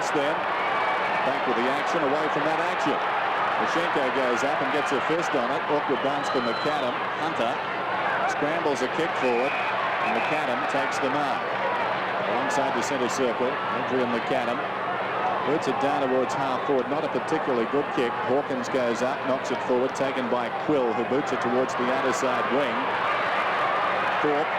Boots then back with the action, away from that action. Mashenko goes up and gets a fist on it. Awkward bounce for McAdam. Hunter scrambles a kick forward, and McAdam takes the mark. Alongside the centre circle, Adrian McAdam boots it down towards half forward. Not a particularly good kick. Hawkins goes up, knocks it forward, taken by Quill, who boots it towards the outer side wing. Thorpe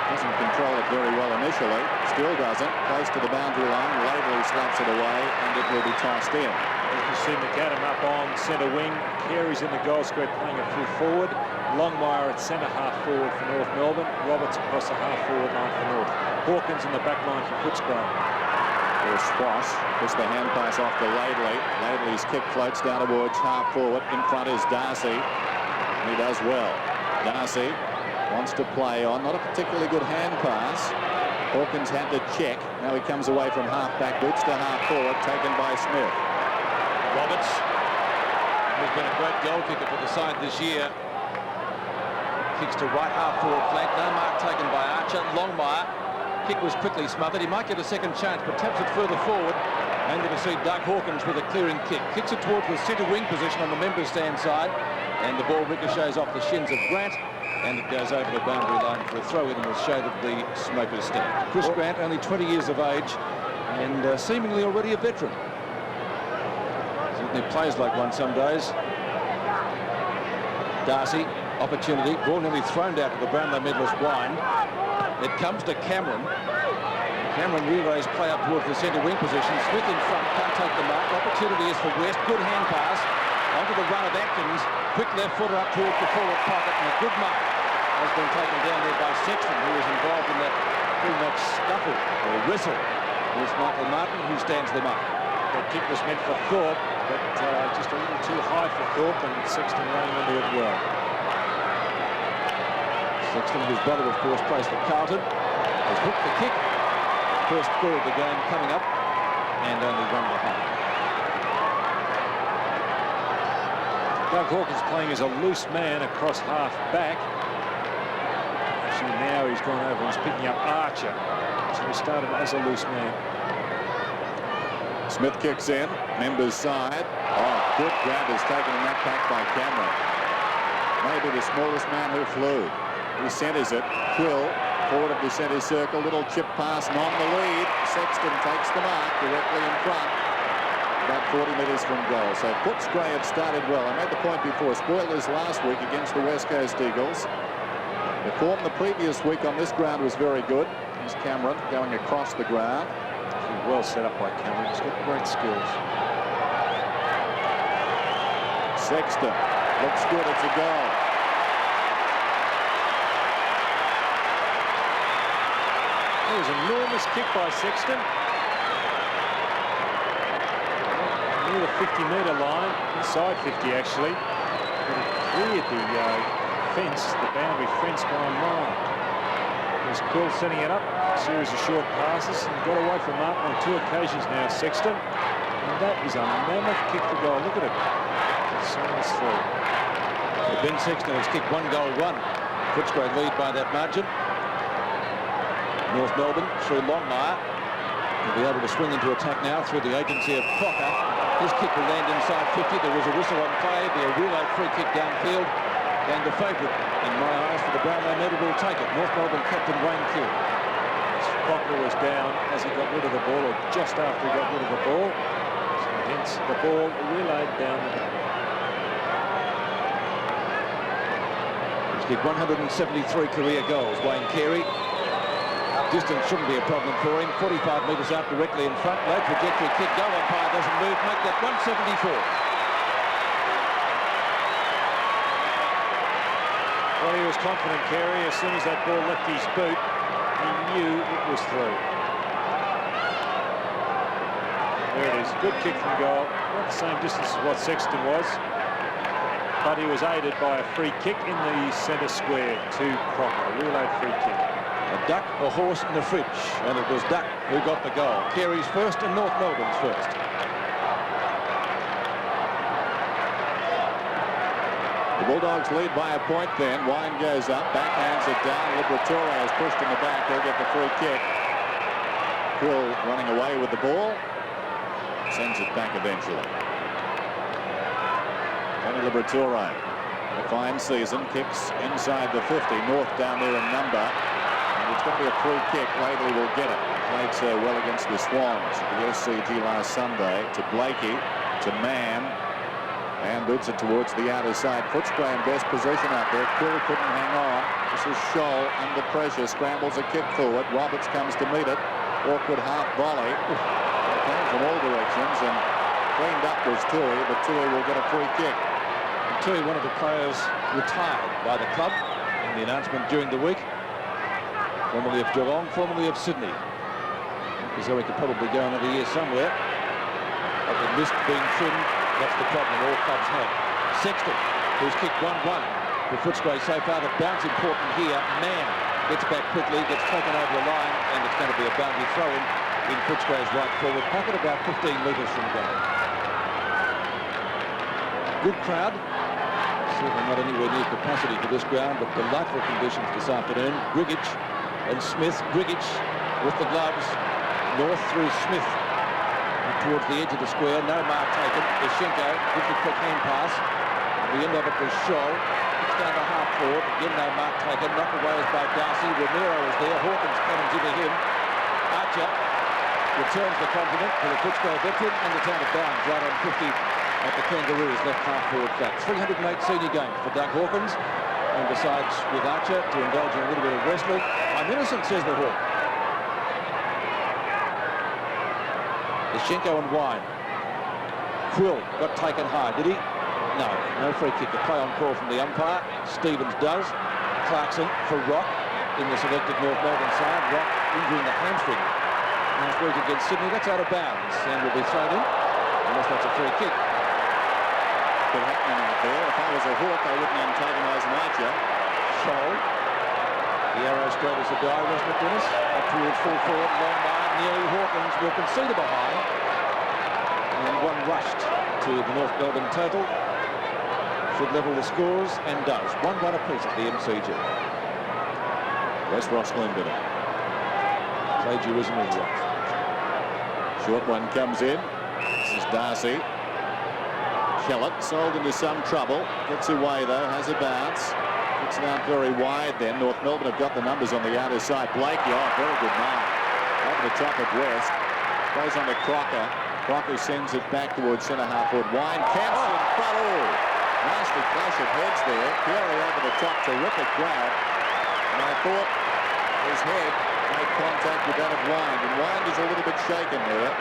doesn't control it very well initially. Still doesn't. Close to the boundary line. Laidley slaps it away, and it will be tossed in. As you see McAdam up on centre wing. Carey's in the goal square playing it full forward. Longmire at centre half forward for North Melbourne. Roberts across the half forward line for North. Hawkins in the back line for Footscray. There's Squash. Puts the hand pass off to Laidley. Laidley's kick floats down towards half forward. In front is Darcy. He does well. Darcy wants to play on. Not a particularly good hand pass. Hawkins had to check. Now he comes away from half back. Boots to half forward. Taken by Smith. Roberts, who's been a great goal kicker for the side this year. Kicks to right half forward flank. No mark taken by Archer. Longmire. Kick was quickly smothered. He might get a second chance, but taps it further forward. And to see Doug Hawkins with a clearing kick. Kicks it towards the centre wing position on the members' stand side. And the ball ricochets off the shins of Grant. And it goes over the boundary line for a throw-in in the shade of the Smokers stand. Chris Grant, only 20 years of age, and seemingly already a veteran. Certainly plays like one some days. Darcy, opportunity. Ball nearly thrown down to the Brownlow medalist Wine. It comes to Cameron. Cameron relays play up towards the centre wing position. Smith in front, can't take the mark. Opportunity is for West. Good hand pass. Onto the run of Atkins. Quick left footer up towards the forward pocket, and a good mark has been taken down there by Sexton, who was involved in that pretty much scuffle or whistle. Here's Michael Martin, who stands the mark. That kick was meant for Thorpe, but just a little too high for Thorpe, and Sexton running into it well. Sexton, whose brother, of course, plays for Carlton, has hooked the kick. First score of the game coming up, and only one behind. Doug Hawkins playing as a loose man across half back. Actually, now he's gone over and he's picking up Archer. So he started as a loose man. Smith kicks in. Members side. Oh, good grab is taken in that pack by Cameron. Maybe the smallest man who flew. He centres it. Quill forward of the centre circle. Little chip pass and on the lead. Sexton takes the mark directly in front. About 40 metres from goal. So Footscray had started well. I made the point before. Spoilers last week against the West Coast Eagles. The form the previous week on this ground was very good. Here's Cameron going across the ground. Well set up by Cameron. He's got great skills. Sexton looks good. It's a goal. It was an enormous kick by Sexton. Near the 50-metre line, inside 50 actually. But it cleared the fence, the boundary fence by a mile. There's Quill setting it up, a series of short passes, and got away from Martin on 2 occasions now, Sexton. And that is a mammoth kick for goal. Look at it. Sails through. Ben Sexton has kicked 1 goal, 1. Footscray lead by that margin. North Melbourne through Longmire. He'll be able to swing into attack now through the agency of Crocker. His kick will land inside 50. There was a whistle on play. Be a real free kick downfield. And the favourite, in my eyes, for the Brownlow medal will take it. North Melbourne captain Wayne Q. Crocker was down as he got rid of the ball, or just after he got rid of the ball. So hence the ball relayed down the middle. He's kicked 173 career goals. Wayne Carey. Distance shouldn't be a problem for him. 45 metres out directly in front. Low trajectory kick. Goal umpire doesn't move. Make that 174. Well, he was confident, Carey. As soon as that ball left his boot, he knew it was through. There it is. Good kick from goal. Not the same distance as what Sexton was. But he was aided by a free kick in the centre square to Crocker. A relayed free kick. A duck, a horse and a fridge. And it was Duck who got the goal. Carey's first and North Melbourne's first. The Bulldogs lead by a point then. Wine goes up, backhands it down. Liberatore is pushed in the back. He'll get the free kick. Quill running away with the ball. sends it back eventually. Tony Liberatore, a fine season, kicks inside the 50. North down there in number. And it's going to be a free kick. Laidley will get it. Played so well against the Swans at the SCG last Sunday. To Blakey, to Mann. And boots it towards the outer side. Footscray in best position out there. Quill couldn't hang on. This is Scholl under pressure. Scrambles a kick forward. Roberts comes to meet it. Awkward half volley. It came from all directions and cleaned up was Tui, but Tui will get a free kick. Tui, one of the players retired by the club in the announcement during the week. Formerly of Geelong, formerly of Sydney. So he could probably go another year somewhere. But the list being trimmed, that's the problem all clubs have. Sexton, who's kicked 1-1 for Footscray so far. The bounce important here. Mann gets back quickly, gets taken over the line, and it's going to be a boundary throw in Footscray's right forward pocket, about 15 metres from goal. Good crowd. Certainly not anywhere near capacity for this ground, but delightful conditions this afternoon. Grigich and Smith. Grigich with the gloves. North through Smith towards the edge of the square. No mark taken. Ishenko gives a quick hand pass. The end of it was Scholl. It's down to half forward. Again, no mark taken. Knocked away by Darcy. Romero is there. Hawkins comes into him. Archer returns the compliment to the Footscray veteran, and it's out of bounds right on 50 at the Kangaroos left half forward flat. 308 senior games for Doug Hawkins, and decides with Archer to indulge in a little bit of wrestling. I'm innocent, says the Hawk. Ishenko and Wine. Quill got taken high, did he? No free kick. A play on call from the umpire. Stevens does. Clarkson for Rock in the selected North Melbourne side. Rock injuring the hamstring last week against Sydney. That's out of bounds and will be thrown in, unless that's a free kick. Good happening out there. If I was a Hawk, I wouldn't antagonise an Archer. Scholl. The arrow straight as a die, wasn't it, Dennis? Up towards full forward, long line. Nearly Hawkins will concede a behind. And one rushed to the North Melbourne total. Should level the scores, and does. 1-1 apiece at the MCG. West Ross Glendon. Plagiarism is right. Short one comes in. This is Darcy. Kellett sold into some trouble. Gets away though, has a bounce. It's out very wide then. North Melbourne have got the numbers on the outer side. Blakey, very good mark. Over the top of West. Goes on to Crocker. Crocker sends it back towards centre half forward. Wine caps and Buttle. Nasty clash of heads there. Carey over the top. Terrific grab. And I thought his head made contact with that of Wine. And Wine is a little bit shaken there.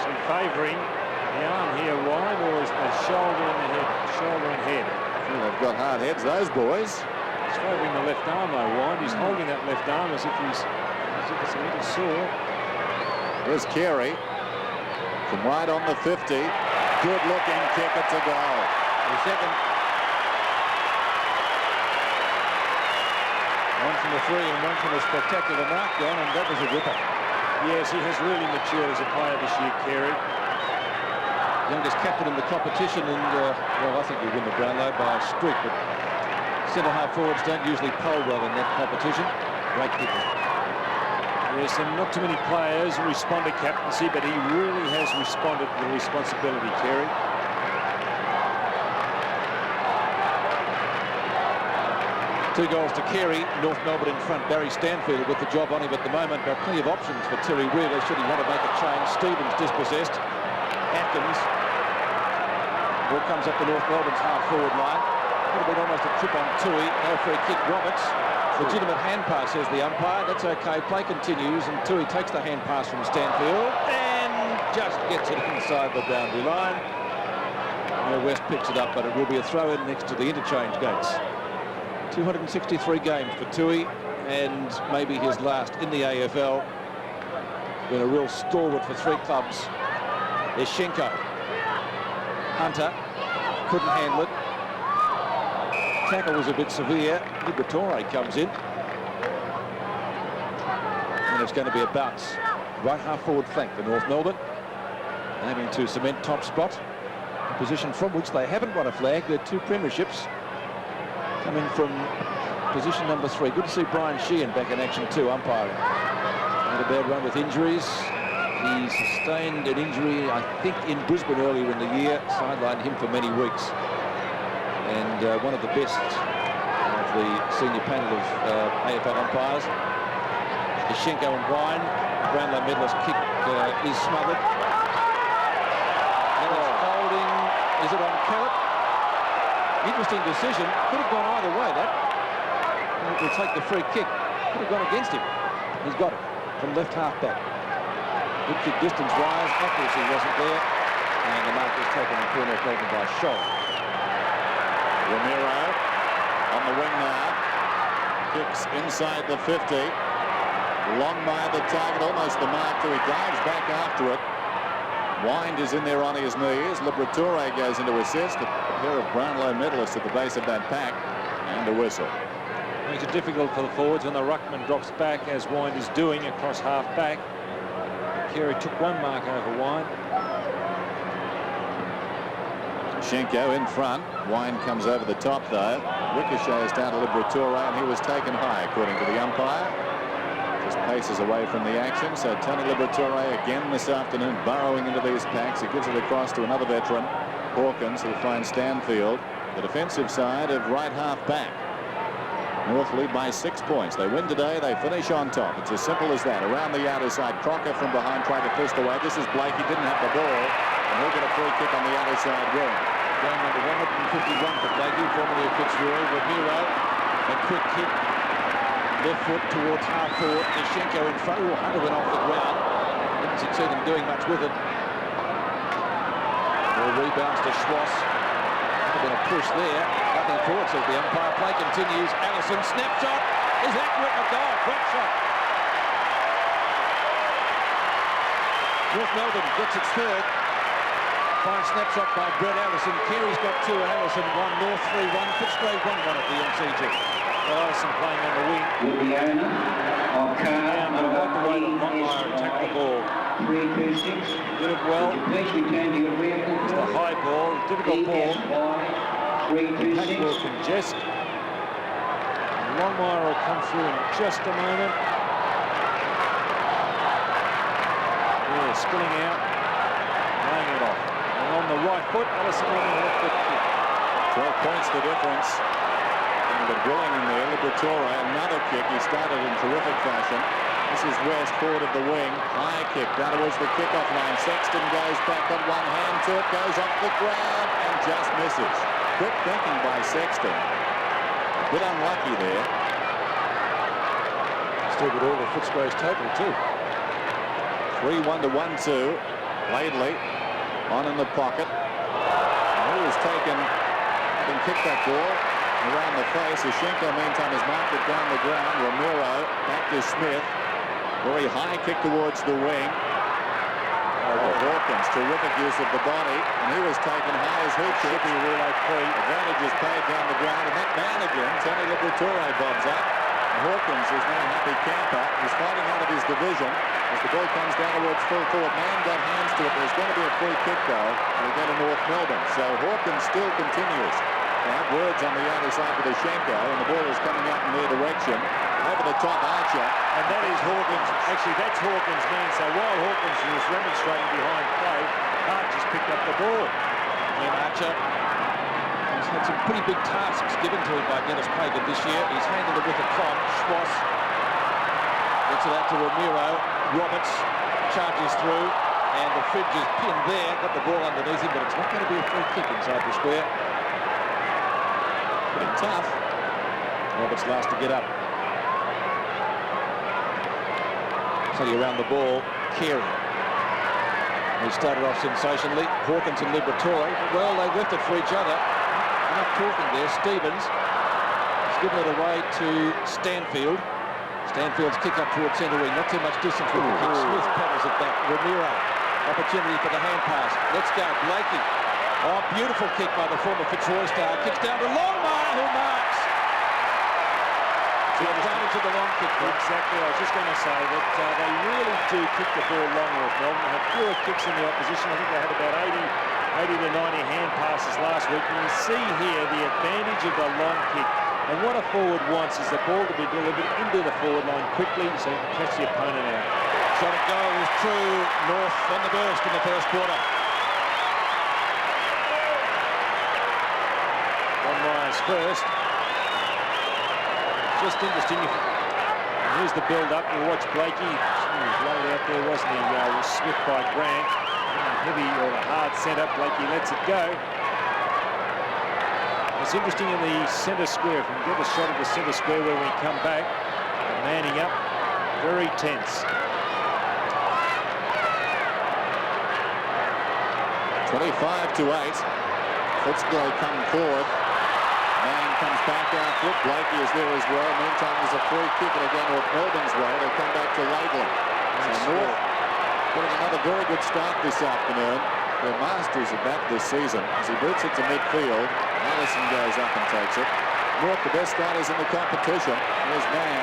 Some favouring the arm here, Wine, or is the shoulder and the head? Shoulder and head. Well, they've got hard heads, those boys. He's favouring the left arm though, Wine. He's holding that left arm as if it's a little sore. There's Carey from right on the 50. Good looking kick, it's a goal. The second. One from the three and one from a spectacular mark down, and that was a ripper. Yes, he has really matured as a player this year, Carey. Youngest captain in the competition, and well, I think he'll win the Brownlow by a streak, but centre half forwards don't usually poll well in that competition. Great kicker. Yes, and not too many players respond to captaincy, but he really has responded to the responsibility, Carey. Two goals to Carey. North Melbourne in front. Barry Stanfield with the job on him at the moment, but plenty of options for Terry Wheeler should he want to make a change. Stevens dispossessed. Atkins. Ball comes up the North Melbourne's half-forward line. Could have been almost a trip on Tui. No free kick. Roberts. Legitimate hand pass, says the umpire. That's okay. Play continues, and Tui takes the hand pass from Stanfield and just gets it inside the boundary line. West picks it up, but it will be a throw-in next to the interchange gates. 263 games for Tui, and maybe his last in the AFL. Been a real stalwart for three clubs. There's Ishenko. Hunter couldn't handle it. Tackle was a bit severe. Liberatore comes in. And it's going to be a bounce. Right half forward flank for North Melbourne. Aiming to cement top spot. A position from which they haven't won a flag. They're two premierships. Coming from position number 3. Good to see Brian Sheehan back in action too, umpiring. Had a bad run with injuries. He sustained an injury, I think, in Brisbane earlier in the year, sidelined him for many weeks. And one of the best of the senior panel of AFL umpires. Schenko and Wine, Brownlow medalist kick is smothered. And it's holding, is it on Kellett? Interesting decision, could have gone either way, that. He'll take the free kick, could have gone against him. He's got it from left half back. Good kick distance-wise, accuracy wasn't there. And the mark was taken in corner taken by Scholl. Ramiro on the wing now. Kicks inside the 50. Long by the target, almost the mark too. He dives back after it. Wind is in there on his knees. Liberatore goes into assist. A pair of Brownlow medalists at the base of that pack. And a whistle. Makes it difficult for the forwards when the ruckman drops back, as Wind is doing across half back. Carey took one mark over Wind. Schenko in front. Wine comes over the top though. Ricochets down to Liberatore, and he was taken high according to the umpire. Just paces away from the action. So Tony Liberatore again this afternoon burrowing into these packs. He gives it across to another veteran, Hawkins, who finds Stanfield, the defensive side of right half back. North lead by 6 points. They win today, they finish on top. It's as simple as that. Around the outer side, Crocker from behind tried to fist away. This is Blake, he didn't have the ball, and he'll get a free kick on the outer side wing. Game number 151 for Blakey, formerly of Fitzroy. Ramiro, a quick kick, left foot towards half forward. Schenko in front. Oh, Hunter went off the ground. Didn't succeed in doing much with it. Ball rebounds to Schwass. Been a push there. Nothing forward, says the umpire. Play continues. Allison, snapshot is accurate. A goal. Great shot. North Melbourne gets its third. Fine snapshot by Brett Allison. Carey's got two and Allison one. North 3-1. Footscray 1-1 at the MCG. Allison playing on the wing. With the owner of car I like the way that Montmire attacked the ball. 326. Did it well. Please return to your vehicle. It's the high ball, difficult ball. The pack will 326. congest. Longmire will come through in just a moment. Yeah, spilling out, laying it off. And on the right foot, Allison on the left foot kick. 12 points the difference. And the drilling in there, Liberatore, another kick. He started in terrific fashion. This is West forward of the wing. High kick down towards the kickoff line. Sexton goes back on one hand to it, goes off the ground and just misses. Quick thinking by Sexton. A bit unlucky there. Still got all the Footscray's total too. 3-1 to 1-2. Laidley on in the pocket. And he was taken, having kicked that ball around the face. Schenko meantime has marked it down the ground. Ramiro back to Smith. Very high kick towards the wing. Hawkins, terrific use of the body, and he was taken high as he kicked. Advantage is paid down the ground, and that man again, Tony Liberatore, bobs up. And Hawkins is now a happy camper. He's fighting out of his division as the ball comes down towards full forward. Man got hands to it. There's going to be a free kick though. We'll go to North Melbourne. So Hawkins still continues to have words on the outer side with Schenko, and the ball is coming out in their direction. Over the top, Archer. And that is Hawkins. Actually, that's Hawkins' man. So while Hawkins was remonstrating behind play, Hart just picked up the ball. And Archer has had some pretty big tasks given to him by Dennis Pagan this year. He's handled it with a con. Schwass gets it out to Ramiro. Roberts charges through, and the Fridge is pinned there. Got the ball underneath him, but it's not going to be a free kick inside the square. Pretty tough. Roberts last to get up. Around the ball, Carey. He started off sensationally. Hawkins and Liberatore, well, they left it for each other. Enough talking there. Stevens has given it away to Stanfield. Stanfield's kick up towards centre wing. Not too much distance with the kick. Smith paddles it back. Ramiro. Opportunity for the hand pass. Let's go. Blakey. Oh, beautiful kick by the former Fitzroy star. Kicks down to Longmire, who marks. The advantage of the long kick. Exactly. I was just going to say that they really do kick the ball long with Melbourne. They have fewer kicks in the opposition. I think they had about 80 to 90 hand passes last week. And you see here the advantage of the long kick. And what a forward wants is the ball to be delivered into the forward line quickly so you can catch the opponent out. Shot at goal is true. North on the burst in the first quarter. Myers first. Just interesting. Here's the build-up. You watch Blakey. He was laid out there, wasn't he? Was swift by Grant. Heavy or the hard centre. Blakey lets it go. It's interesting in the centre square. If we can get a shot of the centre square where we come back, manning up, very tense. 25-8. Footscray come forward. Man comes back out foot. Blakey is there as well. Meantime, there's a free kick and again North Melbourne's way. They'll come back to Laidley. So North getting another very good start this afternoon. They're masters of that this season. As he boots it to midfield, Allison goes up and takes it. North, the best starters in the competition. Here's Man.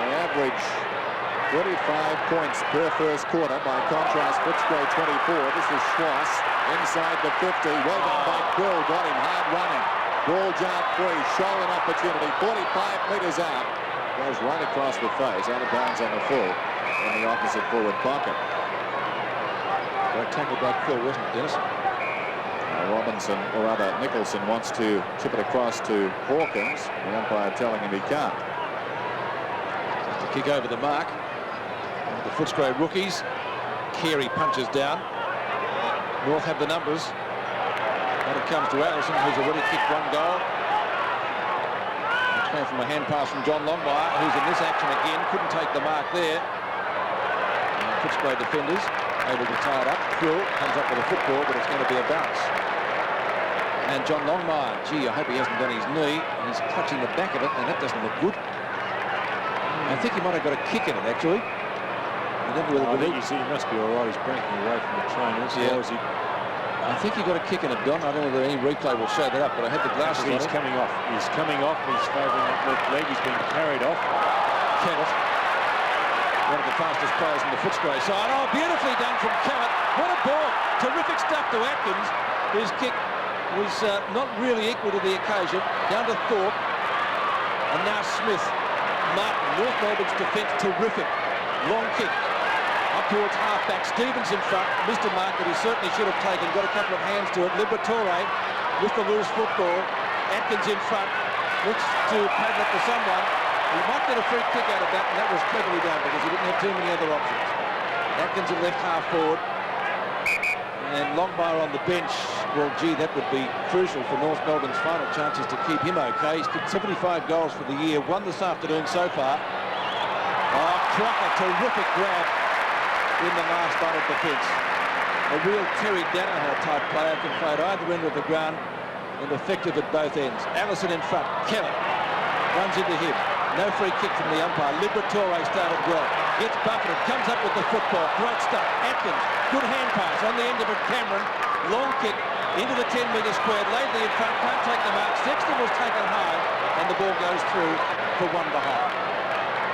They average 35 points per first quarter. By contrast, Footscray 24. This is Schloss inside the 50. Well done by Quill. Got him hard running. Ball jarred free. Shoal opportunity. 45 metres out. Goes right across the face. Out of bounds on the full in the opposite forward pocket. Great tackle by Quill, wasn't it, Dennis? Robinson, or rather Nicholson, wants to chip it across to Hawkins. The umpire telling him he can't. The kick over the mark. The Footscray rookies. Carey punches down. North have the numbers. And it comes to Allison, who's already kicked one goal. It came from a hand pass from John Longmire, who's in this action again. Couldn't take the mark there. And Footscray defenders able to tie it up. Quill comes up with a football, but it's going to be a bounce. And John Longmire, gee, I hope he hasn't done his knee. He's touching the back of it, and that doesn't look good. I think he might have got a kick in it, actually. I think you see he must be all right. He's breaking away from the trainers. Yeah. Or is he... I think he got a kick in it, Don. I don't know whether any replay will show that up, but I had the glasses on. He's coming off. He's coming off. He's favouring that left leg. He's being carried off. Kennett, one of the fastest players in the Footscray side. Oh, beautifully done from Kennett. What a ball. Terrific stuff to Atkins. His kick was not really equal to the occasion. Down to Thorpe. And now Smith. Martin, North Melbourne's defence, terrific. Long kick. Up towards half-back. Stevens in front. Missed a mark that he certainly should have taken. Got a couple of hands to it. Liberatore with the loose football. Atkins in front. Looks to paddle it to someone. He might get a free kick out of that, and that was cleverly done because he didn't have too many other options. Atkins at left half forward. And Longmire on the bench. Well, gee, that would be crucial for North Melbourne's final chances to keep him okay. He's kicked 75 goals for the year. One this afternoon so far. Oh, Crocker, terrific grab in the last line of defence. A real Terry Danaher type player, can play at either end of the ground and effective at both ends. Allison in front. Keller runs into him. No free kick from the umpire. Liberatore started well. Gets buffeted. Comes up with the football. Great stuff. Atkins. Good hand pass on the end of it. Cameron. Long kick into the 10-metre square. Laidley in front. Can't take the mark. Sexton was taken high. And the ball goes through for one behind.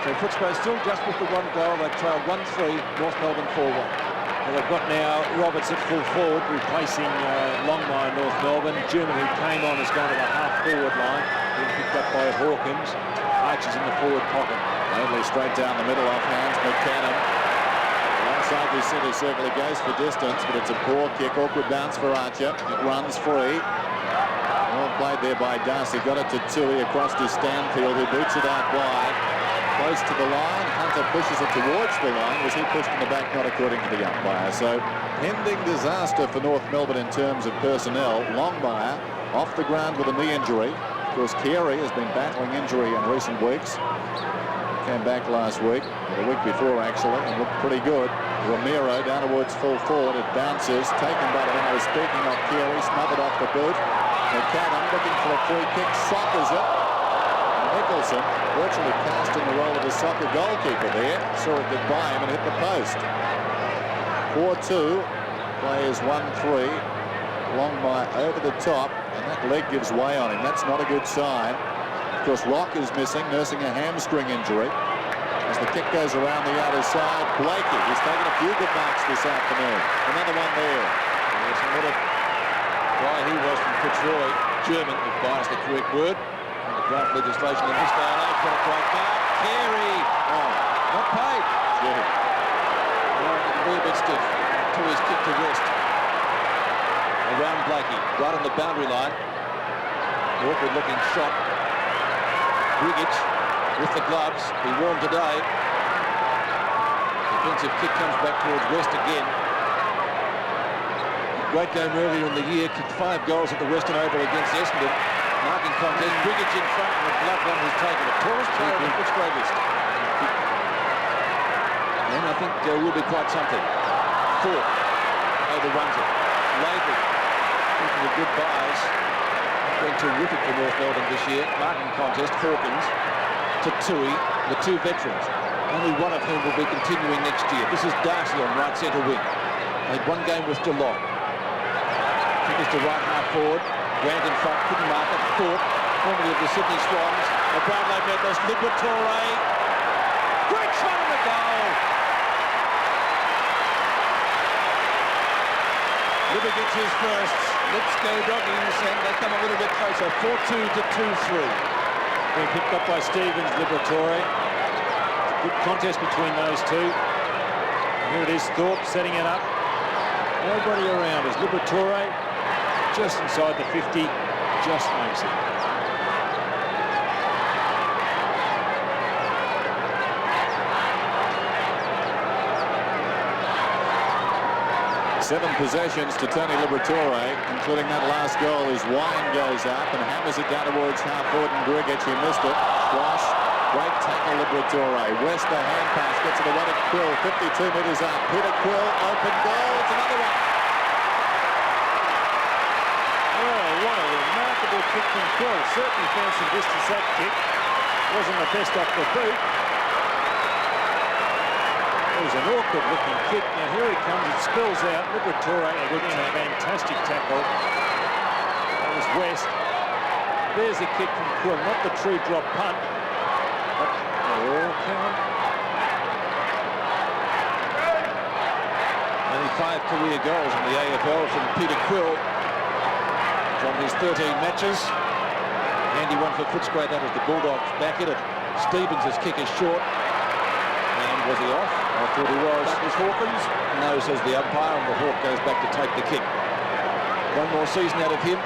So Footscray still just with the one goal. They trail 1-3. North Melbourne 4-1. Well, they've got now Roberts at full forward, replacing Longmire, North Melbourne. German, who came on, has gone to the half-forward line. Been picked up by Hawkins. Archer's in the forward pocket. Laidley straight down the middle off hands. McCann. Alongside the centre circle, he goes for distance, but it's a poor kick. Awkward bounce for Archer. It runs free. Well played there by Darcy. Got it to Tui across to Stanfield, who boots it out wide. Close to the line. Hunter pushes it towards the line. Was he pushed in the back? Not according to the umpire. So pending disaster for North Melbourne in terms of personnel. Longmire off the ground with a knee injury. Of course, Carey has been battling injury in recent weeks. Came back last week, or the week before actually, and looked pretty good. Romero down towards full forward. It bounces. Taken by the man who was speaking of Carey. Smothered off the boot. McCann looking for a free kick. Soccers it. Nicholson virtually cast in the role of a soccer goalkeeper there. Saw it get by him and hit the post. 4-2. Play is 1-3. Longmire over the top, and that leg gives way on him. That's not a good sign. Of course, Rock is missing, nursing a hamstring injury. As the kick goes around the outer side, Blakey, he's taken a few good marks this afternoon. Another one there. Yes, and what a guy he was from Fitzroy. German, if bias the correct word. And the draft legislation in this day and age, what a great mark. Carey. Oh, not paid. Yeah. can be a bit stiff. Tui's kick to West. Around Blakey, right on the boundary line. Awkward looking shot. Brigic with the gloves. He warmed today. Defensive kick comes back towards West again. Great game earlier in the year. Kicked 5 goals at the Western Oval against Essendon. Marking contest. Brigic in front and the glove one has taken it. Tallest player on the Footscray list. And I think will be quite something. Thorpe overruns it. Labour, thinking of good buys. Been terrific for North Melbourne this year. Marking contest, Hawkins to Tui, the 2 veterans. Only one of whom will be continuing next year. This is Darcy on right centre wing. Made 1 game with Geelong. Kick is to right half forward. Grant in front, couldn't mark it. Thorpe, formerly of the Sydney Swans. A Brownlow medalist, Liberatore. Great shot on the goal. Libba gets his first. Let's go Doggies, and they come a little bit closer. 4-2 to 2-3. Being picked up by Stevens, Liberatore. Good contest between those two. Here it is, Thorpe setting it up. Nobody around as Liberatore just inside the 50, just makes it. Seven possessions to Tony Liberatore, including that last goal as Wine goes up and hammers it down towards half forward, and Grigic, he missed it. Twice, great tackle Liberatore. West the hand pass, gets it away to Quill, 52 metres up. Peter Quill, open goal, it's another one. Oh, what a remarkable kick from Quill. Certainly found some distance that kick. Wasn't the best off the boot. It was an awkward looking kick. Now here he comes, it spills out. Liberatore again, a fantastic tackle. That was West. There's a kick from Quill, not the true drop punt, but they all count. Only 5 career goals in the AFL from Peter Quill from his 13 matches. Handy one for Footscray, that was the Bulldogs back in it. Stevens' kick is short. And was he off? I thought he was. That was Hawkins. No, says the umpire, and the Hawk goes back to take the kick. 1 more season out of him.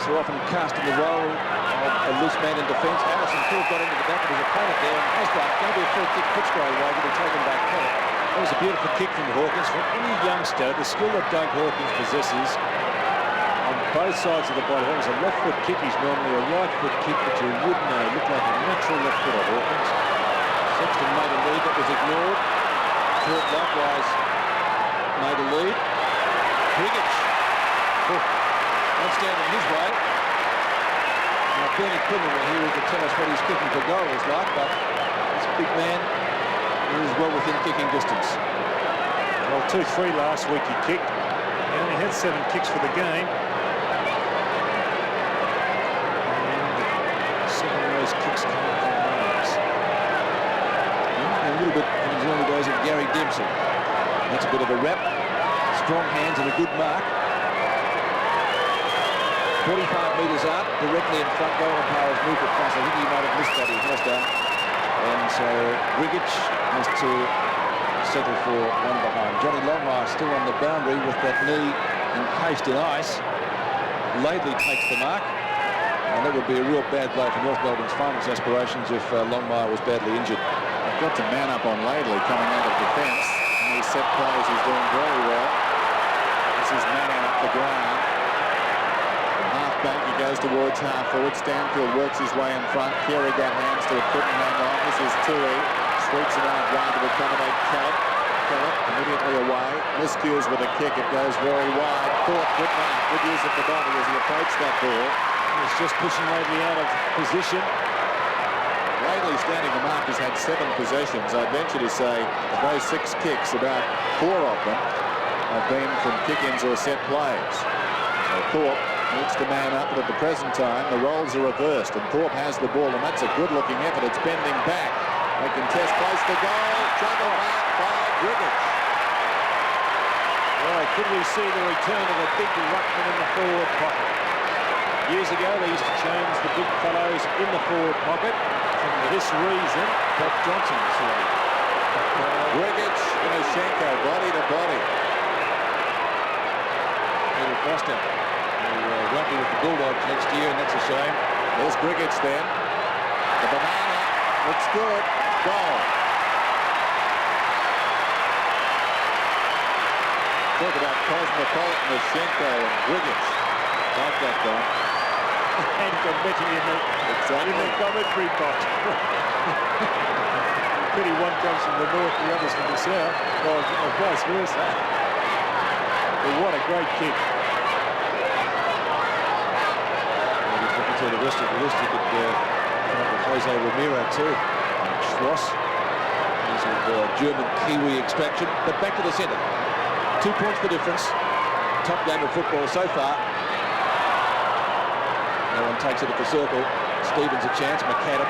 So often cast in the role of a loose man in defence. Allison Phil got into the back of his opponent there and has done. Going to be a free kick Footscray way, but he'll take him back from it. That was a beautiful kick from Hawkins. For any youngster, the skill that Doug Hawkins possesses on both sides of the body. That was a left foot kick. He's normally a right foot kick, but you would know. Looked like a natural left footer, Hawkins. Sexton made a lead that was ignored. Thorpe likewise made a lead. Brigic. Don't stand in his way. Now Bernie Quinlan were here to tell us what his kicking for goal is like, but this big man is well within kicking distance. Well, 2-3 last week he kicked. He only had 7 kicks for the game. And 7 of those kicks came from Wales. A little bit in his early days of Gary Dempsey. That's a bit of a wrap. Strong hands and a good mark. 45 metres out, directly in front. Goal umpire's moved it fast. I think he might have missed that. He has done. And so Brigic has to settle for 1 behind. Johnny Longmire still on the boundary with that knee encased in ice. Laidley takes the mark. And that would be a real bad blow for North Melbourne's finals aspirations if Longmire was badly injured. I've got to man up on Laidley coming out of defence. And these set plays he's doing very well. This is manning up the ground. Back he goes towards half forward. Stanfield works his way in front. Carey got hands to it, couldn't hang on. This is Tui. Sweeps it out wide to accommodate Kellett. Kellett immediately away. Miscues with a kick. It goes very wide. Thorpe good mark. Good use of the body as he approached that ball. He's just pushing Laidley out of position. Laidley standing the mark has had 7 possessions. I'd venture to say of those 6 kicks, about 4 of them have been from kick-ins or set plays. So Thorpe needs to man up, but at the present time the roles are reversed and Thorpe has the ball, and that's a good looking effort. It's bending back. They contest close to goal. Juggle back by Grigic. Well, could we see the return of a big ruckman in the forward pocket? Years ago they used to change the big fellows in the forward pocket. For this reason, Bob Johnson said. Grigic and Oshenko, body to body. Peter Foster, who won't be with the Bulldogs next year, and that's a shame. There's Grigic then. The banana looks good. Goal. Talk about cosmopolitan Oshenko and Grigic. Like that, Don. And committee in the commentary box. Pity one comes from the north, the others from the south, or vice versa. But what a great kick. And if you look at the rest of the list, you could come up with Jose Ramiro too. Schloss. He's of German Kiwi extraction. But back to the centre. 2 points the difference. Top game of football so far. No one takes it at the circle. Stevens a chance. McAdam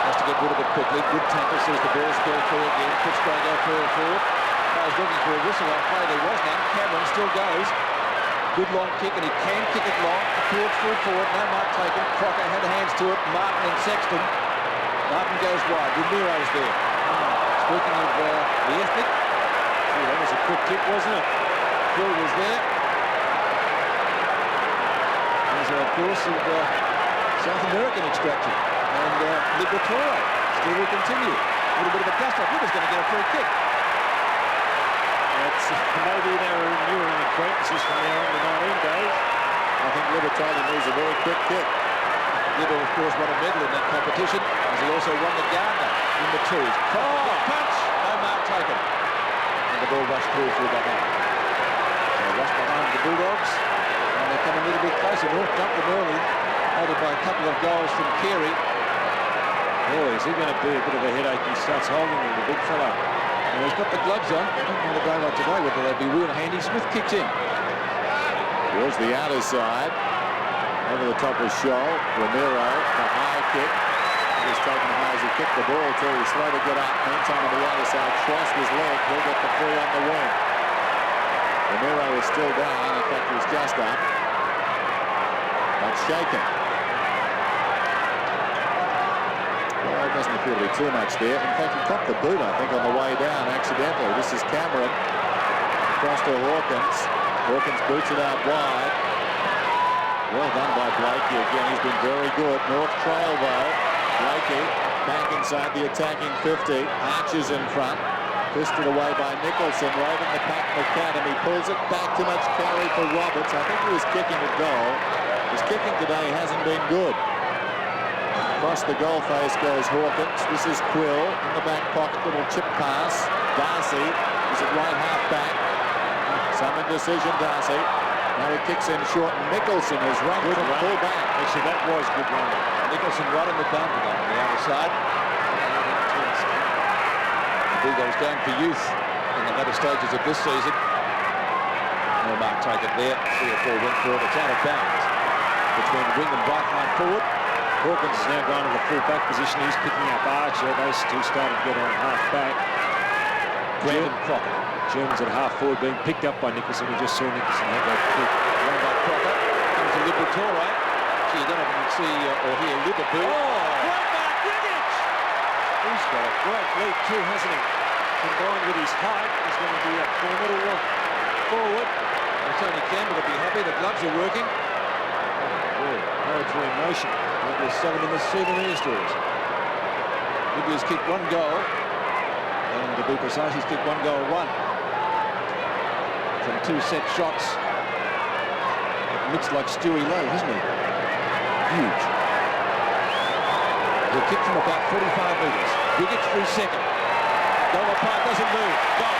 has to get rid of it quickly. Good tackle. Sees the ball spill through again. Footscray go forward. Players looking for a whistle. I'll play. There was none. Cameron still goes. Good long kick, and he can kick it long. Towards full forward. No mark taken. Crocker had hands to it. Martin and Sexton. Martin goes wide. Ramiro's there. Speaking of the ethnic. That was a quick kick, wasn't it? Phil was there. He's, of course, of South American extraction. And Liberatore still will continue. A little bit of a dust-up. He was going to get a free kick. That's, maybe they were renewing acquaintances from their under 19 days. I think Liberatore needs a very quick kick. Libba, of course, won a medal in that competition, as he also won the Gardner in the twos. Punch! No mark taken. And the ball rushed through back up. So rush behind the Bulldogs, and they come a little bit closer. North dumped them early, aided by a couple of goals from Carey. Oh, is he going to be a bit of a headache? He starts holding him, the big fella. And he's got the gloves on. I don't know the game like today whether they'd be real handy. Smith kicks in. Towards the outer side. Over the top of Scholl. Ramiro, the high kick. He's taken high as he kicked the ball too. He's slow to get up. Meantime on the outer side, crossed his leg. He'll get the free on the wing. Ramiro is still down. In fact, he's just up. But shaken. Well, it doesn't appear to be too much there. In fact, he copped the boot, I think, on the way down accidentally. This is Cameron. Across to Hawkins. Hawkins boots it out wide. Well done by Blakey again. He's been very good. North trail though. Blakey back inside the attacking 50. Arches in front. Twisted away by Nicholson. Roving the pack McAdam. He pulls it back. Too much carry for Roberts. I think he was kicking at goal. His kicking today hasn't been good. Across the goal face goes Hawkins. This is Quill in the back pocket. Little chip pass. Darcy is at right half back. Some indecision, Darcy. Now he kicks in short. Nicholson has run from full back. Actually, that was good run. Nicholson right on the boundary line on the outer side. The Bulldogs going for youth in the latter stages of this season. No mark taken there. 3 or 4 went for it. It's out of bounds between wing and right line forward. Hawkins is now going to the full back position. He's picking up Archer. Those two started to get on half back. Brandon Crocker. Germans at half forward being picked up by Nicholson. We just saw Nicholson have that kick. Run by Crocker. Comes to Liberatore. Gee, you don't even see or hear Liverpool. Oh! Great mark, Grigic! He's got a great leap too, hasn't he? Combined with his height, he's going to be a formidable forward. Tony Campbell will be happy. The gloves are working. Poetry in motion. They'll sell them in the souvenir stores. Libya's kicked 1 goal. And to be precise, he's kicked 1 goal, 1. From 2 set shots. It looks like Stewie Lowe, hasn't he? Huge. The kick from about 45 metres. Grigic through second. Goal apart, doesn't move. Goal.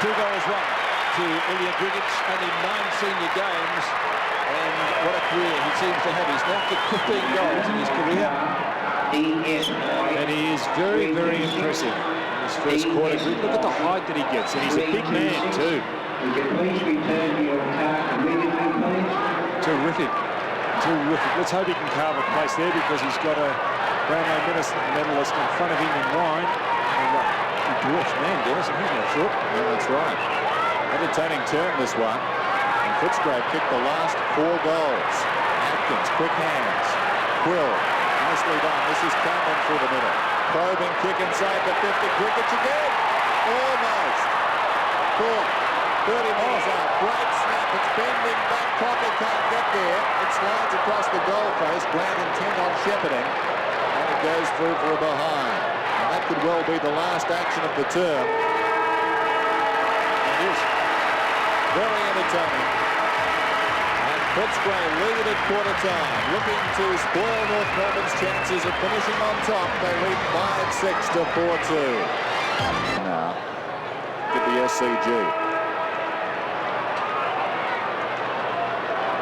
2 goals, 1 to Ilya Grigic. Only 9 senior games. And what a career he seems to have. He's now kicked 15 goals in his career. And he is very, very impressive in his first quarter. Look at the height that he gets, and he's a big man too. Terrific, terrific. Let's hope he can carve a place there because he's got a Brownlow medalist in front of him in line. And he dwarfs man, Dennis, and he's no foot. Yeah, that's right. Entertaining turn, this one. And Footscray kicked the last 4 goals. Atkins, quick hands. Quill Nicely done. This is Cameron through the middle. Probing kick inside the 50. Griggich again. Almost. Caught. 30 metres out. Great snap. It's bending back. Crocker can't get there. It slides across the goal post. Grant intent on shepherding. And it goes through for a behind. And that could well be the last action of the term. It is very entertaining. And Footscray lead at quarter time. Looking to spoil North Melbourne's chances of finishing on top. They lead 5-6 to 4-2. Now, get the SCG.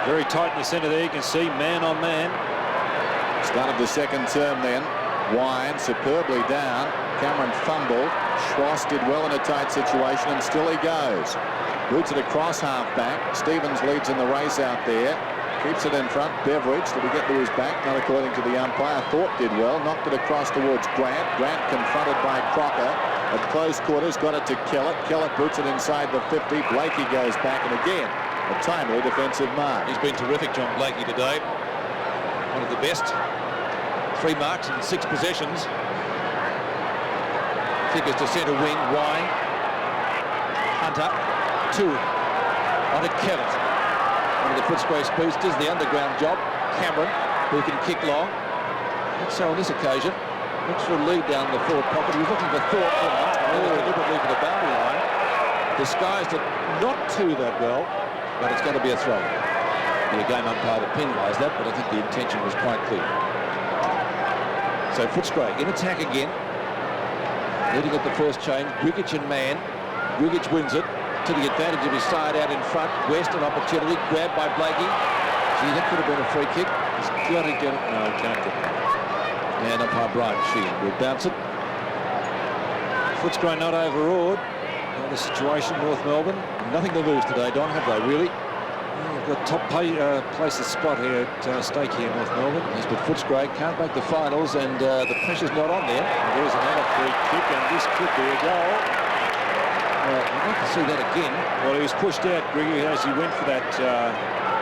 Very tight in the centre there. You can see man on man. Started the second term then. Wine superbly down. Cameron fumbled. Schwass did well in a tight situation, and still he goes. Boots it across half back. Stevens leads in the race out there. Keeps it in front. Beveridge, did he get to his back? Not according to the umpire. Thorpe did well. Knocked it across towards Grant. Grant confronted by Crocker. At close quarters, got it to Kellett. Kellett boots it inside the 50. Blakey goes back, and again, a timely defensive mark. He's been terrific, John Blakey, today. One of the best. 3 marks in 6 possessions. Figures to centre wing. Wine. Hunter. 2. On to Kellett. One of the Footscray boosters. The underground job. Cameron, who can kick long. And so on this occasion, looks for a lead down the forward pocket. He was looking for Thorpe. Deliberately for the boundary line. Disguised it not too that well. But it's going to be a throw. The game umpire to penalise that, but I think the intention was quite clear. So Footscray in attack again. Leading at the first change. Griggich and man. Griggich wins it to the advantage of his side out in front. West an opportunity. Grabbed by Blakey. Gee, that could have been a free kick. He's got to get it. No, he can't get it. And umpire Brian Sheehan will bounce it. Footscray not overawed. The situation, North Melbourne. Nothing to lose today, Don, have they, really? They've got top places spot here at stake here, North Melbourne. Yes, but Footscray can't make the finals, and the pressure's not on there. There's another free kick, and this could be a goal. I'd like to see that again. Well, he was pushed out, Griggy, as he went for that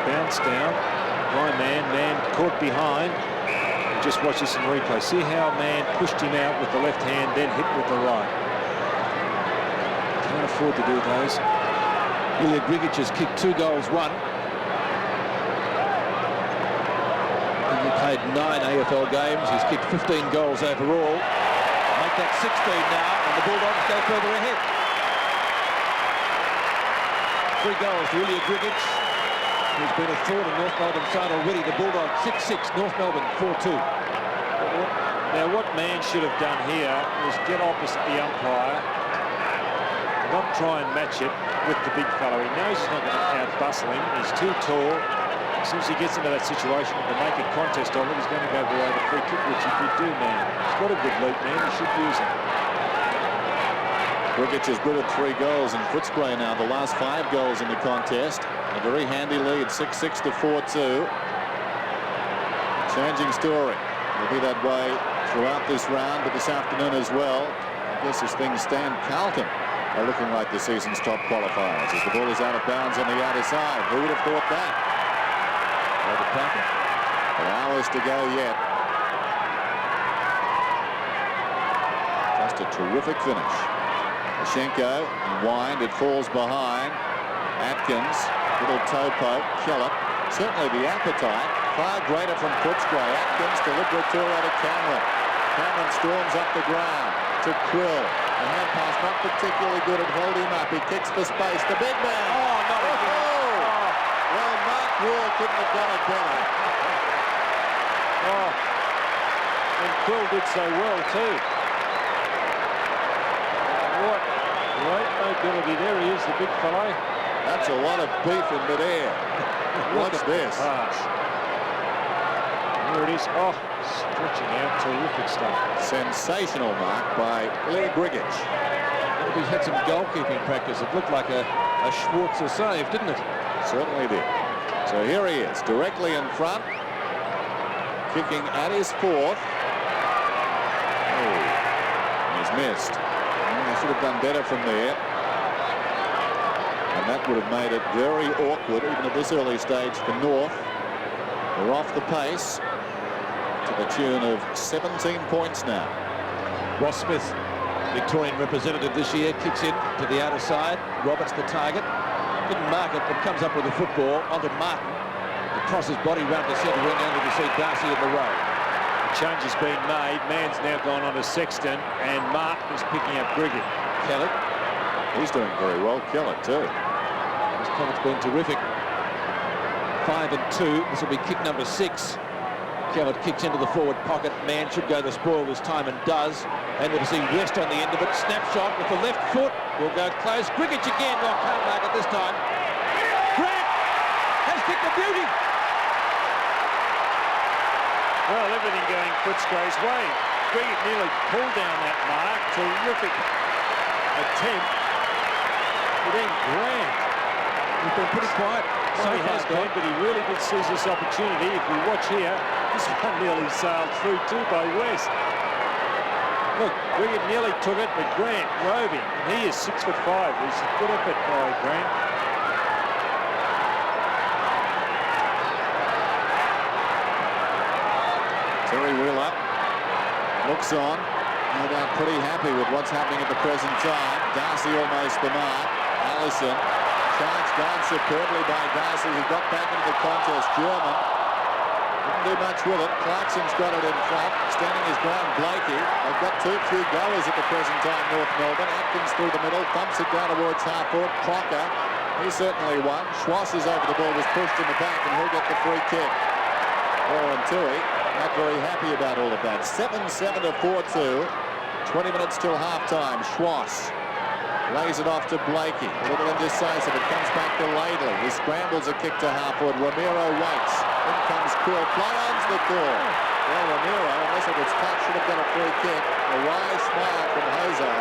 bounce down. By man caught behind. And just watch this in replay. See how man pushed him out with the left hand, then hit with the right. Can't afford to do those. Ilya Grigic has kicked 2 goals, 1. And he played 9 AFL games. He's kicked 15 goals overall. Make that 16 now, and the Bulldogs go further ahead. 3 goals to Ilya Grigic, who's been a thought in North Melbourne side already. The Bulldogs 6-6, North Melbourne 4-2. Now, what man should have done here was get opposite the umpire, not try and match it with the big fellow. He knows he's not going to out-bustle him. He's too tall. As soon as he gets into that situation to make a contest of it, he's going to go below the free kick, which he could do, man. He's got a good leap, man. He should use it. Grigic has gridded 3 goals, and Footscray now the last 5 goals in the contest. A very handy lead, 6-6 to 4-2. Changing story. It'll be that way throughout this round, but this afternoon as well. I guess as things stand, Carlton are looking like the season's top qualifiers as the ball is out of bounds on the outer side. Who would have thought that? But hours to go yet. Just a terrific finish. Mashenko, Wind, it falls behind. Atkins, little toe poke, Kellett. Certainly the appetite, far greater from Footscray. Atkins to Liberatura to Cameron. Cameron storms up the ground to Quill. The hand pass not particularly good at hold him up. He kicks for space. The big man. Oh, not again. Oh. Well, Mark Wall couldn't have done it better. Oh. And Quill did so well, too. What great mobility. There he is, the big fellow. That's a lot of beef in midair. Watch this. Pass. Here it is. Oh, stretching out. Terrific stuff. Sensational mark by Ilya Grigic. He's had some goalkeeping practice. It looked like a Schwarzer save, didn't it? Certainly did. So here he is, directly in front. Kicking at his 4th. Oh, he's missed. He should have done better from there. And that would have made it very awkward, even at this early stage, for North. They're off the pace to the tune of 17 points now. Ross Smith, Victorian representative this year, kicks in to the outer side. Roberts the target. Didn't mark it, but comes up with the football onto Martin. Across his body round the centre ring, only to see Darcy in the row. The change has been made. Mann's now gone on to Sexton, and Martin is picking up Griggy. Kellett. He's doing very well. Kellett too. His Kellett's been terrific. 5 and 2. This will be kick number 6. Kellett kicks into the forward pocket. Mann should go the spoil this time and does. And we'll see West on the end of it. Snapshot with the left foot. Will go close. Griggage again. Well, can't mark it this time. Grant has kicked the beauty. Well, everything going Footscray's way. Griggy nearly pulled down that mark. Terrific attempt. But then Grant. He's been pretty quiet. So he has been, but he really did seize this opportunity. If we watch here, this one nearly sailed through too by West. Look, Griggy nearly took it, but Grant drove him. And he is 6'5". He's a good effort by Grant. Terry Wheeler looks on. No doubt pretty happy with what's happening at the present time. Darcy almost the mark. Allison. Charged down superbly by Darcy, who got back into the contest. German didn't do much with it. Clarkson's got it in front. Standing his ground, Blakey. They've got few goers at the present time, North Melbourne. Atkins through the middle, thumps it down towards half forward. Crocker, he's certainly one. Schwass is over the ball, was pushed in the back, and he'll get the free kick. Warren Tui, not very happy about all of that. 7-7 to 4-2. 20 minutes till half-time. Schwass lays it off to Blakey. A little indecisive. It comes back to Laidley. He scrambles a kick to half-forward. Ramiro waits. In comes Quill. Play on's the call. Well, Ramiro, unless it was touched, should have got a free kick. A wise smile from Jose.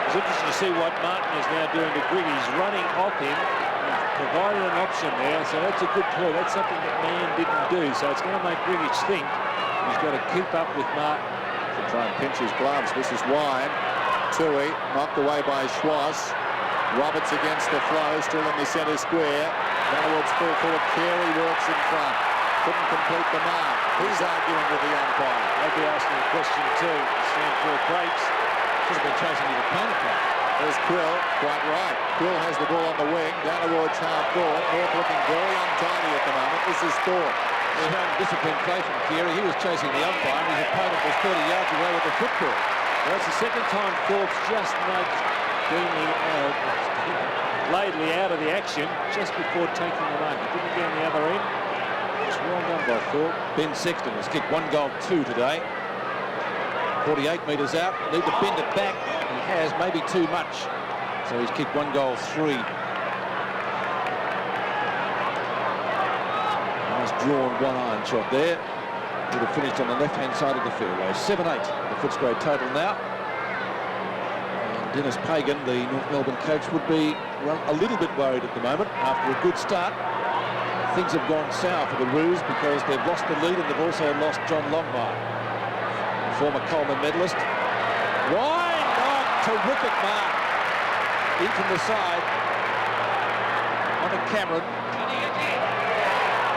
It's interesting to see what Martin is now doing to Griggy. He's running off him. He's provided an option there, so that's a good call. That's something that Mann didn't do, so it's going to make Griggy think he's got to keep up with Martin. To try and pinch his gloves. This is Wine. Tui knocked away by Schwass. Roberts against the flow, still in the centre square. Downwards full forward. Carey works in front. Couldn't complete the mark. He's arguing with the umpire. I'd be asking a question too. Stand for breaks. Should have been chasing the opponent back. There's Quill, quite right. Quill has the ball on the wing, down towards half forward. North looking very untidy at the moment. This is Thorpe. Disciplined play from Keary. He was chasing the umpire, and his opponent was 30 yards away with the football. Well, it's the second time Thorpe's just nudged Laidley out of the action just before taking the mark. He didn't get on the other end. It's well done by Thorpe. Ben Sexton has kicked 1 goal 2 today. 48 metres out. Need to bend it back. He has, maybe too much. So he's kicked 1 goal 3. Nice drawn one-iron shot there. Would have finished on the left-hand side of the fairway. 7-8, the Footscray total now. And Dennis Pagan, the North Melbourne coach, would be a little bit worried at the moment after a good start. Things have gone sour for the Roos because they've lost the lead and they've also lost John Longmire, former Coleman medalist. Wide, terrific mark. In from the side. Onto Cameron.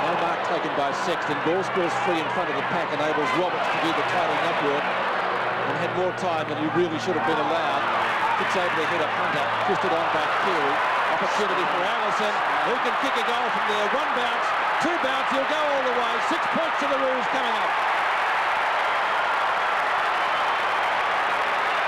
No mark taken by Sexton. Ball spills free in front of the pack, enables Roberts to do the tidying up work and had more time than he really should have been allowed. Kicks over the head of Hunter, twisted on by Keary. Opportunity for Allison, who can kick a goal from there. 1 bounce, 2 bounce, he'll go all the way. 6 points to the Roos coming up.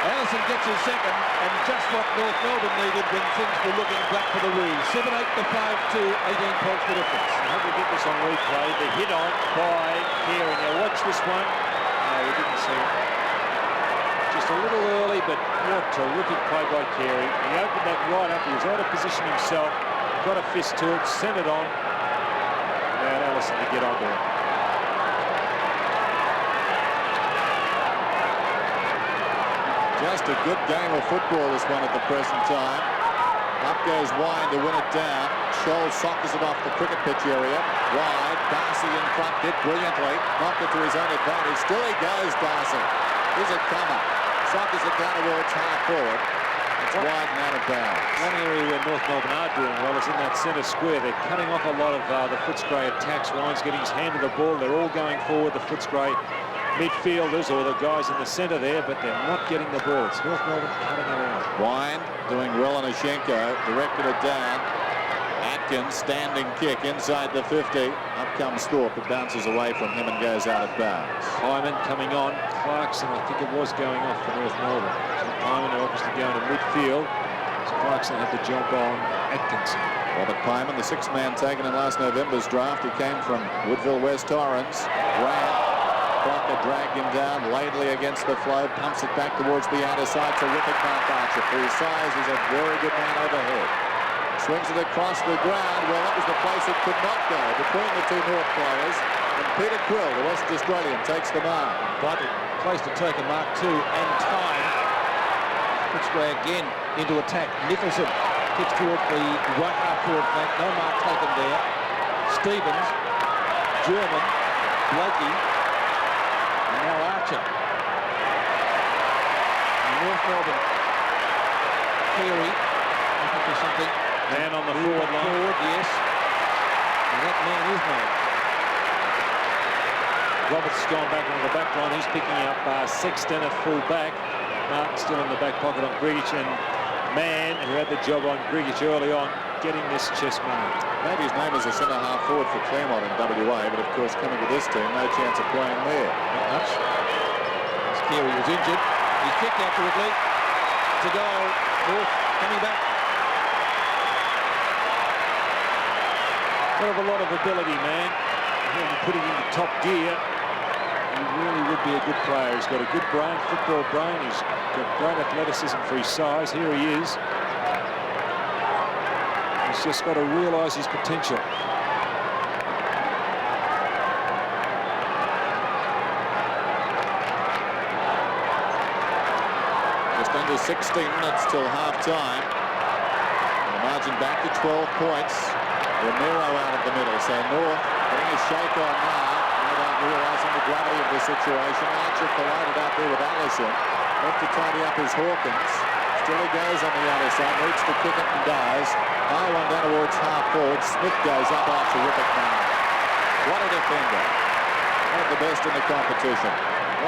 Allison gets his second, and just what North Melbourne needed when things were looking black for the Roos. 7-8 to 5-2, 18 points for difference. I hope we get this on replay. The hit on by Keary. Now watch this one. No, we didn't see it. Just a little early, but what terrific play by Keary. He opened that right up. He was out of position himself. Got a fist to it, sent it on. Now Allison to get on there. Just a good game of football, this one at the present time. Up goes Wine to win it down. Scholl sockers it off the cricket pitch area. Wide, Darcy in front, did brilliantly. Knocked it to his own advantage. Still he goes, Darcy. Here's a comer. Sockers it down towards half forward. It's wide and out of bounds. One area where North Melbourne are doing well is in that centre square. They're cutting off a lot of the Footscray attacks. Ryan's getting his hand to the ball. They're all going forward, the Footscray midfielders or the guys in the centre there, but they're not getting the ball. It's North Melbourne cutting it out. Wine doing well on Ashenko, directed it down. Atkins, standing kick inside the 50. Up comes Thorpe. It bounces away from him and goes out of bounds. Hyman coming on. Clarkson, I think it was going off for North Melbourne. So Hyman obviously going to midfield. So Clarkson had the jump on Atkinson. Robert Pyman, the sixth man taken in last November's draft. He came from Woodville West Torrens. Ran. Crocker dragged him down. Laidley against the flow. Pumps it back towards the outer side. Terrific mark Archer. For his size, he's a very good man overhead. Swings it across the ground. Well, that was the place it could not go between the two North players. And Peter Quill, the West Australian, takes the mark. Vital place to take a mark too, and time. Footscray again into attack. Nicholson kicks toward the right half forward flank. No mark taken there. Stevens, German, Blakey, and now Archer. And North Melbourne. Carey, looking for something. Man on the forward line. Forward, yes. And that man is made. Roberts has gone back into the back line. He's picking up Sexton at full back. Martin still in the back pocket on Grigic, and Mann, who had the job on Grigic early on, getting this chest mark. Maybe his name is a centre half forward for Claremont in WA, but of course coming to this team, no chance of playing there. Not much. As Carey was injured. He's kicked out quickly. To go. North coming back. A lot of ability, man. When you put it into top gear, he really would be a good player. He's got a good brain, football brain. He's got great athleticism for his size. Here he is. He's just got to realise his potential. Just under 16 minutes till half-time. The margin back to 12 points. Ramiro out of the middle, so North getting a shake on now. Without realising the gravity of the situation. Archer collided out there with Allison. Left to tidy up his Hawkins. Still he goes on the other side. Needs to kick it and dies. High one down towards half forward. Smith goes up off terrific mark. What a defender. One of the best in the competition.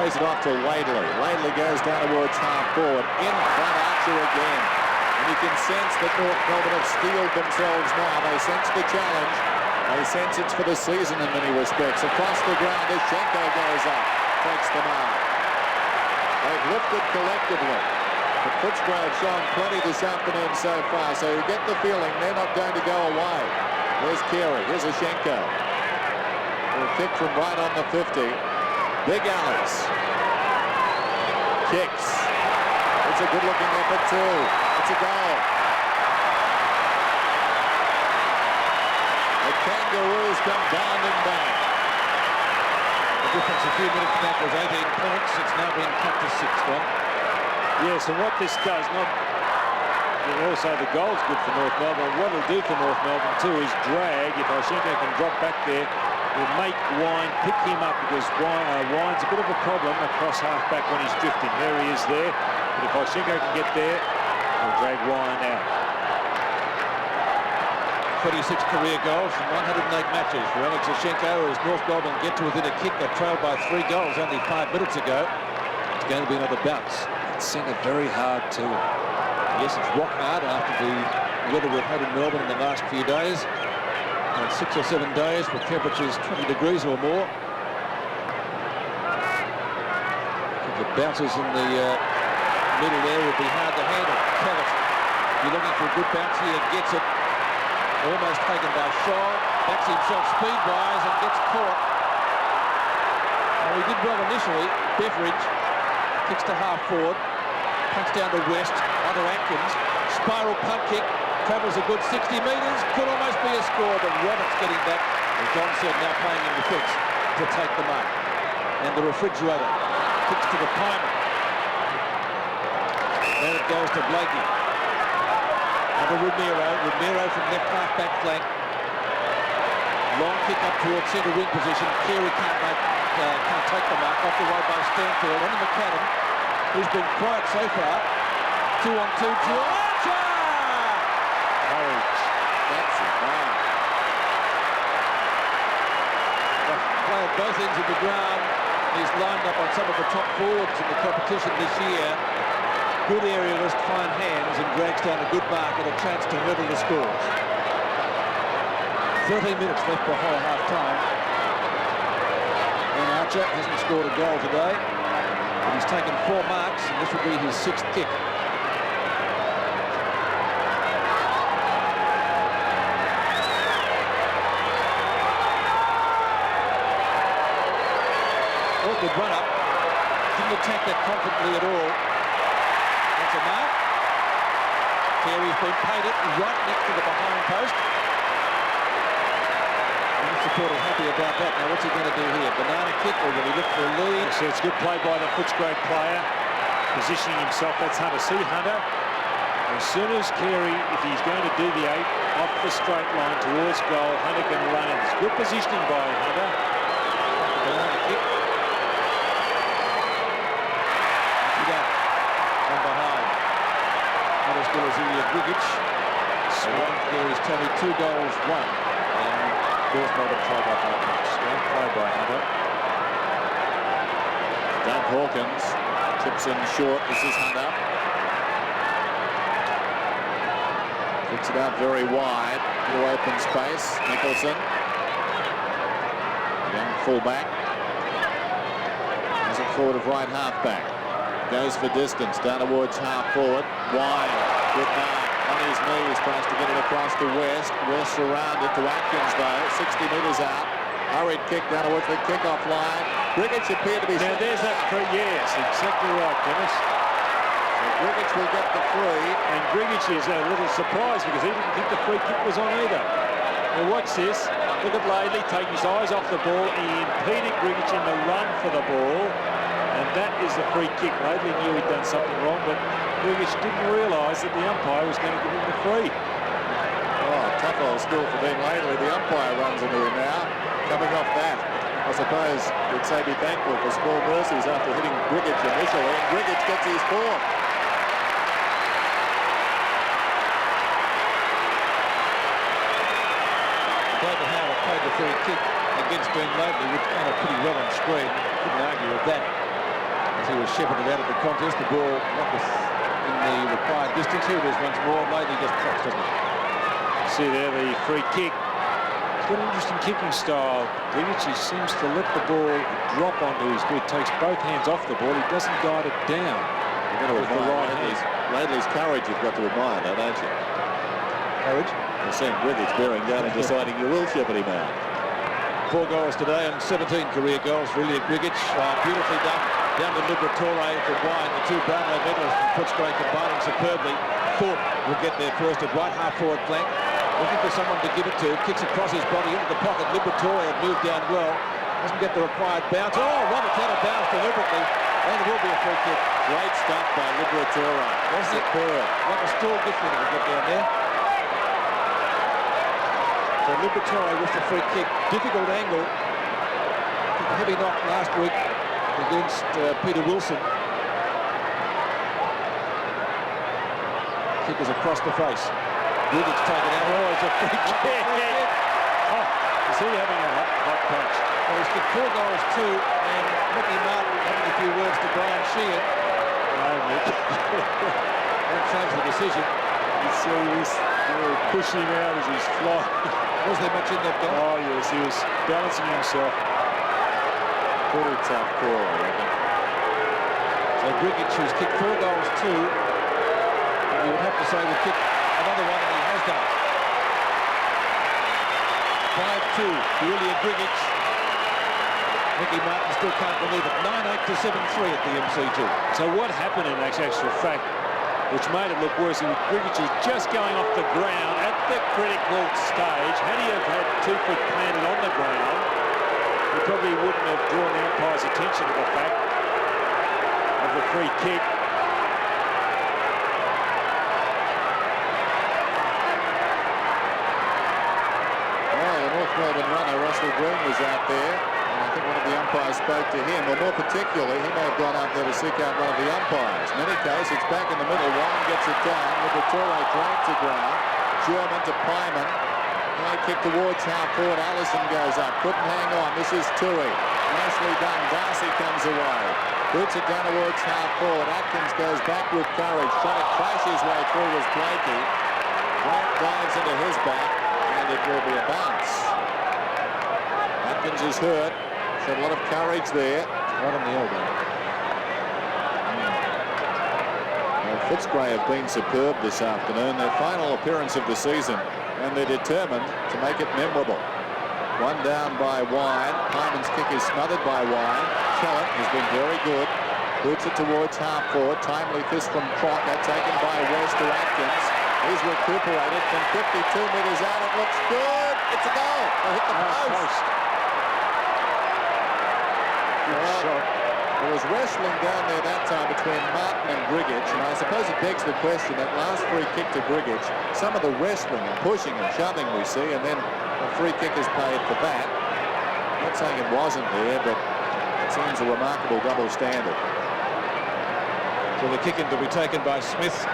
Lays it off to Laidley. Laidley goes down towards half forward. In front, Archer again. And you can sense that North Melbourne have steeled themselves now. They sense the challenge. They sense it's for the season in many respects. Across the ground, Ashenko goes up. Takes the mark. They've lifted collectively. But Footscray have shown plenty this afternoon so far, so you get the feeling they're not going to go away. There's Carey. Here's Ashenko. A kick from right on the 50. Big Alex. Kicks. It's a good-looking effort too. It's a goal. The Kangaroos come bounding back. The difference a few minutes back was 18 points. It's now been cut to 6-1. Yes, and what this does, also the goal's good for North Melbourne. What it'll do for North Melbourne too is drag. If Ashenko can drop back there, will make Wine pick him up, because Wine's a bit of a problem across half-back when he's drifting. There he is there. But if Ashenko can get there, he'll drag Wine out. 36 career goals from 108 matches for Alex Ashenko as North Melbourne get to within a kick. They trailed by 3 goals only 5 minutes ago. It's going to be another bounce. It's centre very hard too. Yes, it's rock hard after the weather we've had in Melbourne in the last few days. And 6 or 7 days with temperatures 20 degrees or more. The bounces in the middle there would be hard to handle. Kellett, you're looking for a good bounce here, gets it. Almost taken by Shaw, backs himself speed-wise and gets caught. Well, he did well initially. Beveridge kicks to half forward, punch down to West, onto Atkins, spiral punt kick, travels a good 60 metres, could almost be a score, but Roberts getting back, as John said, now playing in defence to take the mark. And the refrigerator kicks to the Pyman. Then it goes to Blakey. And to Ramiro from left half-back flank. Long kick up towards centre wing position. Carey can't take the mark. Off the way by Stanfield. On to McAdam, who's been quiet so far. 2-on-2 to Archer! Courage. That's it. Wow. Play at both ends of the ground. He's lined up on some of the top forwards in the competition this year. Good aerialist, fine hands, and drags down a good mark and a chance to level the scores. 13 minutes left before half-time. And Archer hasn't scored a goal today, but he's taken 4 marks, and this will be his 6th kick. Good run up. Didn't attack that confidently at all. That's a mark. Carey's been painted right next to the behind post. And the supporter happy about that. Now what's he going to do here? Banana kick, or will he look for a lead? So it's good play by the Footscray player, positioning himself. That's Hunter. See Hunter. As soon as Carey, if he's going to deviate off the straight line towards goal, Hunter can run in. It's good positioning by Hunter. Banana kick. From behind. Not as good as Ilya Grigic. Swan Carey's tallied 2 goals, 1. And North Melbourne try by 5 points. Great play by Hunter. Doug Hawkins chips in short. This is Hunter. Kicks it out very wide into open space. Nicholson, young fullback, has it forward of right halfback. Goes for distance down towards half forward. Wide. Good mark. On his knees. Tries to get it across to West. West surrounded to Atkins though. 60 metres out. Hurried kick down towards the kickoff line. Grigic appeared to be... Now there's that free. Yes, exactly right, Dennis. So Grigic will get the free. And Grigic is a little surprised because he didn't think the free kick was on either. Now watch this. Look at Laidley taking his eyes off the ball. He impeded Grigic in the run for the ball. And that is the free kick. Laidley knew he'd done something wrong, but Grigic didn't realise that the umpire was going to give him the free. Oh, tough old school for Ben Laidley. The umpire runs into him now. Coming off that, I suppose you'd say be thankful for small mercies after hitting Grigic initially, and Grigic gets his 4th. David Howard played the free kick against Ben Laidley, which came up pretty well on screen. Couldn't argue with that. As he was shepherded out of the contest, the ball not in the required distance. Here it is once more. Laidley just drops, doesn't he? See there, the free kick. He's got an interesting kicking style. Grigic seems to let the ball drop onto his feet, takes both hands off the ball. He doesn't guide it down. You've got to with the admire right hand. Laidley's courage. You've got to admire that, don't you? Courage. You're seeing Grigic bearing down and deciding you will shepherd him out. 4 goals today and 17 career goals for Ilya Grigic. Beautifully done. Down to Liberatore for Wine. The 2 Brownlow medalists from Footscray combining superbly. Thorpe will get there first at right half forward flank. Looking for someone to give it to. Kicks across his body into the pocket. Liberatore had moved down well. Doesn't get the required bounce. Oh, Roberts out of bounds deliberately. And it will be a free kick. Great stuff by Liberatore. Wasn't it? Like a stall Gifford will get down there. So Liberatore with the free kick. Difficult angle. Heavy knock last week against Peter Wilson. Kick is across the face. Grigic's taken out. Oh, it's a free kick. Oh, is he having a hot patch? Well, he's kicked 4 goals too, and Mickey Martin having a few words to Brian Sheehan. No, Mick. Won't change the decision. You see, he's pushing him out as he's flying. Was there much in that goal? Oh, yes, he was balancing himself. Pretty tough call, I reckon. So Grigic, who's kicked 4 goals too, you would have to say would kick another one, and he has done it. 5-2 to Ilya Grigic. Mickey Martin still can't believe it. 9-8 to 7-3 at the MCG. So what happened in actual fact, which made it look worse, Grigic was just going off the ground at the critical stage. Had he have had 2 feet planted on the ground, he probably wouldn't have drawn the umpire's attention to the fact of the free kick. Well, the North Melbourne runner, Russell Green, was out there. And I think one of the umpires spoke to him, or more particularly, he may have gone out there to seek out one of the umpires. In any case, it's back in the middle. Wine gets it down with the Torre dragged to ground. German to Pyman. High kick towards half forward. Allison goes up. Couldn't hang on. This is Tui. Nicely done. Darcy comes away. Boots it down towards half forward. Atkins goes back with courage. Trying to crash his way through was Blakey. Grant dives into his back, and it will be a bounce. Atkins is hurt. Showed a lot of courage there. Right on the elbow. Footscray have been superb this afternoon. Their final appearance of the season, and they're determined to make it memorable. One down by Wine. Hyman's kick is smothered by Wine. Kellett has been very good. Boots it towards half forward. Timely fist from Crocker, taken by West to Atkins. He's recuperated from 52 metres out. It looks good. It's a goal. They hit the post. Good shot. There was wrestling down there that time between Martin and Grgic, and I suppose it begs the question, that last free kick to Grgic, some of the wrestling and pushing and shoving we see, and then a free kick is paid for that. I'm not saying it wasn't there, but it seems a remarkable double standard. So the kick in to be taken by Smith. 60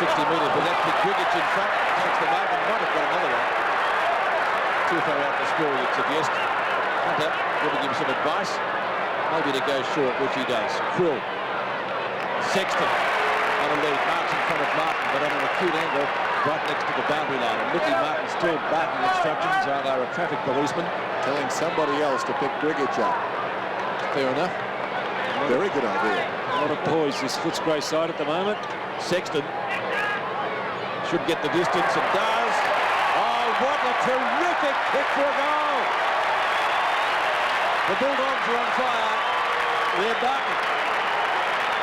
metres, but that kick Grgic in front takes the mark and might have got another one. Too far out the score, you'd suggest. Hunter going to give some advice, maybe to go short, which he does. Quill. Sexton on a lead. Mark's in front of Martin, but on an acute angle right next to the boundary line. And Mickey Martin still barking instructions, are they a traffic policeman? Telling somebody else to pick Grgic up. Fair enough. Very good idea. A lot of poise this Footscray side at the moment. Sexton should get the distance and does. Oh, what a terrific kick for a goal! The Bulldogs are on fire. They're barking.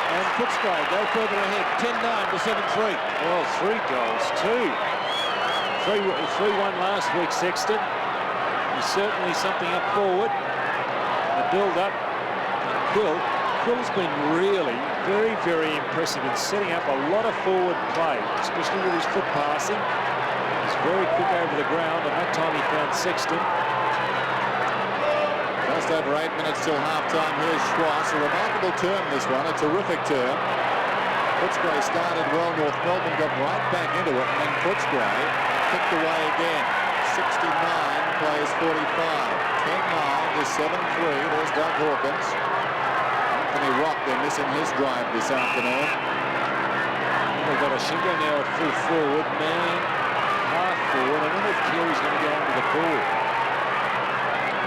And Footscray go further ahead. 10-9 to 7-3. Well, 3 goals, 2. 3-1 last week, Sexton. He's certainly something up forward. The build-up. Quill's been really very, very impressive in setting up a lot of forward play, especially with his foot passing. He's very quick over the ground, and that time he found Sexton. Just over 8 minutes till half-time. Here's Schwartz. A remarkable term, this one. A terrific term. Footscray started well. North Melbourne got right back into it, and then Footscray kicked away again. 69 plays 45. 10-9 to 7-3. There's Doug Hawkins. Anthony Rock, they're missing his drive this afternoon. They've got a Shingo now at full forward, man, half forward. I don't know if Carey's going to go onto the ball.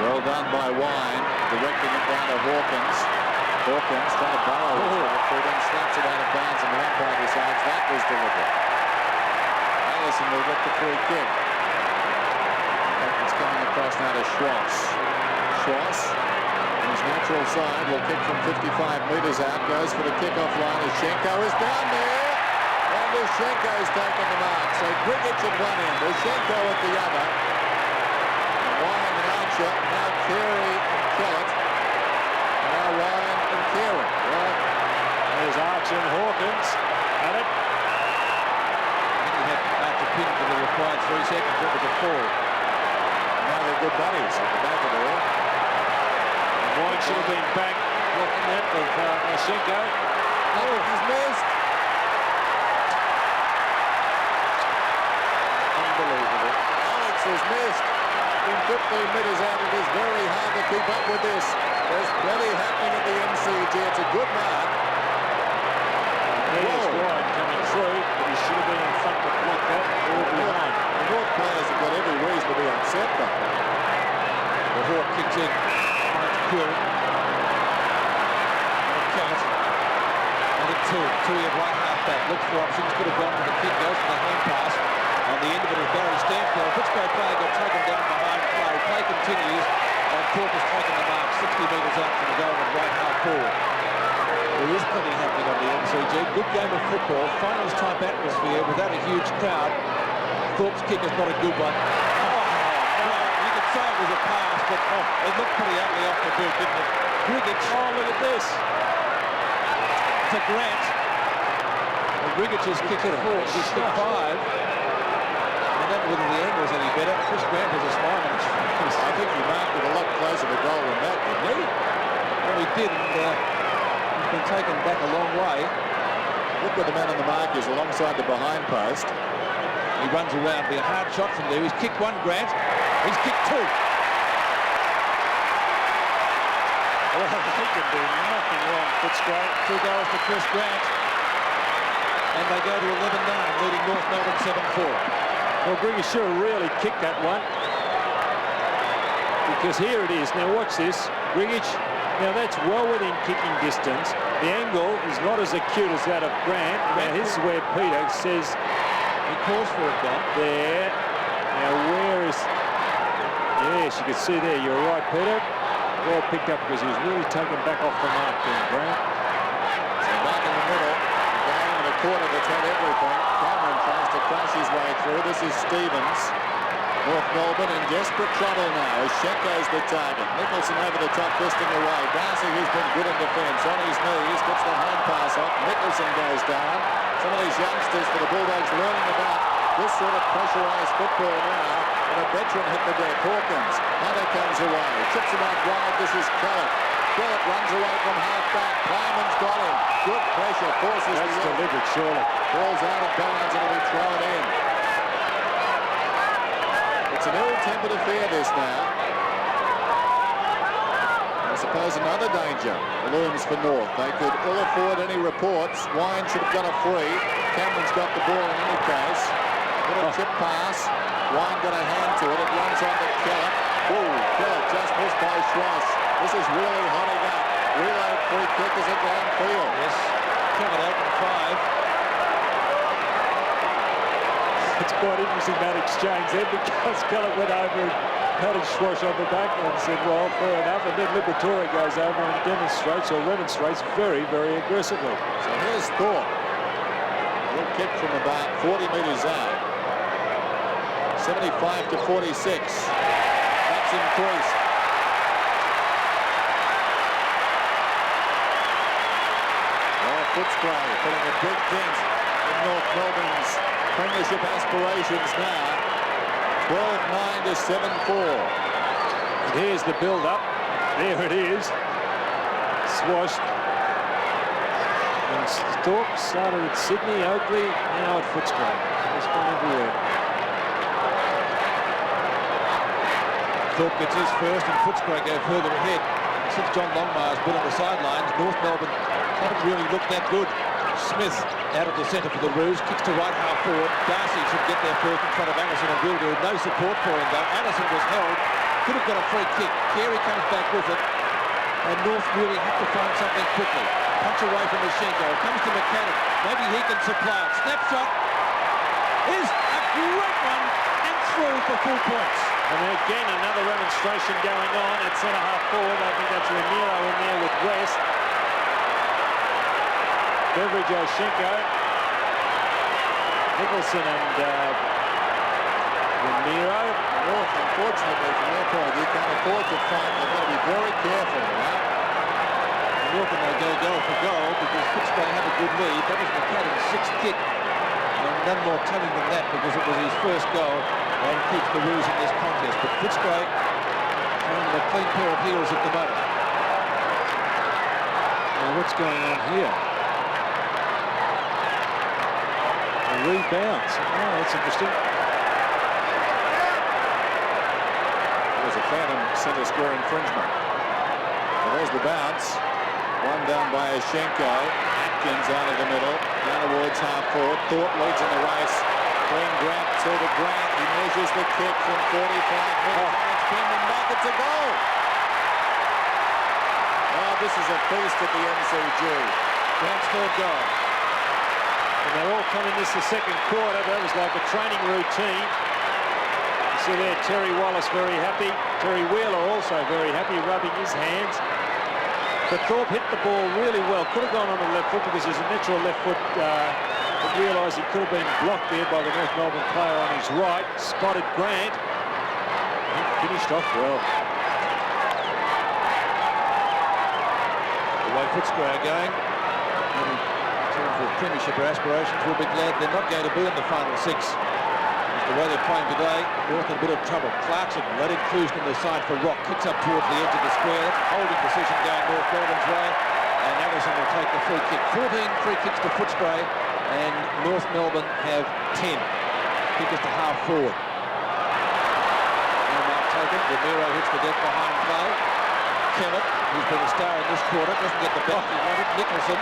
Well done by Wine, directing it down to Hawkins. Hawkins trying to borrow his way through, then slaps it out of bounds, and the umpire decides that was deliberate. Allison will get the free kick. It's coming across now to Schwartz. Schwartz, on his natural side, will kick from 55 metres out, goes for the kickoff line. Ushenko is down there, and Ushenko's taken the mark. So Grgic at one end, Ushenko at the other. Wine and Archer, now Carey and Kellett. Now Wine and Carey. Well, there's Archer and Hawkins at it. I think he had Archer pinned for the required 3 seconds. That was a fall. Now they're good buddies at the back of there. Wine should have been back blocking that of Ushenko. Oh, he's missed. Unbelievable. Alex has missed. In 15 metres out, it is very hard to keep up with this. There's plenty happening at the MCG. It's a good mark. There's Wine coming through, but he should have been in front to block that or behind. The Hawk players have got every reason to be upset, though. The Hawk kicks in. Finds Quill. And Kellett. And a Tui at right half back. Looks for options. Could have gone for the kick. Goes for the hand pass. On the end of it is Barry Stanfield. Footscray player got taken down behind play. Play continues. And Cork has taken the mark 60 metres out from the goal at right half forward. There is plenty happening on the MCG. Good game of football. Finals type atmosphere without a huge crowd. Thorpe's kick is not a good one. You could say it was a pass, but it looked pretty ugly off the boot, didn't it? Grgic, look at this. To Grant. And Grgic has kicked it forward. He's kicked 5. And don't know whether the angle's any better. Chris Grant has a smile on his face. I think he marked it a lot closer to goal than that, didn't he? Well, he did, and he's been taken back a long way. Look where the man on the mark is, alongside the behind post. He runs around, be a hard shot from there. He's kicked one, Grant. He's kicked two. Well, he can do nothing wrong, Footscray. 2 goals for Chris Grant. And they go to 11-9, leading North Melbourne 7-4. Well, Grigish really kicked that one. Because here it is. Now watch this. Grigish, now that's well within kicking distance. The angle is not as acute as that of Grant. Now this is where Peter says he calls for it, Don. There. Now where is... Yes, you can see there. You're right, Peter. Well picked up because he was really taken back off the mark then, Grant. So back in the middle. Game and a quarter that's had everything. Cameron tries to crash his way through. This is Stevens. North Melbourne in desperate trouble now as Schenko's the target. Nicholson over the top, fisting away. Darcy, who's been good in defence, on his knees, gets the hand pass off. Nicholson goes down. Some of these youngsters for the Bulldogs learning about this sort of pressurised football now. And a veteran hit the deck. Hawkins. Hunter comes away. Chips him out wide. This is Kellett. Kellett runs away from half-back. Plyman's got him. Good pressure. Forces That's the delivered, surely. Ball's out of bounds and it'll be thrown in. It's an ill-tempered affair, this now. I suppose another danger looms for North. They could ill afford any reports. Wine should have got a free. Cameron's got the ball in any case. Little chip pass. Wine got a hand to it. It runs on to Kellett. Ooh, Kellett just missed by Schwass. This is really hotting up. Reload free kick as it downfield. Yes, Kellett open 5. It's quite interesting, that exchange there, because Kellett went over and patted Schwash on the back and said, well, fair enough. And then Liberatore goes over and demonstrates or remonstrates very, very aggressively. So here's Thorpe. A little kick from about 40 metres out. 75-46. That's increased. Oh, Footscray putting a big dent in North Melbourne's premiership aspirations now. 12-9 to 7-4. And here's the build-up. There it is. Swashed. And Thorpe started at Sydney, Oakley, now at Footscray. He's gone everywhere. Thorpe gets his first and Footscray go further ahead. Since John Longmire's been on the sidelines, North Melbourne haven't really looked that good. Smith out of the centre for the Roos, kicks to right half forward. Darcy should get there first in front of Anderson and will do. No support for him though. Anderson was held, could have got a free kick. Carey comes back with it, and North really have to find something quickly. Punch away from Mashenko, comes to McCann. Maybe he can supply it. Snapshot is a great one and through for full points. And again, another demonstration going on at centre half forward. I think that's Ramiro in there with West. Beveridge, Oshenko, Nicholson and Ramiro. North, unfortunately, from their point of view, can't afford to find. They've got to be very careful now. North and they go goal for goal because Footscray have a good lead. That was McCann's sixth kick. And none more telling than that because it was his first goal and keeps the Roos in this contest. But Footscray having a clean pair of heels at the moment. Now what's going on here? A rebounds. Oh, that's interesting. It was a phantom centre square infringement. Well, there's the bounce. One down by Oshenko. Atkins out of the middle. Down towards half forward. Thorpe leads in the race. Clean Grant to the Grant. He measures the kick from 45 metres. It's pinned and back. It's a goal. Oh, this is a feast at the MCG. Grant's third goal. And they're all coming this the second quarter. That was like a training routine. You see there Terry Wallace very happy. Terry Wheeler also very happy, rubbing his hands. But Thorpe hit the ball really well. Could have gone on the left foot because he's a natural left foot. But realised he could have been blocked there by the North Melbourne player on his right. Spotted Grant. He finished off well. The way Footscray are going, in terms of premiership aspirations, will be glad they're not going to be in the final six. The the way they're playing today, North in a bit of trouble. Clarkson, led inclusion on the side for Rock, kicks up towards the edge of the square. Holding position going North Melbourne's way, and Allison will take the free kick. 14 free kicks to Footscray, and North Melbourne have 10. Kick us to half forward. Ramiro hits the deck behind play. Kellett, who's been a star in this quarter, doesn't get the best he wanted. Nicholson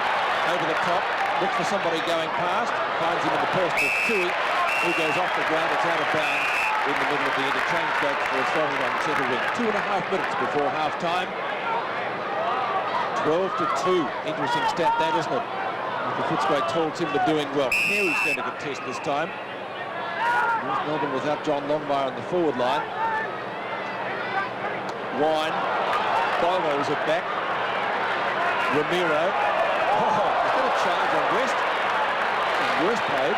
over the top, looks for somebody going past, finds him in the post of Tui, who goes off the ground. It's out of bounds in the middle of the interchange back for throwing on centre wing. 2.5 minutes before half time. 12-2. Interesting stat that, isn't it? The Footscray told him they're doing well. Carey's going to contest this time. North Melbourne without John Longmire on the forward line. Wine, Bolo's at back. Ramiro. Oh, he's got a charge on West. Worst played.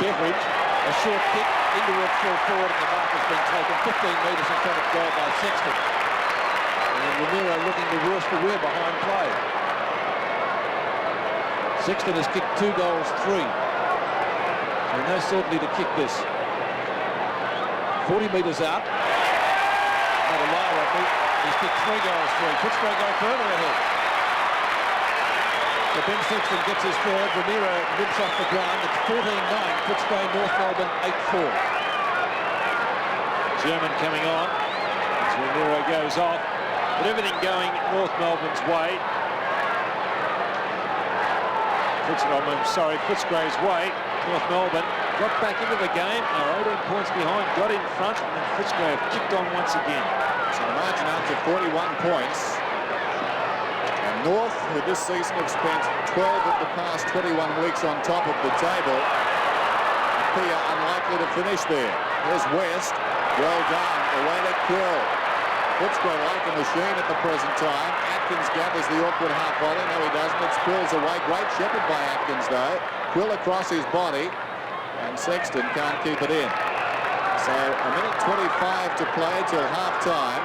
Beveridge, a short kick in towards full forward, and the mark has been taken 15 metres in front of goal by Sexton. And Ramiro looking the worse for wear behind play. Sexton has kicked 2 goals, 3. And no certainty to kick this. 40 metres out. Had a liar at me. He's kicked 3 goals, 3. Footscray go further ahead. So Ben Sexton gets his third. Ramiro limps off the ground. It's 14-9. Footscray, North Melbourne, 8-4. German coming on as Ramiro goes off. But everything going North Melbourne's way. Footscray's way. North Melbourne got back into the game. Are 18 points behind, got in front, and then Footscray have kicked on once again. So the margin out to 41 points. And North, who this season have spent 12 of the past 21 weeks on top of the table, appear unlikely to finish there. There's West. Well done. Away to Quill. Footscray like a machine at the present time. Atkins gathers the awkward half volley. No, he doesn't. It's Quill's away. Great shepherd by Atkins, though. Quill across his body. And Sexton can't keep it in. So a minute 25 to play till half-time.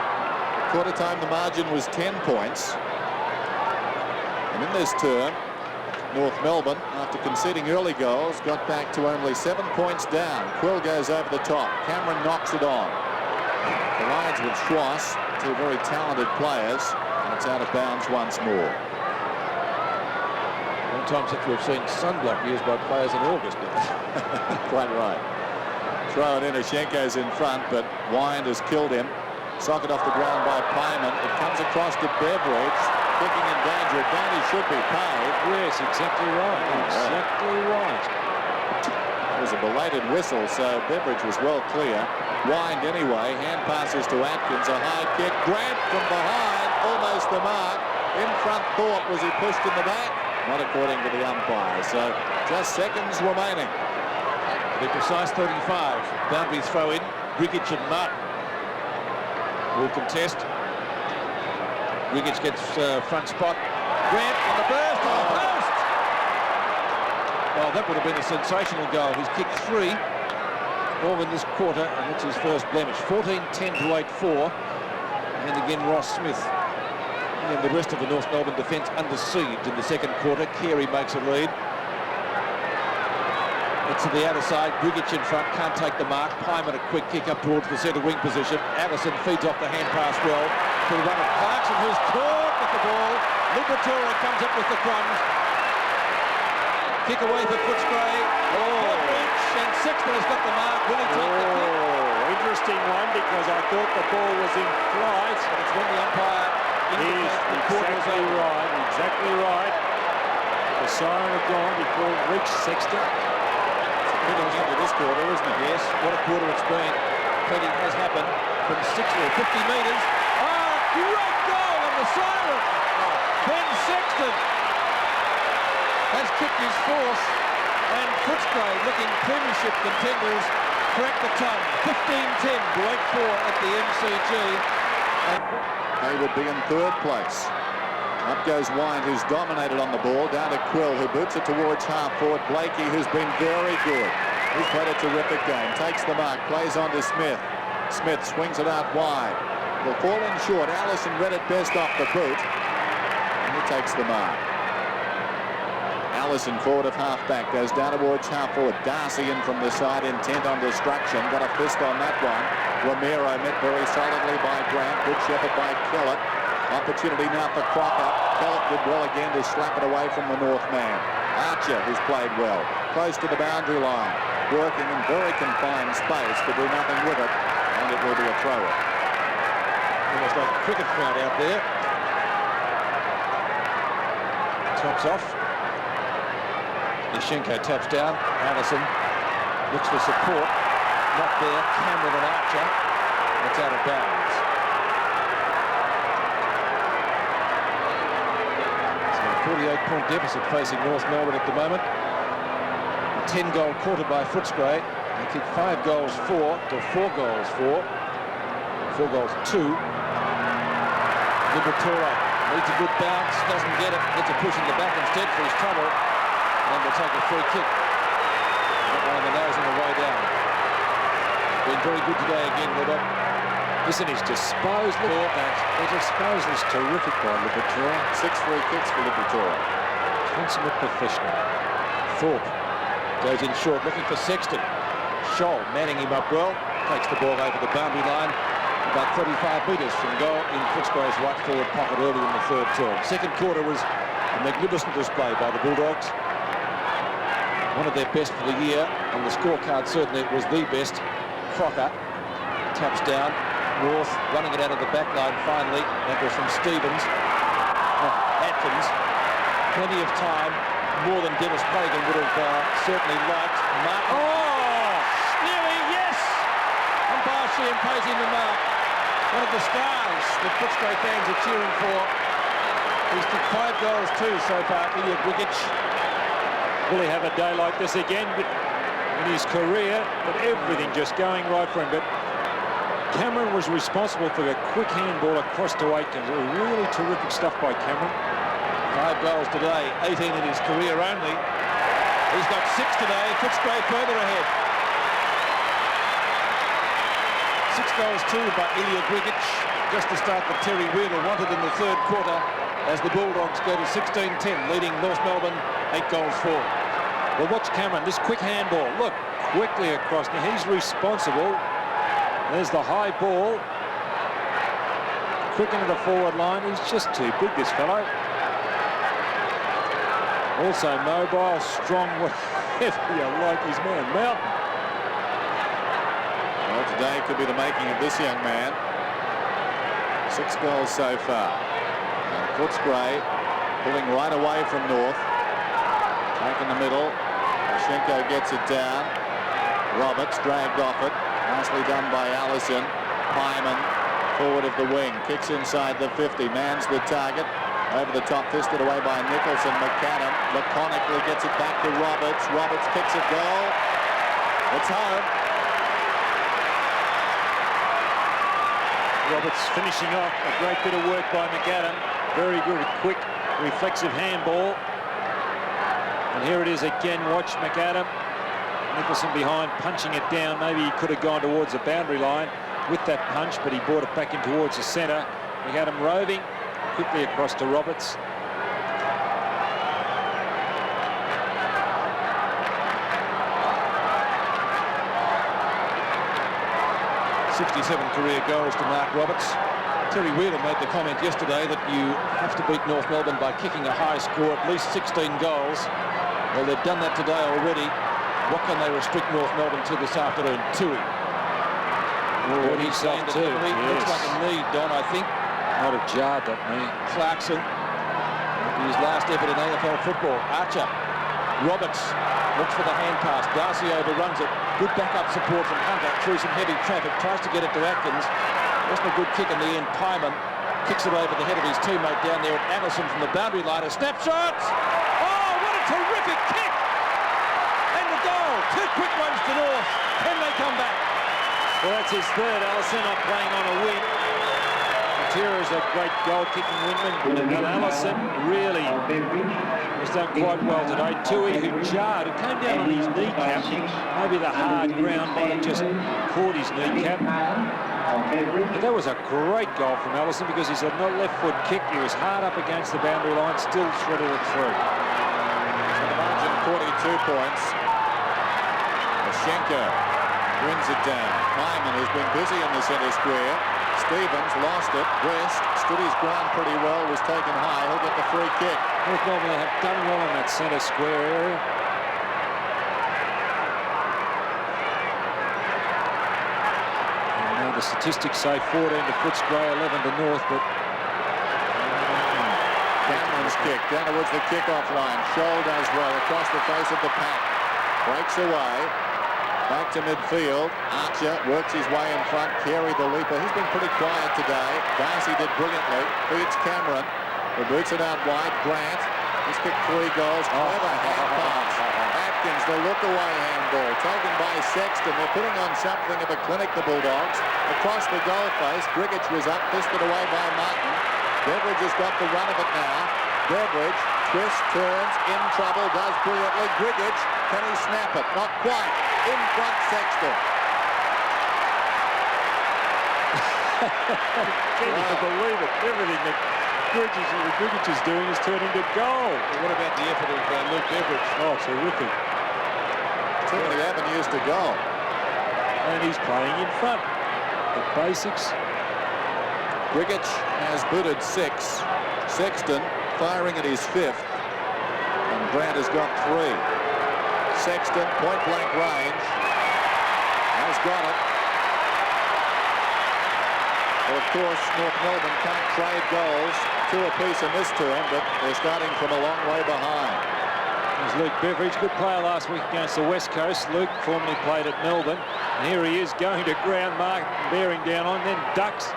Quarter time, the margin was 10 points. And in this term, North Melbourne, after conceding early goals, got back to only 7 points down. Quill goes over the top. Cameron knocks it on. The Lions with Schwass, 2 very talented players, and it's out of bounds once more. Long time since we've seen sunblock used by players in August now. Quite right. Throw it in, Ashenko's in front, but Wyand has killed him. Socket off the ground by Pyman. It comes across to Beveridge. Kicking in danger. Advantage should be paid. Yes, exactly right. Exactly right. It was a belated whistle, so Beveridge was well clear. Wyand anyway. Hand passes to Atkins. A high kick. Grant from behind. Almost the mark. In front Thorpe. Was he pushed in the back? Not according to the umpire. So just seconds remaining. To be precise, 35. Boundary throw in. Rigic and Martin will contest. Rigic gets front spot. Grant on the burst on the post. Well, that would have been a sensational goal. He's kicked 3 all in this quarter, and it's his first blemish. 14-10 to 8-4. And again, Ross Smith and the rest of the North Melbourne defence under siege in the second quarter. Carey makes a lead. It's to the outer side. Rigic in front, can't take the mark. Pyman a quick kick up towards the centre wing position. Allison feeds off the hand pass well to the run of Clarkson, who's caught with the ball. Liberatore comes up with the crumbs. Kick away for Footscray. And Sexton has got the mark. Will he take the kick? Interesting one, because I thought the ball was in flight. And it's when the umpire indicates the quarter is exactly over. right. Exactly right. The siren had gone before it reached Sexton. Middle into this quarter, isn't it? Yes, what a quarter it's been. Plenty has happened from 60 or 50 metres. Great goal on the siren. Ben Sexton has kicked his force, and Footscray, looking premiership contenders, crack the ton. 15-10 to 8-4 at the MCG. And They would be in 3rd place. Up goes Wyand, who's dominated on the ball. Down to Quill, who boots it towards half forward. Blakey, who's been very good. He's played a terrific game. Takes the mark, plays on to Smith. Smith swings it out wide. Will fall in short. Allison read it best off the boot. And he takes the mark. Allison forward of half-back, goes down towards half-forward. Darcy in from the side, intent on destruction. Got a fist on that one. Romero met very solidly by Grant. Good shepherd by Kellett. Opportunity now for Crocker. Kellett did well again to slap it away from the North man. Archer, who's played well, close to the boundary line, working in very confined space to do nothing with it, and it will be a thrower. Almost like a cricket crowd out there. Tops off. Yashenko taps down. Allison looks for support. Not there. Cameron and Archer. It's out of bounds. So a 48-point deficit facing North Melbourne at the moment. A 10-goal quarter by Footscray. They kicked 5 goals 4 to 4 goals 4. 4 goals 2. Liberatore needs a good bounce, doesn't get it, gets a push in the back instead for his trouble, and will take a free kick. Got one on the nose on the way down. Been very good today again, Robert. Listen, his disposal, look at that. The disposal is terrific by Liberatore. 6 free kicks for Liberatore. Consummate professional. Thorpe goes in short, looking for Sexton. Scholl manning him up well, takes the ball over the boundary line. About 35 metres from goal in Footscray's right forward pocket early in the third term. Second quarter was a magnificent display by the Bulldogs. One of their best for the year. On the scorecard, certainly it was the best. Crocker taps down. North running it out of the back line finally. That was from Stevens. Atkins. Plenty of time. More than Dennis Pagan would have certainly liked. Martin. Oh! Nearly, yes! Umpire Sheehan pays him the mark. One of the stars that Footscray fans are cheering for. He's kicked 5 goals too so far. Ilya Grigic. Will he have a day like this again? But in his career, but everything just going right for him. But Cameron was responsible for the quick handball across to Atkins. Really terrific stuff by Cameron. 5 goals today, 18 in his career only. He's got 6 today. Footscray further ahead. 6 goals too by Ilya Grigic, just to start the Terry Wheeler wanted in the third quarter as the Bulldogs go to 16-10, leading North Melbourne 8 goals 4. Well, watch Cameron, this quick handball. Look, quickly across. Now, he's responsible. There's the high ball. Quick into the forward line. He's just too big, this fellow. Also mobile, strong, whatever you like his man. Mountain. Well, today could be the making of this young man. 6 goals so far. And Footscray pulling right away from North. Back in the middle. Schenko gets it down. Roberts dragged off it. Nicely done by Allison. Pyman forward of the wing. Kicks inside the 50. Mans the target. Over the top, fisted away by Nicholson. McAdam laconically gets it back to Roberts. Roberts kicks a goal. It's home. Roberts finishing off a great bit of work by McAdam. Very good, quick, reflexive handball. And here it is again. Watch McAdam. Nicholson behind, punching it down. Maybe he could have gone towards the boundary line with that punch, but he brought it back in towards the centre. McAdam roving quickly across to Roberts. 67 career goals to Mark Roberts. Terry Wheeler made the comment yesterday that you have to beat North Melbourne by kicking a high score, at least 16 goals. Well, they've done that today already. What can they restrict North Melbourne to this afternoon? Tui. Oh, he's off too. Looks like a knee, Don, I think. Might have jarred that knee. Clarkson, his last effort in AFL football. Archer. Roberts looks for the hand pass. Darcy overruns it. Good backup support from Hunter through some heavy traffic. Tries to get it to Atkins. Wasn't a good kick in the end. Pyman kicks it over the head of his teammate down there at Allison from the boundary line. A snapshot. Oh, what a terrific kick! And the goal. 2 quick ones to North. Can they come back? Well, that's his third. Allison up playing on a wing. Matera's a great goal-kicking wingman. And Allison really has done quite well today. Tui, who jarred, who came down on his kneecap. Maybe the hard ground might have just caught his kneecap. But that was a great goal from Allison because he's a left foot kick. He was hard up against the boundary line, still threaded it through. So the 2 points. Mashenko brings it down. Hyman has been busy in the centre square. Stevens lost it. West stood his ground pretty well, was taken high. He'll get the free kick. North Melbourne have done well in that centre square area. And now the statistics say 14 to Footscray, 11 to North, but Cameron's kick down towards the kick-off line. Scholl does well across the face of the pack. Breaks away. Back to midfield. Archer works his way in front. Carey the leaper. He's been pretty quiet today. Darcy did brilliantly. Feeds Cameron. He boots it out wide. Grant. He's kicked 3 goals. Clever hand pass. Atkins, the look-away handball. Taken by Sexton. They're putting on something of a clinic, the Bulldogs. Across the goal face. Grigich was up. Fisted away by Martin. Beveridge has got the run of it now. Beveridge twists, turns, in trouble, does brilliantly. Grigich, can he snap it? Not quite. In front, Sexton. can you believe it? Everything that Grigich is doing is turning to goal. What about the effort of Luke Beveridge? Oh, terrific. Too many avenues to go. And he's playing in front. The basics. Grigich has booted 6. Sexton firing at his 5th. And Grant has got 3. Sexton, point-blank range. Has got it. Well, of course, North Melbourne can't trade goals 2 apiece in this term, but they're starting from a long way behind. There's Luke Beveridge, good player last week against the West Coast. Luke formerly played at Melbourne. And here he is going to ground, Mark bearing down on, then ducks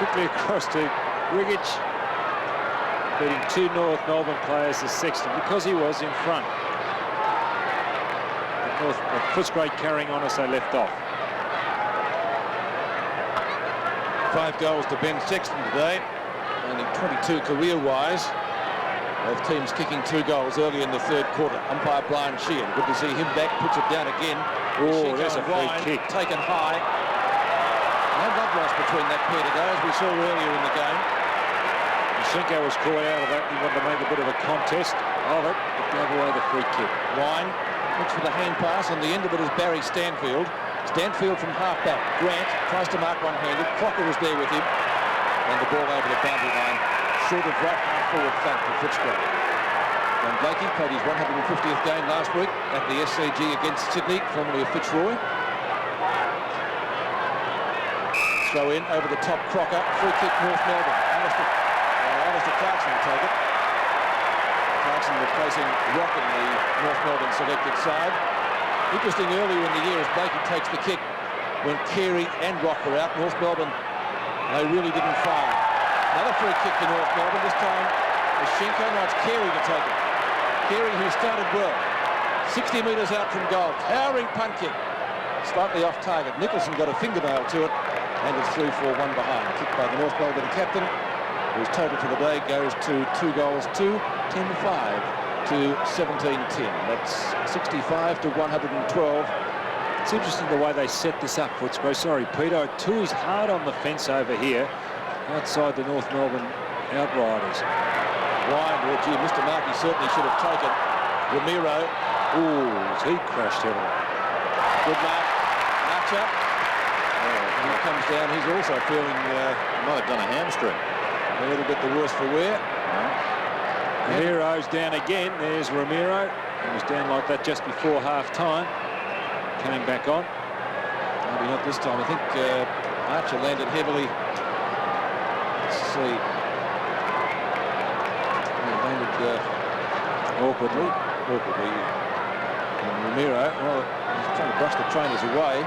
quickly across to Grigich, beating 2 North Melbourne players to Sexton because he was in front. Footscray carrying on as they left off. 5 goals to Ben Sexton today, only 22 career-wise. Both teams kicking 2 goals early in the 3rd quarter. Umpire Brian Sheehan, good to see him back, puts it down again. Oh, there's a free kick. Taken high. No blood loss between that pair today, as we saw earlier in the game. Mashenko was caught out of that. He wanted to make a bit of a contest of it, but gave away the free kick. Wine looks for the hand pass. On the end of it is Barry Stanfield. Stanfield from half-back. Grant tries to mark one-handed. Crocker was there with him. And the ball over the boundary line. Short of right half-forward flank for Footscray. And Blakey played his 150th game last week at the SCG against Sydney, formerly of Fitzroy. Throw in over the top, Crocker. Free kick, North Melbourne. Alistair Clarkson will take it. Clarkson replacing Rock in the North Melbourne selected side. Interesting earlier in the year as Blakey takes the kick when Carey and Rock were out. North Melbourne, they really didn't fire. Another free kick to North Melbourne. This time, Mashenko. Now it's Carey to take it. Carey, who started well. 60 metres out from goal. Towering punt kick. Slightly off target. Nicholson got a fingernail to it. And it's 3-4-1 behind. Kicked by the North Melbourne captain, whose total for the day goes to 2 goals to 10-5 to 17-10. That's 65 to 112. It's interesting the way they set this up, Footscray. Sorry, Peter. 2 is hard on the fence over here, outside the North Melbourne outriders. Wine, well, gee, Mr. Markey certainly should have taken Ramiro. Ooh, he crashed heavily. Good mark. Archer. When he comes down, he's also feeling Might have done a hamstring. a little bit the worse for wear. Ramiro's down again. There's Ramiro. He was down like that just before half-time. Coming back on. Maybe not this time. I think Archer landed heavily. Let's see. He landed awkwardly. And Ramiro, well, he's trying to brush the trainers away.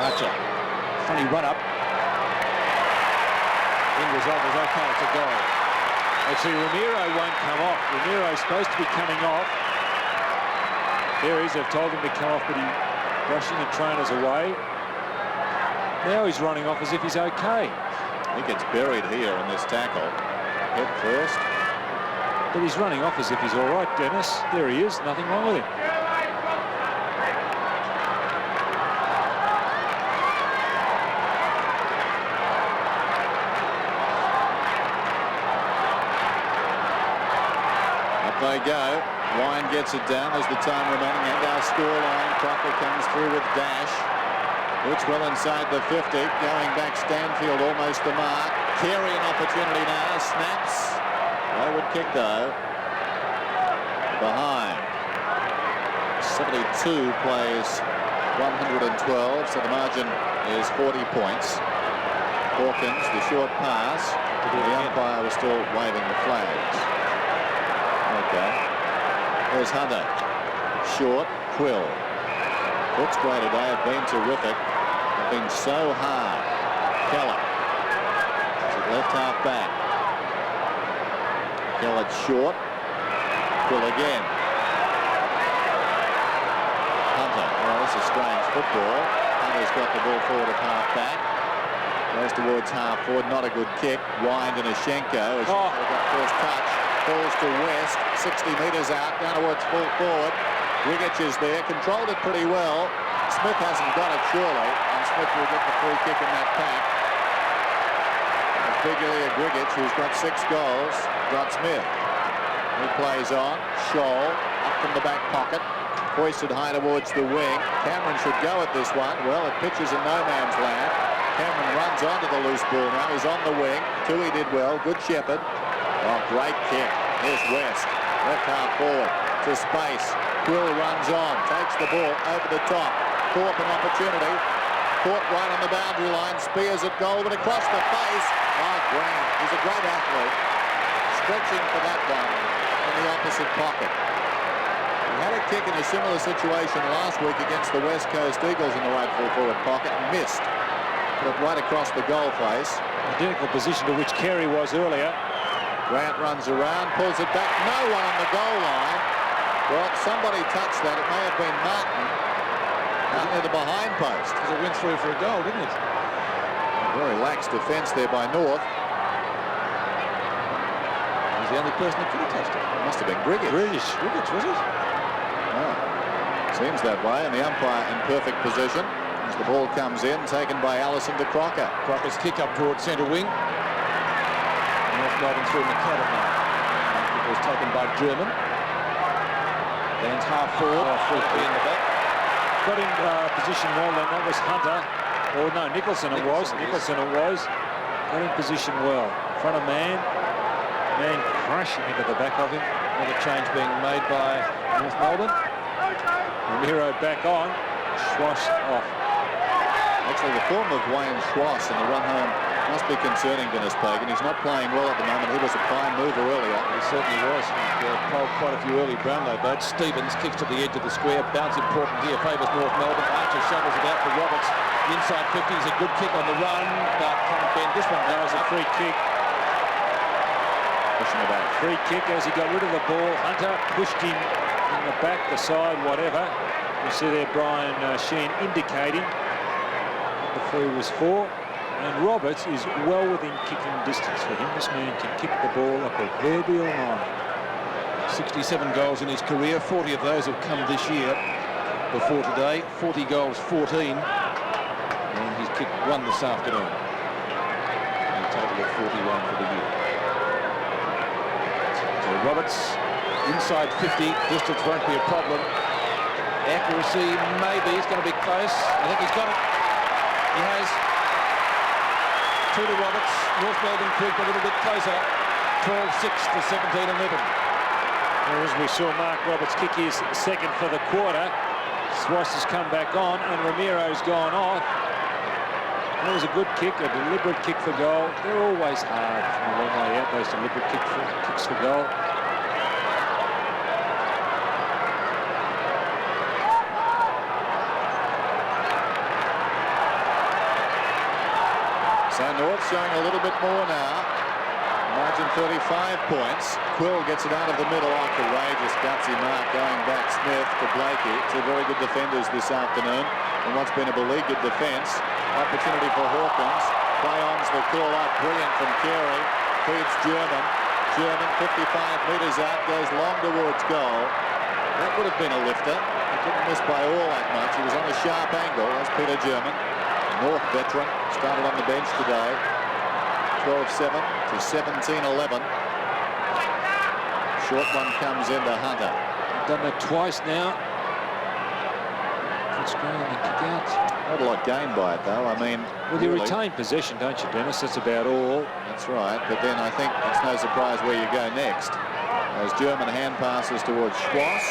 Archer, funny run-up. End result was okay, it's a goal. Actually, Ramiro won't come off. Ramiro's supposed to be coming off. There he is. They've told him to come off, but he's brushing the trainers away. Now he's running off as if he's okay. He gets buried here in this tackle. Head first. But he's running off as if he's all right, Dennis. There he is. Nothing wrong with him. they go. Wine gets it down. There's the time remaining. And our scoreline. Crocker comes through with dash. It's well inside the 50. Going back Stanfield almost the mark. Carey an opportunity now. Snaps. Wayward kick though. Behind. 72 plays 112. So the margin is 40 points. Hawkins, the short pass. The umpire was still waving the flags. Okay. There's Hunter. Short. Quill. Footscray today have been terrific. Have been so hard. Keller. Left half back. Keller short. Quill again. Hunter. Well, this is strange football. Hunter's got the ball forward at half back. Goes towards half forward. Not a good kick. Wind and Ashenko. Got first touch. Falls to West. 60 metres out. Down towards full forward. Grigich is there. Controlled it pretty well. Smith hasn't got it surely. And Smith will get the free kick in that pack. Figuring Grigich, who's got 6 goals, got Smith. He plays on. Scholl up from the back pocket. Hoisted high towards the wing. Cameron should go at this one. Well, it pitches in no man's land. Cameron runs onto the loose ball now. He's on the wing. Tui did well. Good Shepherd. Oh, great kick. Here's West. Left half forward to space. Quill runs on. Takes the ball over the top. Thorpe an opportunity. Caught right on the boundary line. Spears at goal, but across the face. Oh, Grant. He's a great athlete. Stretching for that one in the opposite pocket. He had a kick in a similar situation last week against the West Coast Eagles in the right full forward pocket and missed. Put it right across the goal face. Identical position to which Carey was earlier. Grant runs around, pulls it back. No one on the goal line. Well, somebody touched that. It may have been Martin out near the behind post. Because it went through for a goal, didn't it? Very lax defence there by North. He's the only person that could have touched it. It must have been Grigich. Grigich, was it? Oh, seems that way. And the umpire in perfect position. As the ball comes in, taken by Allison to Crocker. Crocker's kick up towards centre wing. North Melbourne through McAdam now. It was taken by German. Dan's half forward. Free in the back. Got in position well then. That was Hunter. Or no, Nicholson it was. Nicholson it was. Got in position well. In front of man. Man crashing into the back of him. Another change being made by North Melbourne. Ramiro back on. Schwash off. Actually, the form of Wayne Schwass in the run home must be concerning Dennis Pagan. He's not playing well at the moment. He was a prime mover earlier. He certainly was. He polled quite a few early Brownlow boats. Stevens kicks to the edge of the square. Bounce important here. Favours North Melbourne. Archer shovels it out for Roberts. The inside 50 is a good kick on the run, but can't bend this one. That was a free kick. Pushing the back. Free kick as he got rid of the ball. Hunter pushed him in the back, the side, whatever. You see there Brian Sheen indicating what the free was for. And Roberts is well within kicking distance for him. This man can kick the ball up a proverbial line. 67 goals in his career. 40 of those have come this year. Before today, 40 goals, 14. And he's kicked 1 this afternoon. A total of 41 for the year. So Roberts, inside 50, distance won't be a problem. Accuracy, maybe, it's going to be close. I think he's got it. He has. 2 to Roberts. North Melbourne creeped a little bit closer. 12-6 to 17-11. As we saw Mark Roberts kick his second for the quarter, Swass has come back on and Ramiro's gone off. That was a good kick, a deliberate kick for goal. They're always hard from a long way out, those deliberate kicks for goal. So North showing a little bit more now. Margin 35 points. Quill gets it out of the middle. Oh, courageous, gutsy mark going back. Smith to Blakey. Two very good defenders this afternoon. And what's been a beleaguered defence. Opportunity for Hawkins. Play-on's the call out. Brilliant from Carey. Feeds German. German 55 metres out. Goes long towards goal. That would have been a lifter. He couldn't miss by all that much. He was on a sharp angle. That's Peter German. North veteran. Started on the bench today. 12-7 to 17-11. Short one comes into Hunter. Done that twice now. Footscray on the kick out. Not a lot gained by it, though. I mean, well, you really, retain possession, don't you, Dennis? That's about all. That's right. But then I think it's no surprise where you go next. Those German hand passes towards Schwass.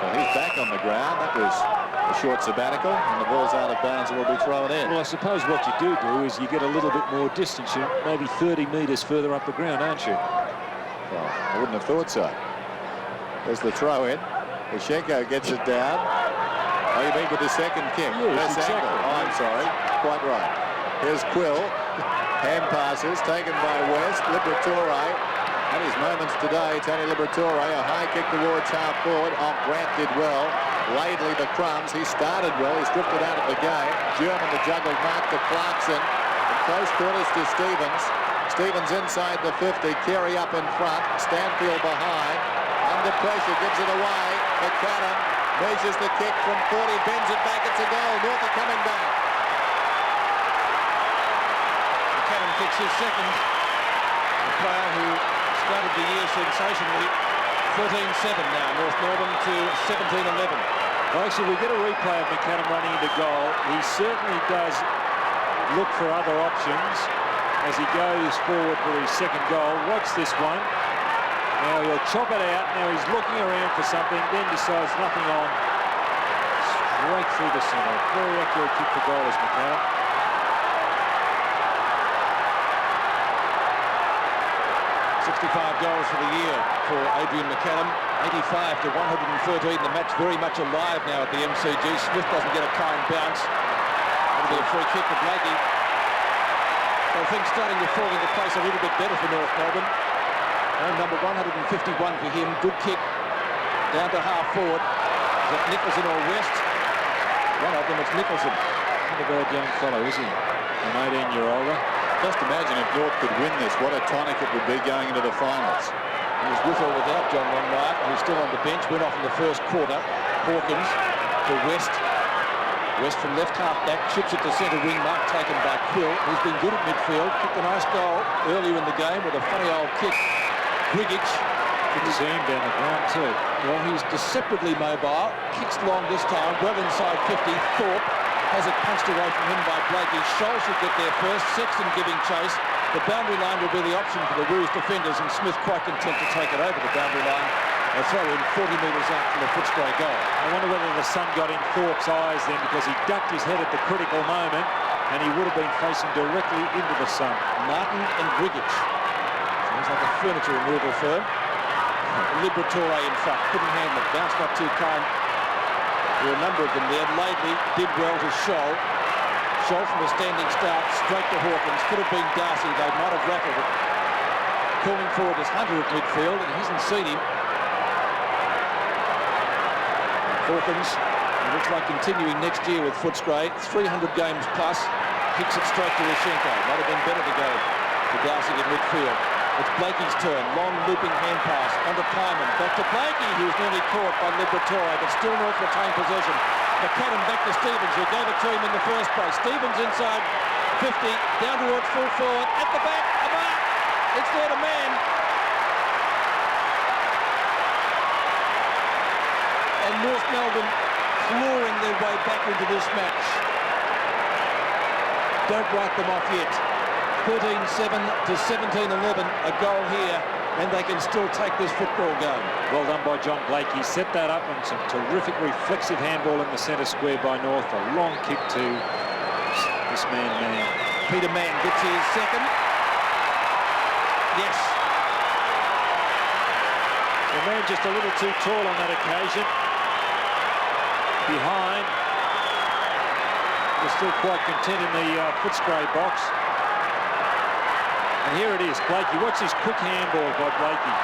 So he's back on the ground. That was a short sabbatical, and the ball's out of bounds and will be thrown in. Well, I suppose what you do is you get a little bit more distance. You're maybe 30 metres further up the ground, aren't you? Well, I wouldn't have thought so. There's the throw in. Lushenko gets it down. Oh, you mean with the second kick? Yes, exactly. Angle. Oh, I'm sorry. Quite right. Here's Quill. Hand passes taken by West. Liberatore. Had his moments today. Tony Liberatore. A high kick towards half forward. Oh, Grant did well. Laidley the crumbs. He started well. He's drifted out of the game. German the juggled mark to Clarkson. In close quarters to Stevens. Stevens inside the 50. Carey up in front. Stanfield behind. Under pressure. Gives it away. McAdam measures the kick from 40. Bends it back. It's a goal. North are coming back. McAdam kicks his second. A player who started the year sensationally. 14-7 now. North Melbourne to 17-11. Well, actually, we get a replay of McAdam running into goal. He certainly does look for other options as he goes forward for his second goal. Watch this one. Now he'll chop it out. Now he's looking around for something, then decides nothing on. Straight through the centre. Very accurate kick for goal is McAdam. 65 goals for the year for Adrian McAdam. 85 to 113. The match very much alive now at the MCG. Smith doesn't get a kind bounce. It'll be a free kick for Blakey. So things starting to fall into place a little bit better for North Melbourne. And number 151 for him. Good kick down to half forward. Is it Nicholson or West? One of them, it's Nicholson. Not a bad young fellow, is he? An 18-year-older. Just imagine if North could win this, what a tonic it would be going into the finals. He was with or without John Longmire, who's still on the bench. Went off in the first quarter. Hawkins to West. West from left half back, chips it to centre wing. Mark taken by Quill, who's been good at midfield. Kicked a nice goal earlier in the game with a funny old kick. Grigic. Good to see him down the ground too. Well, he's deceptively mobile. Kicks long this time. Well inside 50. Thorpe has it punched away from him by Blakey. Scholl should get there first. Sexton giving chase. The boundary line will be the option for the Roos defenders, and Smith quite content to take it over the boundary line. A throw in 40 metres out from the Footscray goal. I wonder whether the sun got in Thorpe's eyes then, because he ducked his head at the critical moment and he would have been facing directly into the sun. Martin and Grigic. Sounds like a furniture removal firm. Liberatore in front. Couldn't handle it. Bounce not too kind. There were a number of them there. Laidley did well to Scholl. Scholl from a standing start straight to Hawkins. Could have been Darcy. They might have rattled it. Calling forward is Hunter at midfield, and he hasn't seen him. Hawkins, he looks like continuing next year with Footscray. 300 games plus. Kicks it straight to Lushenko. Might have been better to go to Darcy in midfield. It's Blakey's turn. Long looping hand pass onto Pyman. Back to Blakey, who's nearly caught by Liberatore, but still North retain possession. McAdam back to Stevens, who gave it to him in the first place. Stevens inside 50, down towards full forward. At the back, a mark. It's there to man. And North Melbourne clawing their way back into this match. Don't write them off yet. 13-7 to 17-11, a goal here, and they can still take this football game. Well done by John Blakey. Set that up, and some terrific reflexive handball in the centre square by North. A long kick to this man. Peter Mann gets his second. Yes. The man just a little too tall on that occasion. Behind. They're still quite content in the Footscray box. And here it is, Blakey. Watch this quick handball by Blakey.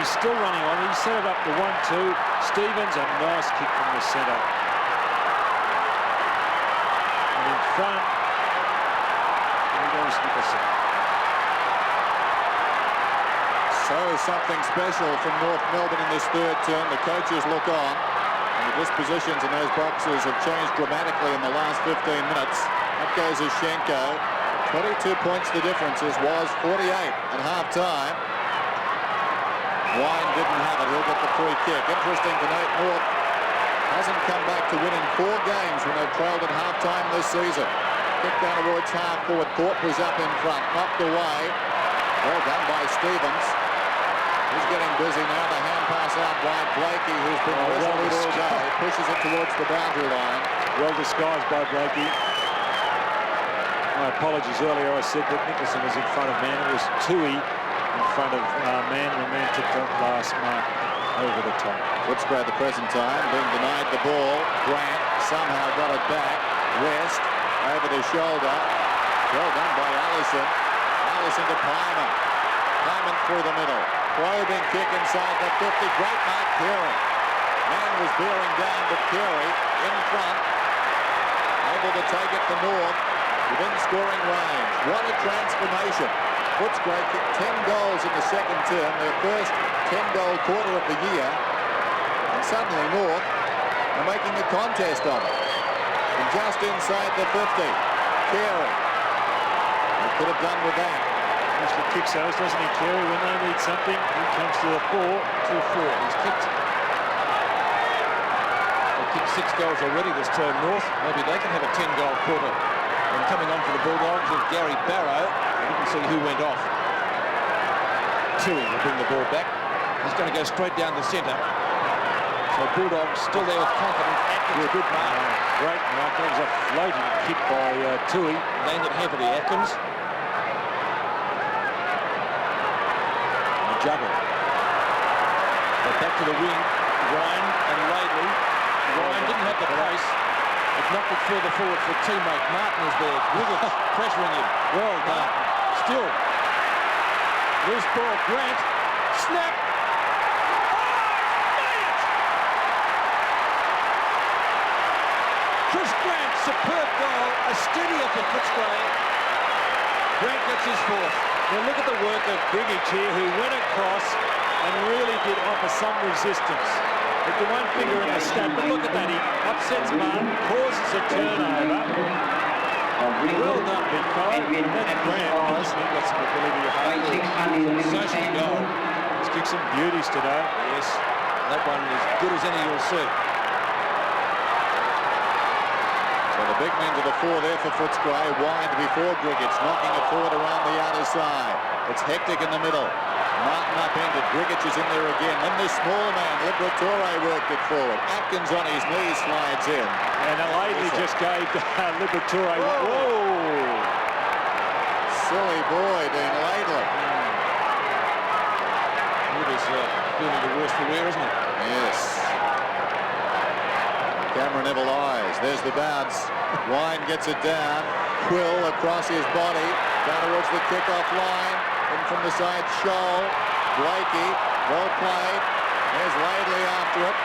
He's still running on. He set it up to 1-2. Stevens, a nice kick from the centre. And in front, there goes Nicholson. So something special from North Melbourne in this third term. The coaches look on, and the dispositions in those boxes have changed dramatically in the last 15 minutes. Up goes Lushenko. 22 points the difference was 48 at half-time. Wine didn't have it. He'll get the free kick. Interesting to note, North hasn't come back to win in 4 games when they've trailed at half-time this season. Kick down towards half-forward. Thorpe was up in front. Knocked away. Well done by Stevens. He's getting busy now. The hand pass out wide. Blakey, who's been resolute all day, pushes it towards the boundary line. Well disguised by Blakey. My apologies earlier. I said that Nicholson was in front of Mann. It was Tui in front of Mann when Mann took the last mark over the top. Footscray at the present time being denied the ball. Grant somehow got it back. West over the shoulder. Well done by Allison. Allison to Pyman. Pyman through the middle. Probing kick inside the 50. Great mark, Carey. Mann was bearing down, but Carey in front. Able to take it to North within scoring range. What a transformation. Footscray kicked 10 goals in the second term, their first 10-goal quarter of the year. And suddenly North are making a contest of it. And just inside the 50, Carey. They could have done with that. Actually kicks those, doesn't he, Carey? When they need something, he comes to the fore. 2-4. He's kicked 6 goals already this term, North. Maybe they can have a 10-goal quarter. And coming on for the Bulldogs is Gary Barrow. You can see who went off. Tui will bring the ball back. He's going to go straight down the centre. So Bulldogs still there with confidence. Atkins, good mark. Great mark. That was a floating kick by Tui. Landed heavily, Atkins. Juggle. But back to the wing. Ryan and Laidley. Ryan didn't have the pace. It knocked it further forward for teammate Martin is there. Griggett pressuring him. Well done. Still. Loose ball. Grant. Snap. Chris Grant. Superb goal. A steadier for Footscray. Grant gets his 4th. Now look at the work of Griggett here, who went across and really did offer some resistance. With the one finger in the stat, but look at that, he upsets Martin, causes a turnover. Well done, Big Fella. That's Grant, hasn't he? Got some ability to hold. Sensational goal. He's kicked some beauties today. Yes, that one is good as any you'll see. So the big men to the fore there for Footscray. Wide before Griggett's knocking it forward around the outer side. It's hectic in the middle. Martin upended. Grigget is in there again. Then this small man, Liberatore, worked it forward. Atkins on his knees slides in. And Laidley just gave Liberatore. Whoa! Silly boy, Dean Laidley. It is feeling the worst for wear, isn't it? Yes. Camera never lies. There's the bounce. Wine gets it down. Quill across his body. Down towards the kick-off line. In from the side, Scholl. Blakey. Well played. There's Laidley after it.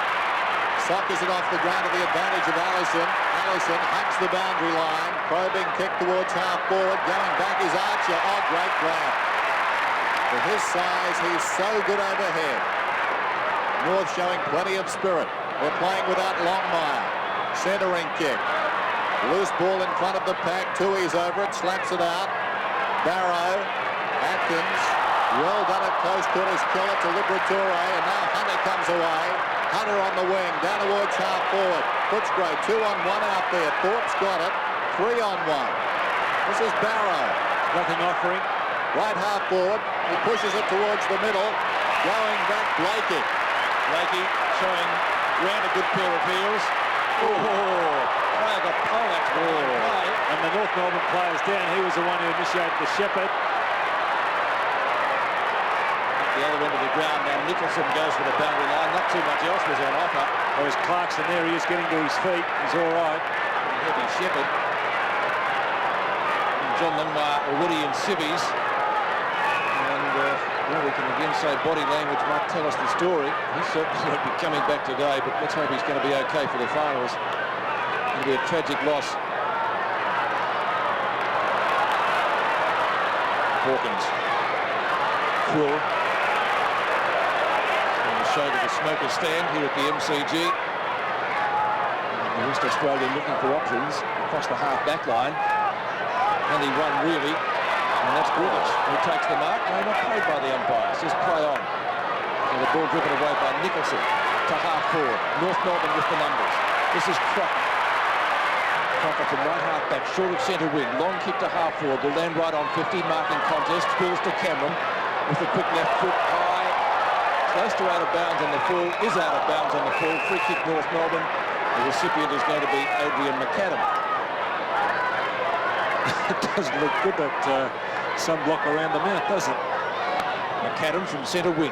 Suckers it off the ground to the advantage of Allison. Allison hugs the boundary line. Probing kick towards half forward. Going back is Archer. Oh, great grab. For his size, he's so good overhead. North showing plenty of spirit. They're playing without Longmire. Centering kick. Loose ball in front of the pack. Tui's over it. Slaps it out. Barrow. Atkins. Well done at close quarters. Kill it to Liberatore. And now Hunter comes away. Hunter on the wing. Down towards half forward. Footscray 2-on-1 out there. Thorpe's got it. 3-on-1. This is Barrow. Nothing offering. Right half forward. He pushes it towards the middle. Going back, Blakey. Blakey showing Grant a good pair of heels. Oh, I got Pollack. And the North Melbourne players down. He was the one who initiated the shepherd. The other end of the ground now. Nicholson goes for the boundary line. Not too much else was on offer. There was Clarkson there. He is getting to his feet. He's all right. Heavy shepherd. John Longmire already in civvies. And well, we can again say body language might tell us the story. He certainly won't be coming back today, but let's hope he's going to be okay for the finals. It'll be a tragic loss. Hawkins. Quill. On the shoulder to Smoker stand here at the MCG. And West Australia looking for options across the half-back line. Only one really, and that's Griggett, who takes the mark. No, not played by the umpire. It's just play on. So the Ball driven away by Nicholson to half forward. North Melbourne with the numbers. This is Crocker. Crocker from right half back, short of centre wing. Long kick to half forward. Will land right on 50. Marking contest. Spills to Cameron with a quick left foot high. Close to out of bounds on the full. Is out of bounds on the full. Free kick North Melbourne. The recipient is going to be Adrian McAdam. It doesn't look good, that some block around the mouth, does it? McAdam from centre wing.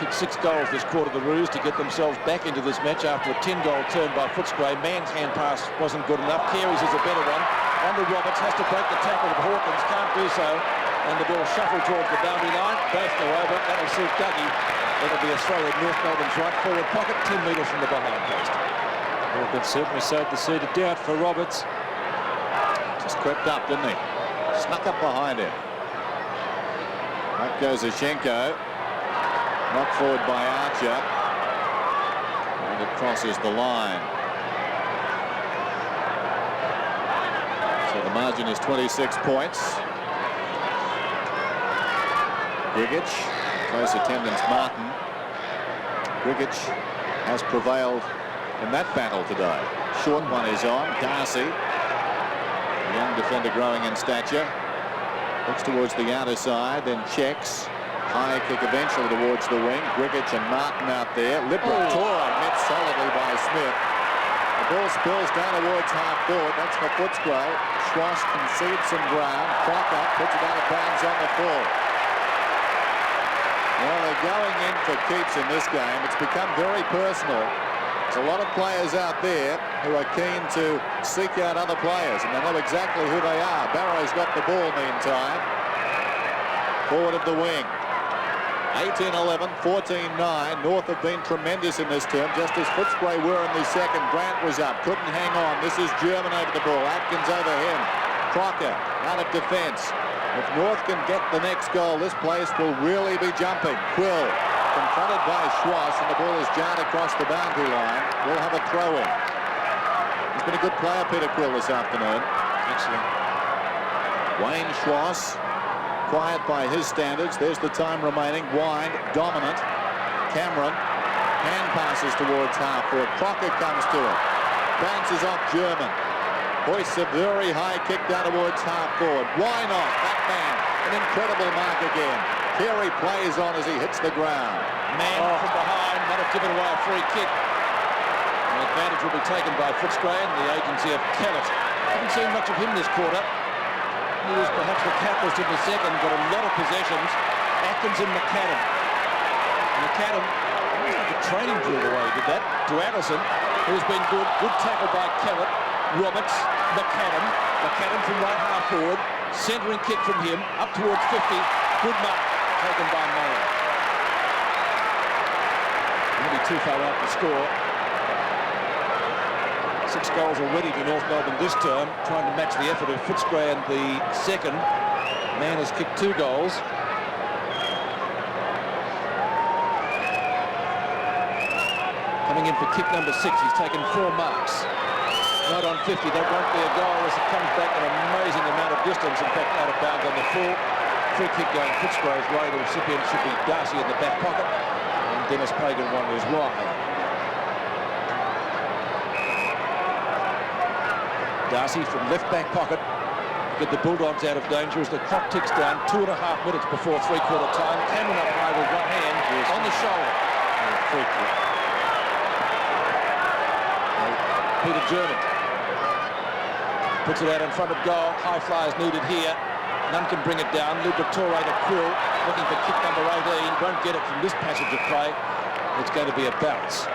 Kicked 6 goals this quarter, the Roos, to get themselves back into this match after a 10-goal turn by Footscray. Man's hand pass wasn't good enough. Carey's is a better one. On to Roberts, has to break the tackle of Hawkins, can't do so. And the ball shuffled towards the boundary line. Both go over. That'll suit Dougie. It'll be a throw at North Melbourne's right forward pocket, 10 metres from the behind post. Hawkins certainly sowed the seed of doubt for Roberts. Just crept up, didn't he? Snuck up behind him. Up goes Ashenko. Knocked forward by Archer. And it crosses the line. So the margin is 26 points. Grigic, close attendance Martin. Grigic has prevailed in that battle today. Short one is on. Darcy, a young defender growing in stature, looks towards the outer side, then checks. High kick eventually towards the wing. Grigic and Martin out there. Liberatore met solidly by Smith. The ball spills down towards half forward. That's for Footscray. Schwass concedes some ground. Crocker puts it out of bounds on the full. Well, they're going in for keeps in this game. It's become very personal. There's a lot of players out there who are keen to seek out other players, and they know exactly who they are. Barrow's got the ball meantime. Forward of the wing. 18-11, 14-9. North have been tremendous in this term, just as Footscray were in the second. Grant was up, couldn't hang on. This is German over the ball. Atkins over him. Crocker out of defence. If North can get the next goal, this place will really be jumping. Quill confronted by Schwass, and the ball is jarred across the boundary line. We'll have a throw-in. He's been a good player, Peter Quill, this afternoon. Excellent. Wayne Schwass, quiet by his standards. There's the time remaining. Wind, dominant. Cameron, hand passes towards half forward. Crocker comes to it. Bounces off German. Hoists a very high kick down towards half forward. Why not? That man, an incredible mark again. Carey plays on as he hits the ground. Man from behind, might have given away a free kick. The advantage will be taken by Footscray and the agency of Kellett. Haven't seen much of him this quarter. He was perhaps the catalyst in the second, got a lot of possessions. Atkins and McAdam. McAdam, almost like a training drill the way he did that, to Allison, who's been good. Good tackle by Kellett. Roberts, McAdam. McAdam from right half forward. Centering kick from him, up towards 50. Good mark, taken by Murray. Maybe too far out to score. 6 goals already to North Melbourne this term, trying to match the effort of Footscray in the second. Man has kicked 2 goals. Coming in for kick number 6, he's taken 4 marks. Right on 50, that won't be a goal as it comes back an amazing amount of distance, in fact out of bounds on the full. Free kick going Footscray's way. The recipient should be Darcy in the back pocket, and Dennis Pagan wanders wide. Darcy from left back pocket to get the Bulldogs out of danger as the clock ticks down. 2.5 minutes before three-quarter time. Cameron up high with one hand on the shoulder. Free kick. Peter German puts it out in front of goal. High flyers needed here. None can bring it down. Liberatore to Quill, looking for kick number 18. Won't get it from this passage of play. It's going to be a bounce.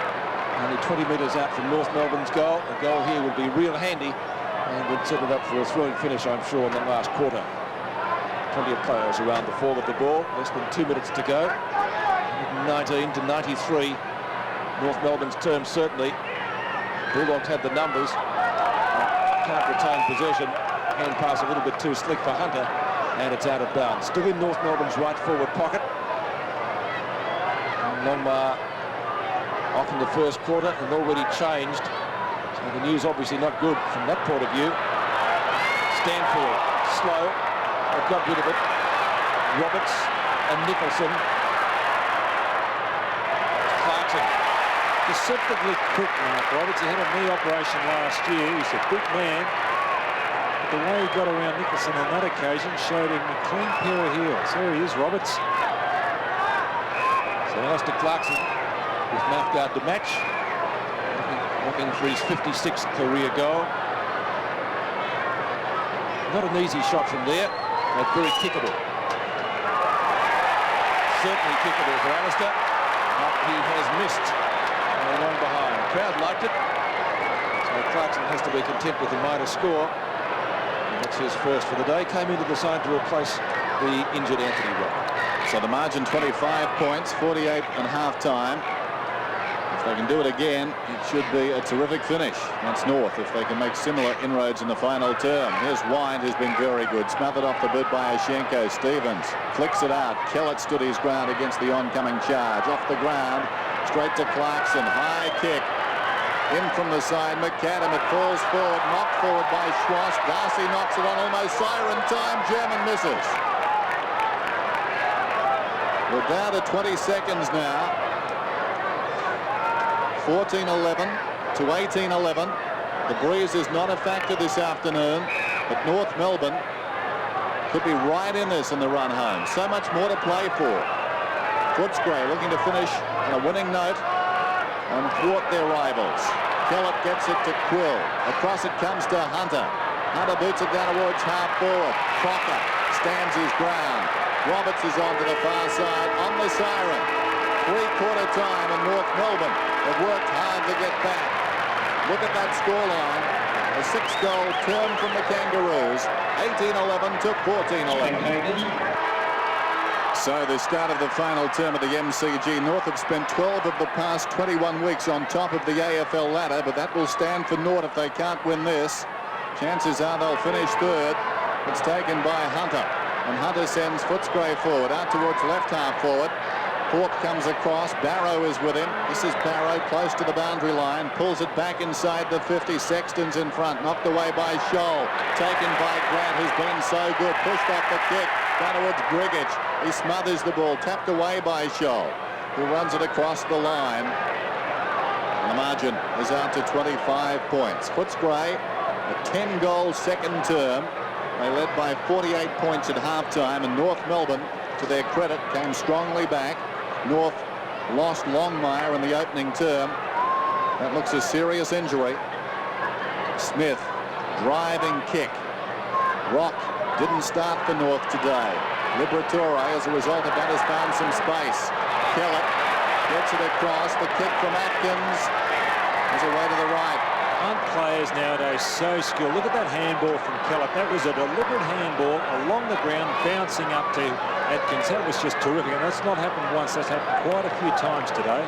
Only 20 metres out from North Melbourne's goal. A goal here would be real handy and would set it up for a thrilling finish, I'm sure, in the last quarter. Plenty of players around the fall of the ball. Less than 2 minutes to go. 19 to 93. North Melbourne's term, certainly. Bulldogs had the numbers. Can't retain possession. Hand pass a little bit too slick for Hunter, and it's out of bounds. Still in North Melbourne's right forward pocket. And Longmire off in the first quarter and already changed. So the news obviously not good from that point of view. Stanfield, slow. They've got rid of it. Roberts and Nicholson. deceptively quick, Mark Roberts. He had a knee operation last year. He's a big man. But the way he got around Nicholson on that occasion showed him a clean pair of heels. There he is, Roberts. So Alistair Clarkson with mouthguard to match. Looking for his 56th career goal. Not an easy shot from there, but very kickable. Certainly kickable for Alistair, but he has missed long behind. The crowd liked it, so Clarkson has to be content with the minor score. And that's his first for the day. Came into the side to replace the injured Anthony Rock. So the margin 25 points, 48 at half-time. If they can do it again, it should be a terrific finish. That's North if they can make similar inroads in the final term. Here's Wind, who's been very good. Smothered off the boot by Oshenko. Stevens flicks it out. Kellett stood his ground against the oncoming charge. Off the ground, straight to Clarkson. High kick. In from the side, McAdam. It falls forward, knocked forward by Schwass. Darcy knocks it on almost siren time. German misses. We're down to 20 seconds now. 14-11 to 18-11. The breeze is not a factor this afternoon, but North Melbourne could be right in this in the run home. So much more to play for. Footscray looking to finish on a winning note and thwart their rivals. Kellett gets it to Quill. Across it comes to Hunter. Hunter boots it down towards half forward. Crocker stands his ground. Roberts is on to the far side on the siren. Three-quarter time, and North Melbourne have worked hard to get back. Look at that scoreline. A 6-goal turn from the Kangaroos. 18-11 to 14-11. So the start of the final term of the MCG. North have spent 12 of the past 21 weeks on top of the AFL ladder, but that will stand for North if they can't win this. Chances are they'll finish third. It's taken by Hunter, and Hunter sends Footscray forward, out towards left half forward. Thorpe comes across. Barrow is with him. This is Barrow close to the boundary line. Pulls it back inside the 50. Sexton's in front. Knocked away by Scholl. Taken by Grant, who's been so good. Pushed off the kick. Down towards Brigich. He smothers the ball. Tapped away by Scholl, who runs it across the line. And the margin is out to 25 points. Footscray, a 10-goal second term. They led by 48 points at halftime, and North Melbourne, to their credit, came strongly back. North lost Longmire in the opening term. That looks a serious injury. Smith, driving kick. Rock didn't start for North today. Liberatore, as a result of that, has found some space. Kellett gets it across. The kick from Atkins is away to the right. Aren't players nowadays so skilled? Look at that handball from Kellett. That was a deliberate handball along the ground, bouncing up to Atkins. That was just terrific, and that's not happened once. That's happened quite a few times today.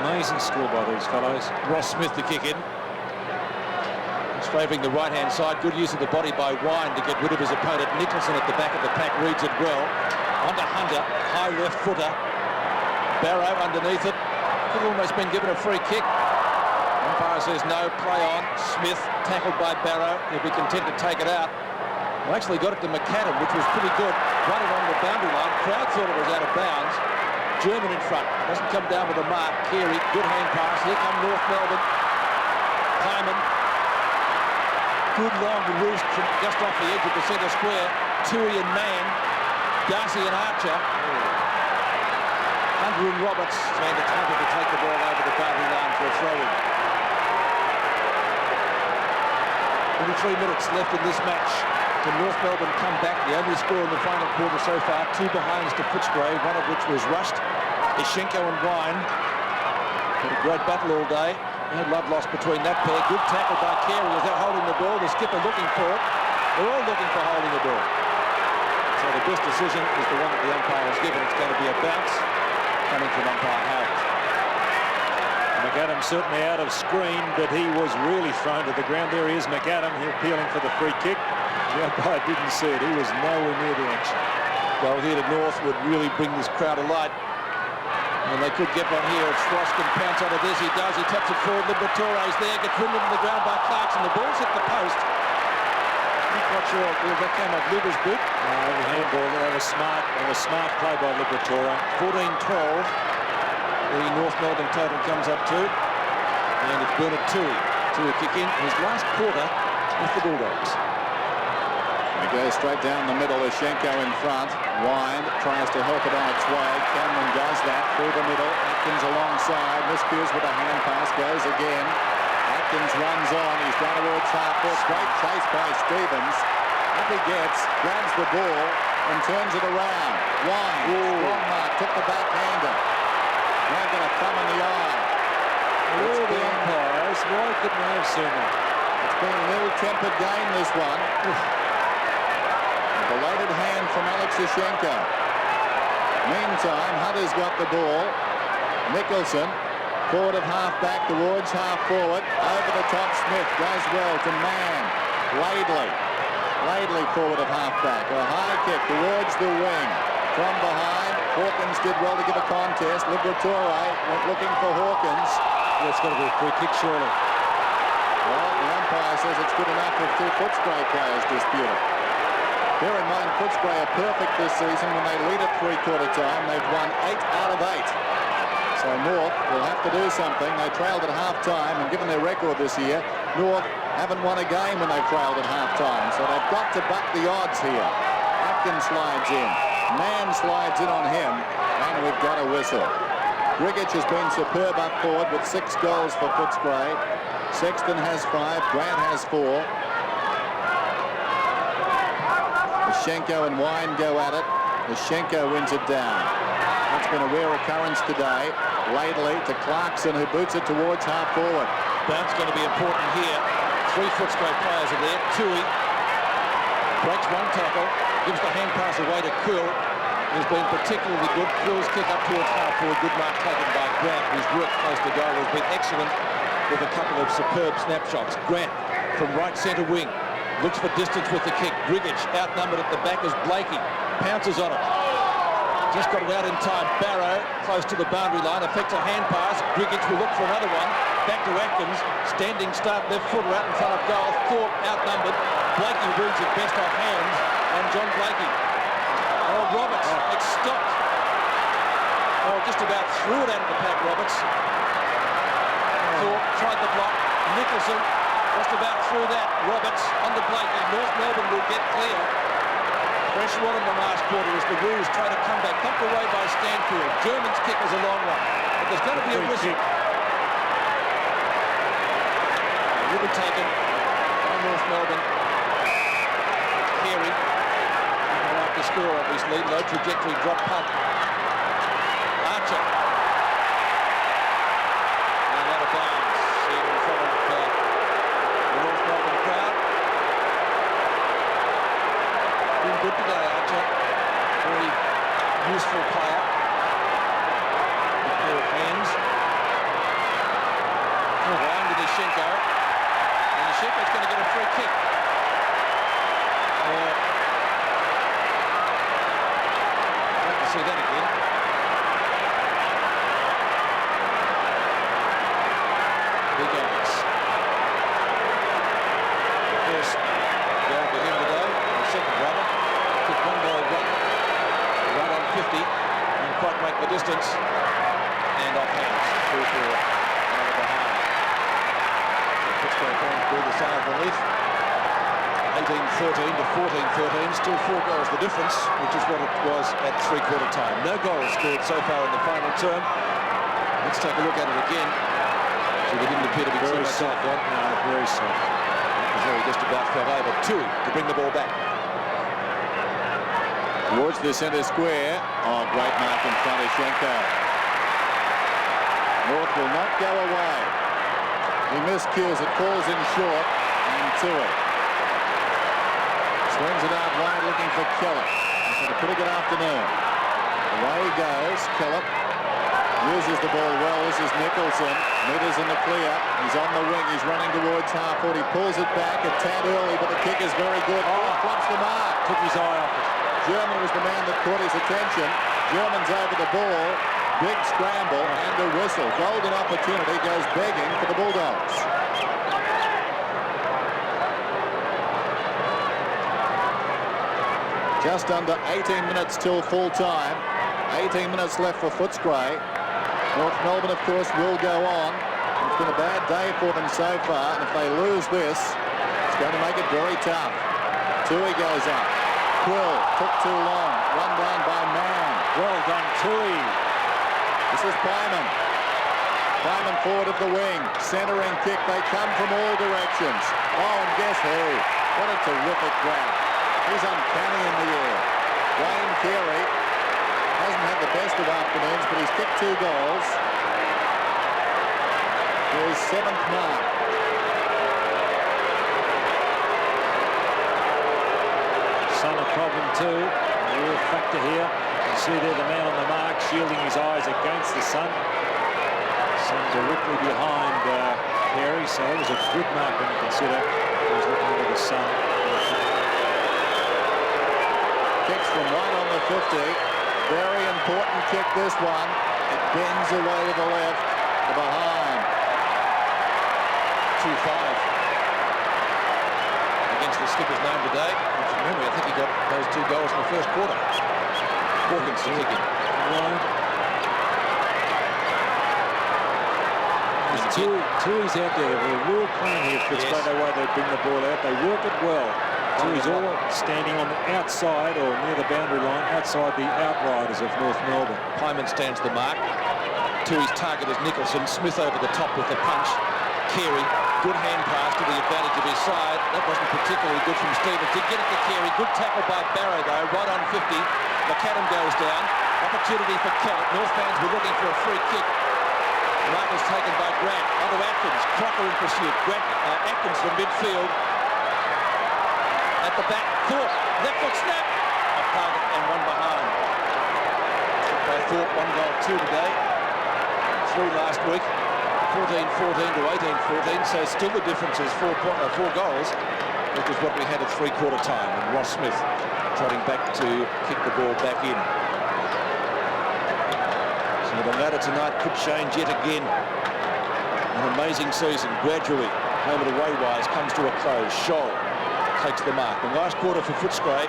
Amazing skill by these fellows. Ross Smith to kick in. He's favouring the right-hand side. Good use of the body by Wine to get rid of his opponent. Nicholson at the back of the pack reads it well. Onto Hunter, high left footer. Barrow underneath it. Could have almost been given a free kick. Umpire says no, play on. Smith tackled by Barrow. He'll be content to take it out. Well, actually got it to McAdam, which was pretty good. Run it on the boundary line. Crowd thought it was out of bounds. German in front. Doesn't come down with a mark. Carey, good hand pass. Here come North Melbourne. Hyman. Good long roost from just off the edge of the centre square. Tui and Mann. Darcy and Archer. Hunter and Roberts. And it's Hunter to take the ball over the boundary line for a throw-in. 23 minutes left in this match. Can North Melbourne come back? The only score in the final quarter so far, 2 behinds to Footscray, one of which was rushed. Oshenko and Wine had a great battle all day. No love lost between that pair. Good tackle by Carey. Is that holding the ball? The skipper looking for it. They're all looking for holding the ball. So the best decision is the one that the umpire has given. It's going to be a bounce coming from umpire Howard. McAdam certainly out of screen, but he was really thrown to the ground. There he is, McAdam. He's appealing for the free kick. The umpire didn't see it. He was nowhere near the action. Well, here to North would really bring this crowd alight. And they could get one here. If Schwass can pounce out of this, he does. He taps it forward. Liberatore's there. Gets ridden into the ground by Clarkson. The ball's hit the post. Not quite sure if that came off Luber's boot. The handball. That was smart. That was smart play by Liberatore. 14-12. the North Melbourne total comes up to. And it's Bernard Tui to kick in his last quarter with the Bulldogs. He goes straight down the middle. Lashenko in front. Wind tries to help it on its way. Cameron does that through the middle. Atkins alongside. Miscues with a hand pass. Goes again. Atkins runs on. He's down towards half court. Great chase by Stevens. Up he gets. Grabs the ball and turns it around. Wind. Strong mark. Took the backhander. Now got a thumb in the eye. All the umpires, why couldn't they have seen that? It's been a ill-tempered game, this one. A belated hand from Alex Lashenko. Meantime, Hunter's got the ball. Nicholson, forward of half-back towards half-forward. Over the top, Smith does well to Mann. Laidley forward of half-back. A high kick towards the wing. From behind, Hawkins did well to give a contest. Liberatore went looking for Hawkins. It's got to be a free kick, surely. Well, the umpire says it's good enough if two Footscray players dispute it. Bear in mind, Footscray are perfect this season when they lead at three-quarter time. They've won 8 out of 8. So North will have to do something. They trailed at half-time, and given their record this year, North haven't won a game when they've trailed at half-time. So they've got to buck the odds here. Atkins slides in. Mann slides in on him, and we've got a whistle. Grigic has been superb up forward with 6 goals for Footscray. Sexton has 5, Grant has 4. Lashenko and Wine go at it. Lashenko wins it down. That's been a rare occurrence today. Laidley to Clarkson, who boots it towards half forward. Bounce going to be important here. 3 Footscray players are there. Tui breaks one tackle, gives the hand pass away to Kuhl. He's been particularly good. Kuhl's kick up towards half forward. Good mark taken by Grant, whose work close to goal has been excellent with a couple of superb snapshots. Grant from right centre wing looks for distance with the kick. Grigic outnumbered at the back as Blakey pounces on it. Just got it out in time. Barrow close to the boundary line. Effects a hand pass. Grigic will look for another one. Back to Atkins. Standing start left footer out in front of goal. Thorpe outnumbered. Blakey reads it best off hands. And John Blakey. Oh, Roberts. It's stopped. Oh, just about threw it out of the pack, Roberts. Thorpe tried the block. Nicholson just about threw that. Roberts on the Blakey. North Melbourne will get clear. Pressure on in the last quarter as the Roos try to come back. Pumped away by Stanfield. German's kick was a long one. But there's going to be a whistle. It will be taken by North Melbourne. Carey. They like to score, obviously. Low trajectory drop punt. Archer. And out of bounds. In front of the North Melbourne crowd. Been good today, Archer. Very useful player. Good pair of hands. Wine with Lashenko. And Lashenko's going to get a free kick. I'd like to see that again. Big Alex. First goal for him today. The second rather. Took one goal right on 50. And quite make the distance. And off hands. Through for another behind. Footscray fans breathe a sigh of relief. 18-13 to 14-13. Still 4 goals the difference, which is what it was at three-quarter time. No goals scored so far in the final term. Let's take a look at it again. So they didn't appear to be Very too much soft. like that. No, very soft. He just about fell over. Tui to bring the ball back. Towards the centre square. Oh, great mark in front of Shenko. North will not go away. He miscues it, falls in short, and Tui swings it out wide looking for Kellett. He's had a pretty good afternoon. Away he goes. Kellett uses the ball well. This is Nicholson. Meters in the clear. He's on the wing. He's running towards half-court. He pulls it back a tad early, but the kick is very good. Oh, drops the mark. Took his eye off it. German was the man that caught his attention. German's over the ball. Big scramble and a whistle. Golden opportunity goes begging for the Bulldogs. Just under 18 minutes till full time. 18 minutes left for Footscray. North Melbourne, of course, will go on. It's been a bad day for them so far, and if they lose this, it's going to make it very tough. Tui goes up. Quill took too long. Run down by Mann. Well done, Tui. This is Pyman. Pyman forward of the wing. Centering kick. They come from all directions. Oh, and guess who? What a terrific grab. He's uncanny in the air. Wayne Carey hasn't had the best of afternoons, but he's kicked 2 goals. His 7th mark. Sun a problem too. A real factor here. You can see there the man on the mark shielding his eyes against the sun. Sun directly behind Carey, so it was a good mark when you consider he was looking into the sun. Kicks from right on the 50. Very important kick, this one. It bends away to the left, to behind. 2-5 against the skipper's name today. Which, remember, I think he got those 2 goals in the first quarter. Hawkins to kick in. Tui's out there. They're a real plan here. Footscray, the way they bring the ball out. They work it well. Tui's all standing on the outside or near the boundary line, outside the outriders of North Melbourne. Pyman stands the mark. Tui's target is Nicholson. Smith over the top with the punch. Carey, good hand pass to the advantage of his side. That wasn't particularly good from Stevens. Did get it to Carey. Good tackle by Barrow, though, right on 50. McAdam goes down. Opportunity for Kellett. North fans were looking for a free kick. Mark is taken by Grant. Onto Atkins. Crocker in pursuit. Grant, Atkins from midfield. At the back. Thorpe. Left foot snap. Off target and 1 behind. By Thorpe, 1 goal, 2 today. 3 last week. 14-14 to 18-14, so still the difference is 4 goals, which is what we had at 3/4 time, and Ross Smith trotting back to kick the ball back in. So the ladder tonight could change yet again. An amazing season, gradually, home and away wise, comes to a close. Scholl takes the mark. The last quarter for Footscray.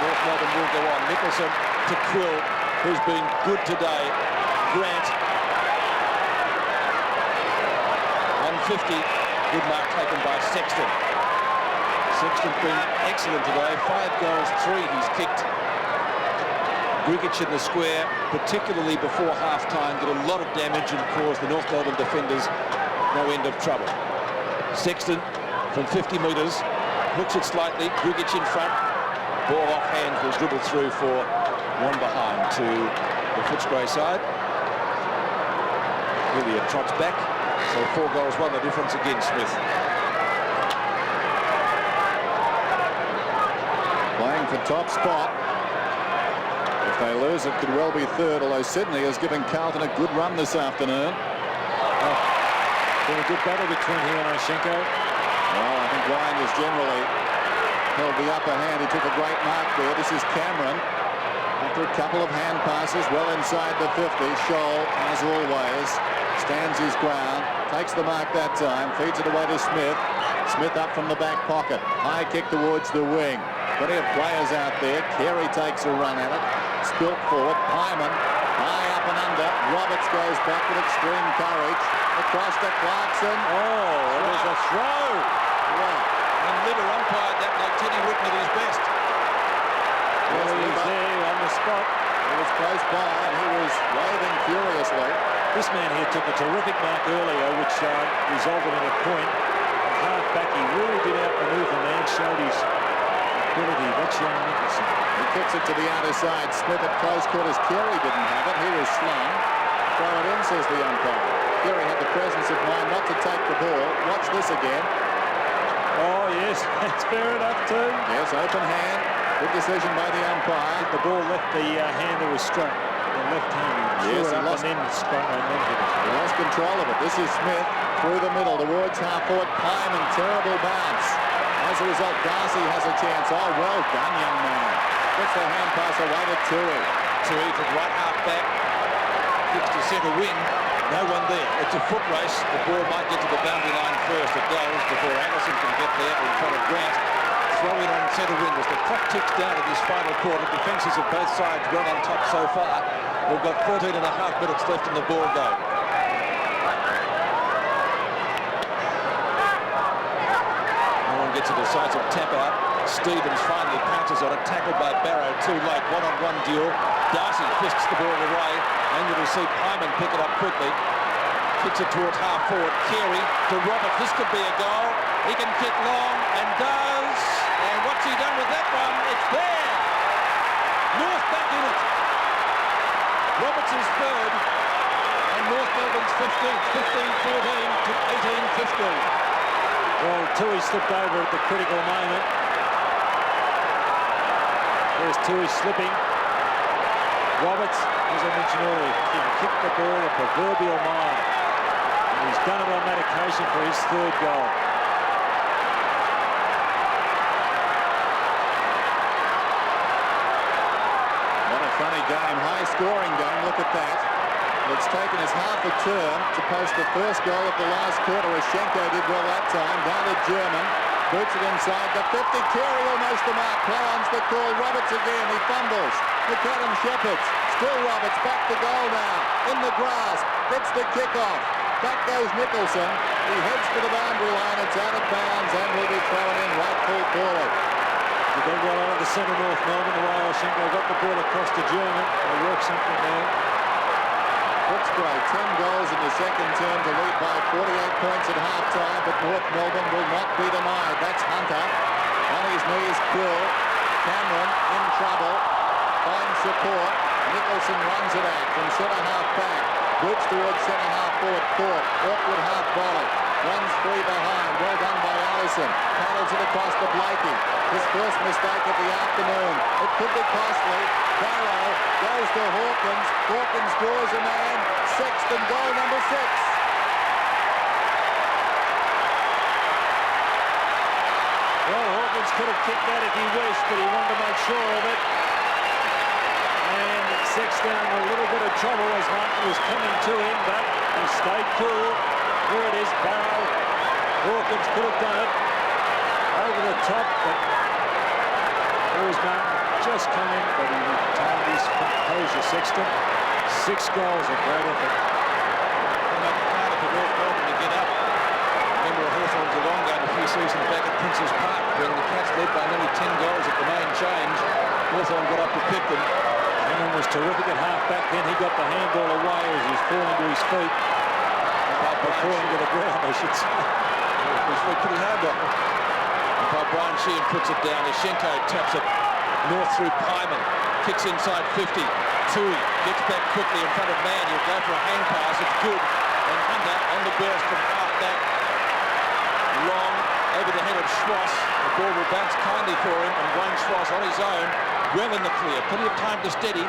North Melbourne will go on. Nicholson to Quill, who's been good today. Grant. 150, good mark taken by Sexton. Sexton's been excellent today. 5 goals, 3 he's kicked. Grigic in the square, particularly before half-time, did a lot of damage and caused the North Melbourne defenders no end of trouble. Sexton from 50 metres, hooks it slightly, Grigic in front. Ball off hands will dribble through for 1 behind to the Footscray side. Really trots back. So 4 goals, 1 the difference against Smith. Playing for top spot. If they lose, it could well be 3rd, although Sydney is giving Carlton a good run this afternoon. Been a good battle between him and Oshenko. Well, I think Ryan has generally held the upper hand. He took a great mark there. This is Cameron. After a couple of hand passes, well inside the 50. Scholl, as always, stands his ground. Takes the mark that time, feeds it away to Smith. Smith up from the back pocket. High kick towards the wing. Plenty of players out there. Carey takes a run at it. Spilt forward. Pyman high up and under. Roberts goes back with extreme courage. Across to Clarkson. Oh, it was a throw. Right. And Libber umpired that like Teddy Whitten at his best. Well, he was there on the spot. He was close by and he was waving furiously. This man here took a terrific mark earlier, which resulted in a point. Half back, he really did outmaneuver the man, showed his ability. That's young Nicholson. He kicks it to the outer side. Smith at close quarters. Carey didn't have it. He was slung. Throw it in, says the umpire. Carey had the presence of mind not to take the ball. Watch this again. Oh, yes, that's fair enough too. Yes, open hand. Good decision by the umpire. The ball left the hand that was struck. The left hand. He Yes, threw it he up and then struck and then hit it. He lost control of it. This is Smith through the middle towards half forward. Pyman, terrible bounce. As a result, Darcy has a chance. Oh, well done, young man. Gets the hand pass away to Tui. Tui from right half back. Kicks to centre wing. No one there. It's a foot race. The ball might get to the boundary line first. It does before Anderson can get there in front of Grant. 3 throw in on centre wing as the clock ticks down in this final quarter. Defences of both sides run on top so far. We've got 14 and a half minutes left in the ball game. No one gets a decisive tap out. Stevens finally pounces on it, tackled by Barrow, too late. One-on-one duel. Darcy fisks the ball away, and you'll see Pyman pick it up quickly. Kicks it towards half forward. Carey to Roberts. This could be a goal. He can kick long and does. And what's he done with that one? It's there. North back in it. Roberts is third. And North Melbourne's 15-14 to 18-15. Well, Tui slipped over at the critical moment. There's Tui slipping. Roberts, as I mentioned earlier, can kick the ball a proverbial mile. And he's done it on that occasion for his third goal. What a funny game, high-scoring game. Look at that. It's taken us half a term to post the first goal of the last quarter. Schenko did well that time. Down to German. Boots it inside the 50. Carey almost the mark. Plowon's the call. Roberts again. He fumbles. McAdam shepherds. Still Roberts. Back to goal now. In the grass. Gets the kick-off. Back goes Nicholson. He heads for the boundary line. It's out of bounds and will be thrown in right full forward. He got well out of the centre North Melbourne. The way Schenko got the ball across to German. They worked something there. Footscray, 10 goals in the second term to lead by 48 points at half-time, but North Melbourne will not be denied. That's Hunter. On his knees, Quill. Cameron in trouble. Finds support. Nicholson runs it out from centre-half back. Boots towards centre-half forward. Thorpe. Awkward half volley. Runs three behind. Well done by Allison. Paddles it across to Blakey. His first mistake of the afternoon. It could be costly. Barrow goes to Hawkins. Hawkins draws a man. Sexton, goal number 6. Well, Hawkins could have kicked that if he wished, but he wanted to make sure of it. And Sexton in a little bit of trouble as Martin was coming to him, but he stayed cool. Here it is, Barrow. Hawkins could have done it over the top, but there was Martin. Just coming, but he retained his composure. Sexton, 6 goals, a great effort. Harder for North Melbourne to get up. Remember Hawthorn's a long game a few seasons back at Prince's Park when the Cats led by nearly 10 goals at the main change. Hawthorn got up to pick them. Cameron was terrific at half back then. He got the handball away as he was falling to his feet. Falling to the ground, I should say. He was pretty hard on him. Brian Sheehan puts it down. Schenko taps it north through Pyman. Kicks inside 50. Tui gets back quickly in front of man. He'll go for a hang pass. It's good. And Hunter on the burst from half back. Long over the head of Schwass. The ball will bounce kindly for him. And Wayne Schwass on his own. Well in the clear. Plenty of time to steady.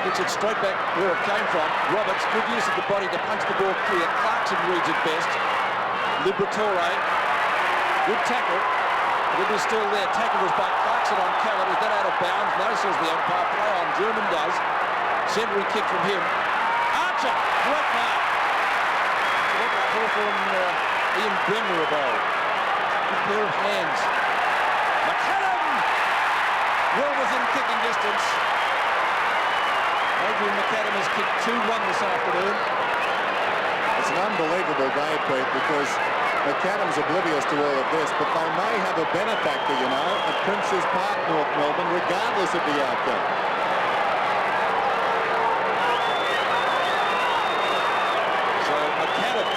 Gets it straight back where it came from. Roberts, good use of the body to punch the ball clear. Clarkson reads it best. Liberatore. Good tackle. But it is still there. Tackle was by Clarkson on Callum. Is that out of bounds? No, says the umpire. Play on. German does. Century kick from him. Archer. Great mark. What was Hawthorn Ian Bremner of old. Good pair of hands. McCallum. Well within kicking distance. Adrian McAdam has kicked 2-1 this afternoon. It's an unbelievable day, Pete, because McAdam's oblivious to all of this, but they may have a benefactor, you know, at Prince's Park, North Melbourne, regardless of the outcome. So McAdam,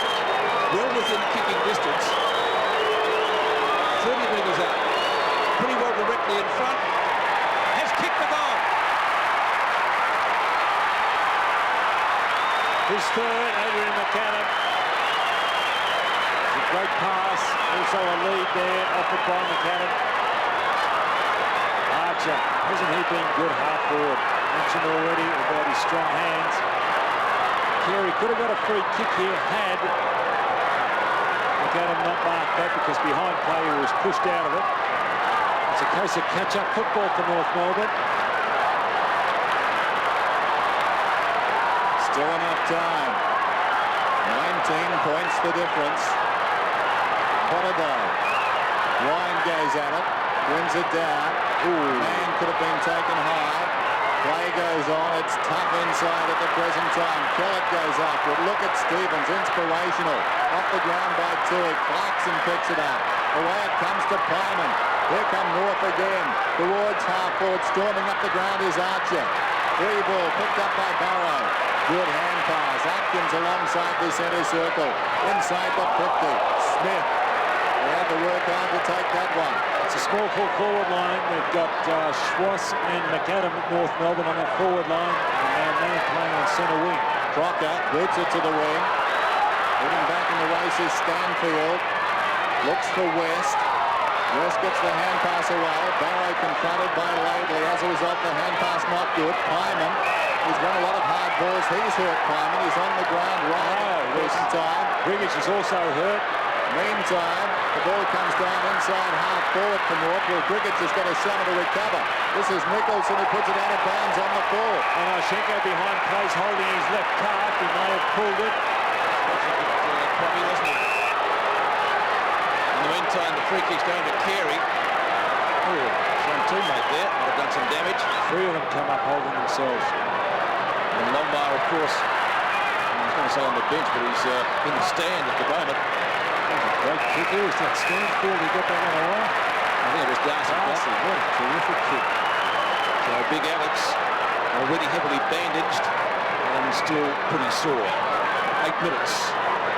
well within kicking distance, 30 metres out, pretty well directly in front, has kicked the goal. His third, Adrian McAdam. It's a great pass. Also a lead there, offered by McAdam. Archer, hasn't he been good half forward? Mentioned already about his strong hands. Carey could have got a free kick here had McAdam not marked that, because behind play he was pushed out of it. It's a case of catch-up football for North Melbourne. Still enough time. 19 points the difference. What a day. Ryan goes at it. Wins it down. Man could have been taken high. Play goes on. It's tough inside at the present time. Kellett goes after it. Look at Stevens. Inspirational. Off the ground by Tui. Clarkson picks it up. Away it comes to Pyman. Here come North again. Towards half forward. Storming up the ground is Archer. Free ball picked up by Barrow. Good hand pass. Atkins alongside the centre circle. Inside the 50. Smith. They had to work hard to take that one. It's a small full forward line. They've got Schwass and McAdam at North Melbourne on that forward line. And now Man playing on centre wing. Crocker boots it to the wing. Getting back in the race is Stanfield. Looks for West. West gets the hand pass away. Barrow confronted by Laidley. As a result, the hand pass not good. Pyman, he's run a lot of hard balls. He's hurt Pyman. He's on the ground right in recent time. Griggich is also hurt. Meantime, the ball comes down inside half forward for North. Well, Griggich has got a shot to recover. This is Nicholson who puts it out of bounds on the ball. And Arshenko behind plays holding his left calf. He may have pulled it. Probably wasn't it? In the meantime, the free kick's going to Carey. Oh, some teammate there. Might have done some damage. Three of them come up holding themselves. And Longmire, of course, I was going to say on the bench, but he's in the stand at the moment. Great kick. Who was that? Stanfield. He got that one away. I think it was Darcy. What a terrific kick. So Big Alex, already heavily bandaged and still pretty sore. 8 minutes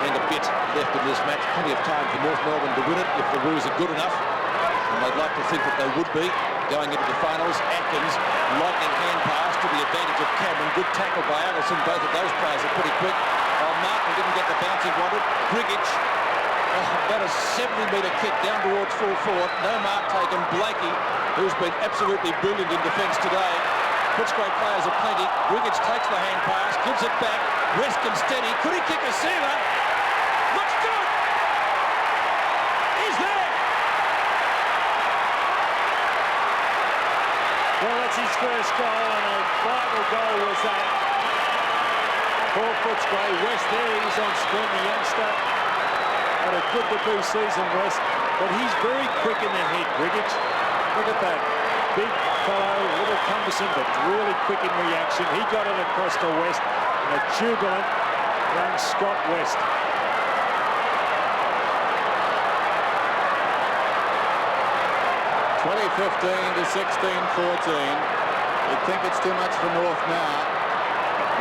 and a bit left in this match. Plenty of time for North Melbourne to win it if the rules are good enough. And they'd like to think that they would be going into the finals. Atkins, lightning hand pass to the advantage of Cameron. Good tackle by Allison. Both of those players are pretty quick. Martin didn't get the bounce he wanted. Griggich, about a 70-metre kick down towards full forward. No mark taken. Blakey, who's been absolutely brilliant in defence today. Footscray players are plenty. Griggich takes the hand pass, gives it back. West can steady. Could he kick a sealer? Looks good. He's there. Well, that's his first goal, and a vital goal was that. For Footscray. West there, he's on sprint, the youngster. Had a good debut season, West, but he's very quick in the head, Griggich. Look at that. Big fellow, a little cumbersome, but really quick in reaction. He got it across to West, and a jubilant young Scott West. 2015 to 16-14. You'd think it's too much for North now.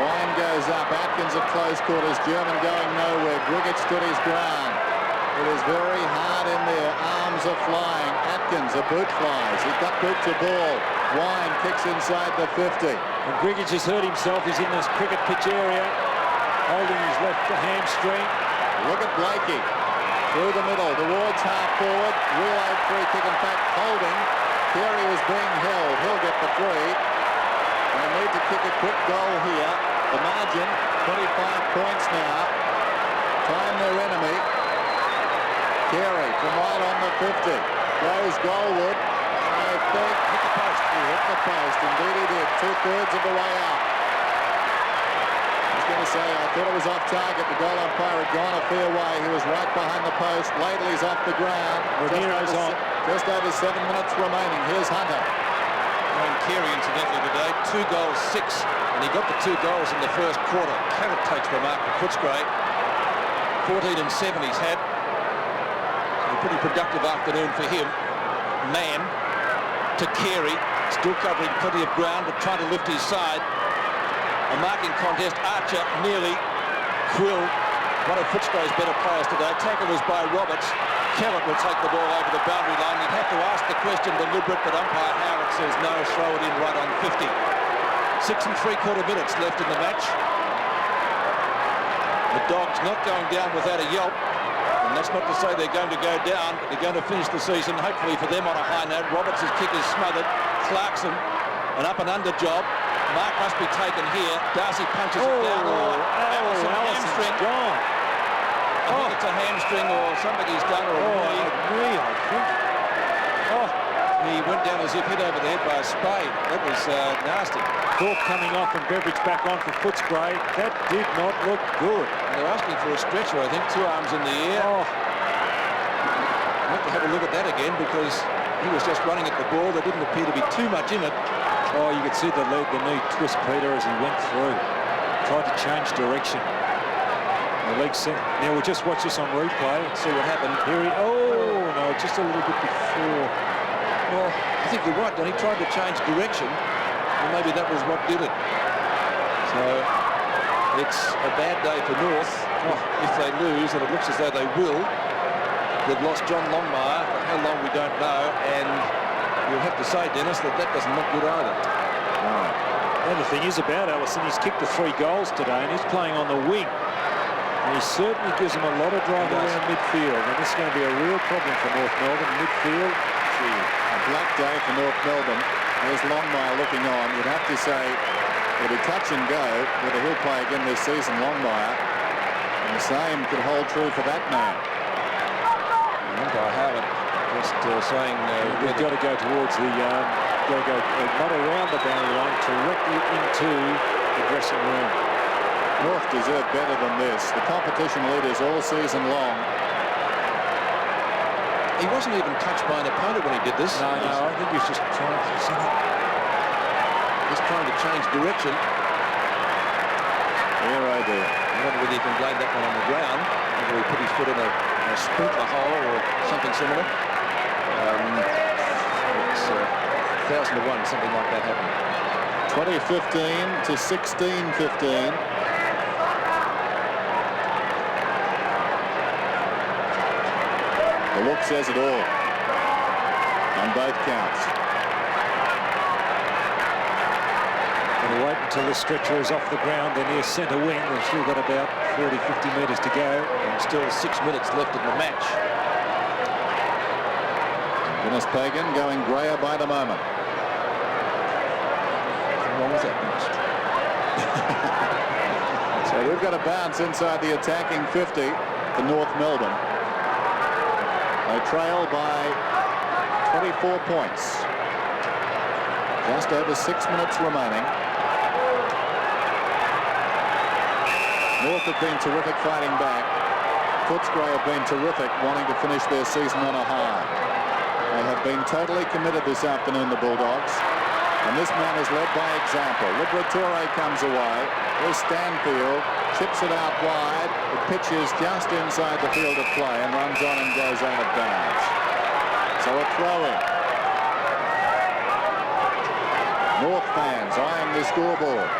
Wine goes up. Atkins at close quarters. German going nowhere. Griggich stood his ground. It is very hard in there. Arms are flying. Atkins, a boot flies. He's got boot to ball. Wine kicks inside the 50. And Griggich has hurt himself. He's in this cricket pitch area, holding his left hamstring. Look at Blakey. Through the middle, towards half forward. Reload free kick. In fact, holding. Carey was being held. He'll get the free. They need to kick a quick goal here. The margin, 25 points now. Time their enemy. Carey from right on the 50. Goes goalward. I think hit the post. He hit the post. Indeed he did. 2/3 of the way up. I was going to say, I thought it was off target. The goal umpire had gone a fair way. He was right behind the post. Laidley's off the ground. Ramiro's on. Just over 7 minutes remaining. Here's Hunter. And Carey, incidentally, today, 2 goals, 6. And he got the 2 goals in the first quarter. Kellett takes the mark for Footscray. 14 and 7 he's had. A pretty productive afternoon for him. Man to Carey, still covering plenty of ground, but trying to lift his side. A marking contest. Archer nearly. Quill, one of Footscray's better players today. Tackle was by Roberts. Kellett will take the ball over the boundary line. You'd have to ask the question deliberate, but umpire Howard says no, throw it in right on 50. 6 3/4 minutes left in the match. The Dogs not going down without a yelp, and that's not to say they're going to go down. They're going to finish the season, hopefully for them, on a high note. Roberts' kick is smothered. Clarkson, an up and under job. Mark must be taken here. Darcy punches it down. Hamstring. Gone. I think it's a hamstring or something he's done, or a knee, I think. Oh, he went down as if hit over the head by a spade. That was nasty. Thorpe coming off and Beveridge back on for Footscray. That did not look good. They're asking for a stretcher, I think, 2 arms in the air. Oh. I'll have to have a look at that again, because he was just running at the ball. There didn't appear to be too much in it. Oh, you could see the knee twist, Peter, as he went through. Tried to change direction. The leg sent. Now we'll just watch this on replay and see what happened. Here he. Oh no, just a little bit before. Well, I think you're right, Don. He tried to change direction, and maybe that was what did it. So it's a bad day for North if they lose, and it looks as though they will. They've lost John Longmire for how long we don't know, and you'll have to say, Dennis, that doesn't look good either. And the thing is about Allison, he's kicked the 3 goals today, and he's playing on the wing. And he certainly gives them a lot of drive around midfield, and this is going to be a real problem for North Melbourne. Midfield, a black day for North Melbourne. There's Longmire looking on. You'd have to say it'll be touch and go whether he'll play again this season, Longmire. And the same could hold true for that man. Umpire Howard just saying we've got to go towards the, not around the boundary line, directly into the dressing room. North deserve better than this. The competition leaders all season long. He wasn't even touched by an opponent when he did this. No, I think he was just trying to set up. He's trying to change direction. Here I do. I wonder whether he can blame that one on the ground, whether he put his foot in a sprinkler hole or something similar. It's 1,000 to 1, something like that happened. 2015 to 16-15. The look says it all on both counts. We'll wait until the stretcher is off the ground. They're near centre wing. They've still got about 40-50 metres to go. And still 6 minutes left in the match. Dennis Pagan going grayer by the moment. Nothing wrong with that, So we've got a bounce inside the attacking 50 to North Melbourne. They trail by 24 points. Just over 6 minutes remaining. North have been terrific fighting back. Footscray have been terrific wanting to finish their season on a high. They have been totally committed this afternoon, the Bulldogs. And this man has led by example. Liberatore comes away. There's Stanfield, chips it out wide. It pitches just inside the field of play and runs on and goes out of bounds. So a throw in. North fans eyeing the scoreboard.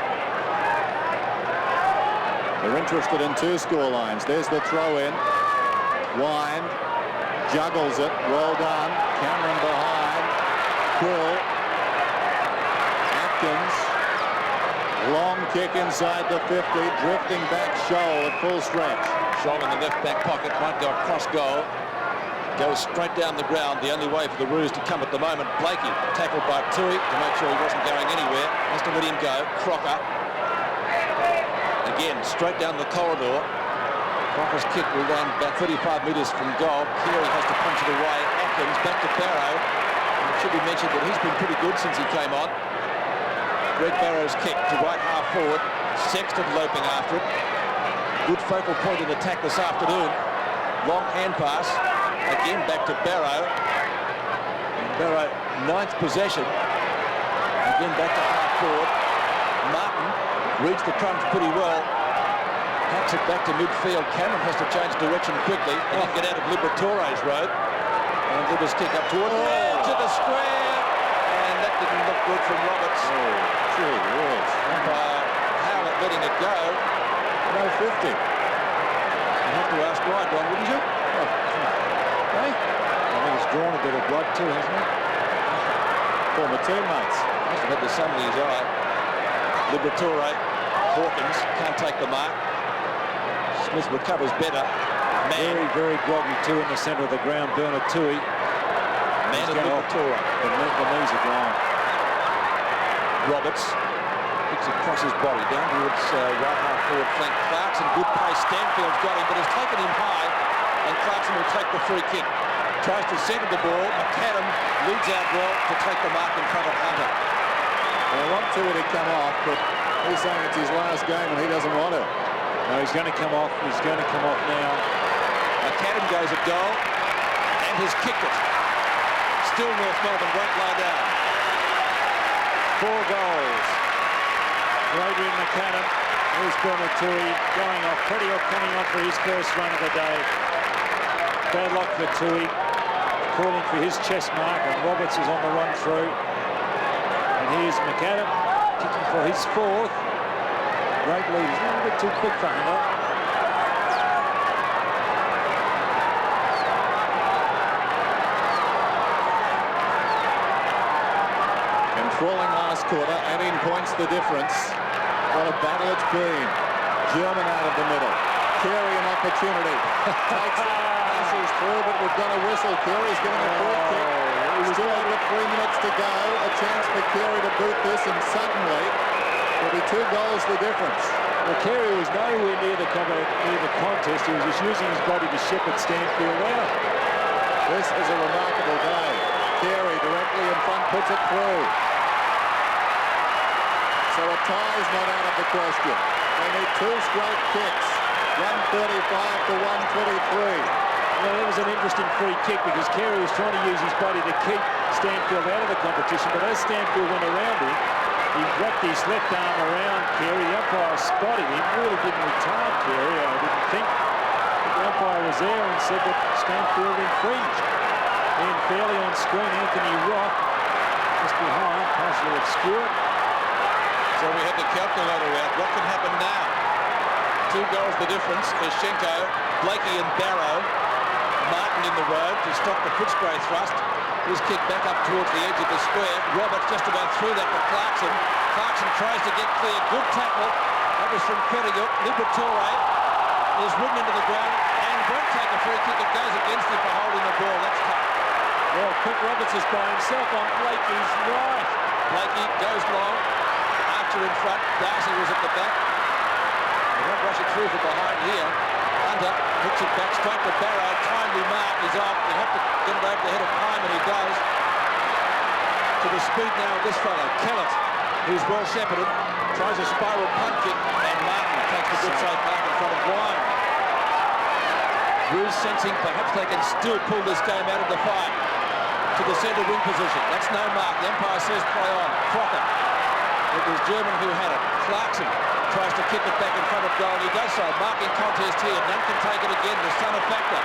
They're interested in 2 score lines. There's the throw in. Wind. Juggles it. Well done. Cameron behind. Quill. Atkins. Long kick inside the 50. Drifting back Scholl at full stretch. Scholl in the left back pocket. Might go across goal. Goes straight down the ground. The only way for the Roos to come at the moment. Blakey tackled by Tui to make sure he wasn't going anywhere. Has to let him go. Crocker. Again, straight down the corridor. Crocker's kick will land about 35 metres from goal. Here he has to punch it away. Atkins back to Barrow. And it should be mentioned that he's been pretty good since he came on. Greg Barrow's kick to right half forward. Sexton loping after it. Good focal point in attack this afternoon. Long hand pass. Again back to Barrow. And Barrow, 9th possession. Again back to half forward. Martin reads the crumbs pretty well. Hacks it back to midfield. Cameron has to change direction quickly. He didn't get out of Liberatore's road. And Libber's kick up toward to the square. And that didn't look good from Roberts. Oh, gee whiz. Umpire Howlett letting it go. No 50. You have to ask why, Don, wouldn't you? Hey? I think he's drawn a bit of blood too, hasn't he? Former teammates. Must have had the sun in his eye. Liberatore, Hawkins can't take the mark. Smith recovers better. Very, very groggy too in the centre of the ground. Bernard Tui. Man of Liberatore. The knees are gone. Roberts kicks across his body down towards right half forward flank. Clarkson, good pace. Stanfield's got him, but has taken him high. And Clarkson will take the free kick. Tries to centre the ball. McAdam leads out well to take the mark in front of Hunter. Well, I want Tui to come off, but he's saying it's his last game and he doesn't want to. No, he's going to come off. He's going to come off now. McAdam goes at goal and has kicked it. still North Melbourne won't lie down. 4 goals. Adrian McAdam. Here's Tui going off. Pretty up coming on for his first run of the day. Bad luck for Tui. Calling for his chest mark, and Roberts is on the run through. And here's McAdam kicking for his 4th. Great lead. He's a little bit too quick for Hunter. Controlling last quarter, 18 points the difference. What a battle it's been. German out of the middle. Carey an opportunity. Takes it, passes through, but we've got a whistle. Carey's getting a free kick. Still over 3 minutes to go. A chance for Carey to boot this, and suddenly there'll be 2 goals the difference. Well, Carey was nowhere near the contest. He was just using his body to shepherd Stanfield out. This is a remarkable day. Carey directly in front puts it through. So a tie is not out of the question. They need 2 straight kicks. 135 to 123. Well, that was an interesting free kick because Carey was trying to use his body to keep Stanfield out of the competition, but as Stanfield went around him, he wrapped his left arm around Carey. The umpire spotted him, really didn't retard Carey, I didn't think. But the umpire was there and said that Stanfield infringed. And fairly on screen, Anthony Rock, just behind, partially obscured. So we had the calculator out. What can happen now? 2 goals the difference. Schenko, Blakey and Barrow. Martin in the road to stop the Footscray thrust. His kick back up towards the edge of the square. Roberts just about through that for Clarkson. Clarkson tries to get clear. Good tackle. That was from Pettigrew. Liberatore is ridden into the ground and won't take a free kick. It goes against him for holding the ball. That's tough. Well, Quick Roberts is by himself on Blakey's right. Blakey goes long. Archer in front. Darcy was at the back. They won't rush it through from behind here. Hunter hooks it back straight to Barrow. Timely mark. He's off. They have to get it over the head of Pine, and he does. To the speed now of this fellow, Kellett, who's well shepherded, tries a spiral punt kick, and Martin takes the good safe mark in front of Wine. Bruce sensing perhaps they can still pull this game out of the fight to the centre wing position. That's no mark. The umpire says play on. Crocker. It was German who had it. Clarkson tries to kick it back in front of goal. He does so. Marking contest here. None can take it again. The son of Factor.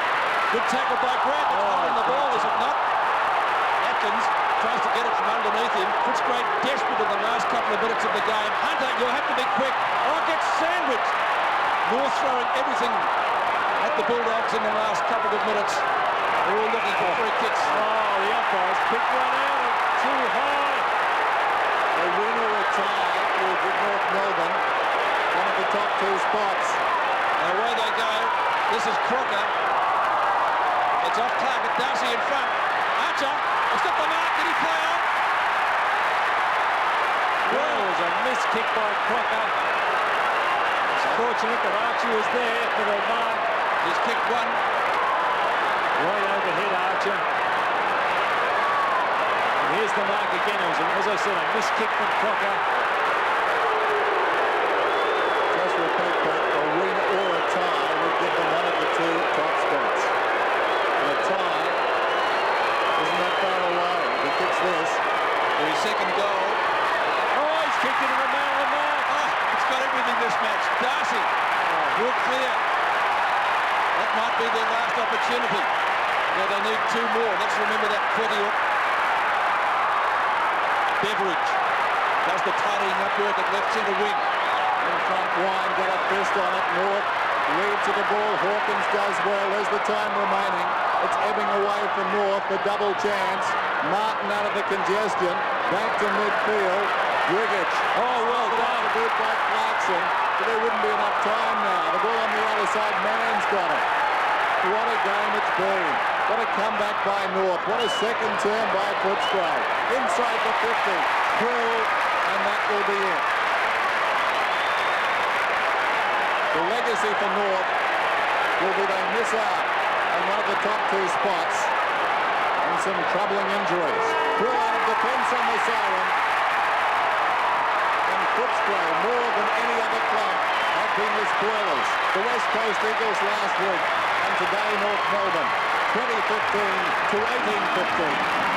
Good tackle by Grant. It's holding the ball, is it not? Atkins tries to get it from underneath him. Footscray desperate in the last couple of minutes of the game. Hunter, you'll have to be quick. Oh, gets sandwiched. North throwing everything at the Bulldogs in the last couple of minutes. They're all looking for free kicks. Oh, the umpires picked one out too high. A win or a tie will give North Melbourne one of the top 2 spots. And away they go. This is Crocker. It's off Clark at Darcy in front. Archer has got the mark. Did he play on? Well, it was a missed kick by Crocker. It's fortunate that Archer was there for the mark. He's kicked one. Right overhead, Archer. And here's the mark again. It was, as I said, a missed kick from Crocker. Just repeat that a win or a tie would give them one of the 2 top spots. And a tie isn't that far away. If he kicks this, For his second goal. Oh, he's kicked it in the man of the mark. Oh, it's got everything this match. Darcy. Real clear. That might be their last opportunity. Yeah, they need 2 more. Let's remember that Pettigrew. Beveridge does the tidying up work at left centre wing. in front, Wine got a fist on it. North lead to the ball. Hawkins does well. There's the time remaining. It's ebbing away from North. The double chance. Martin out of the congestion. Back to midfield. Riggich. Oh, well done. A bit by Clarkson. But there wouldn't be enough time now. The ball on the other side. Mann's got it. What a game it's been. What a comeback by North. What a second term by Footscray. Inside the 50. Through. And that will be it. The legacy for North will be they miss out on one of the top 2 spots and some troubling injuries. Through out of defence on the siren. And Footscray, more than any other club, have been the spoilers. The West Coast Eagles last week and today North Melbourne. 2015 to 18-15.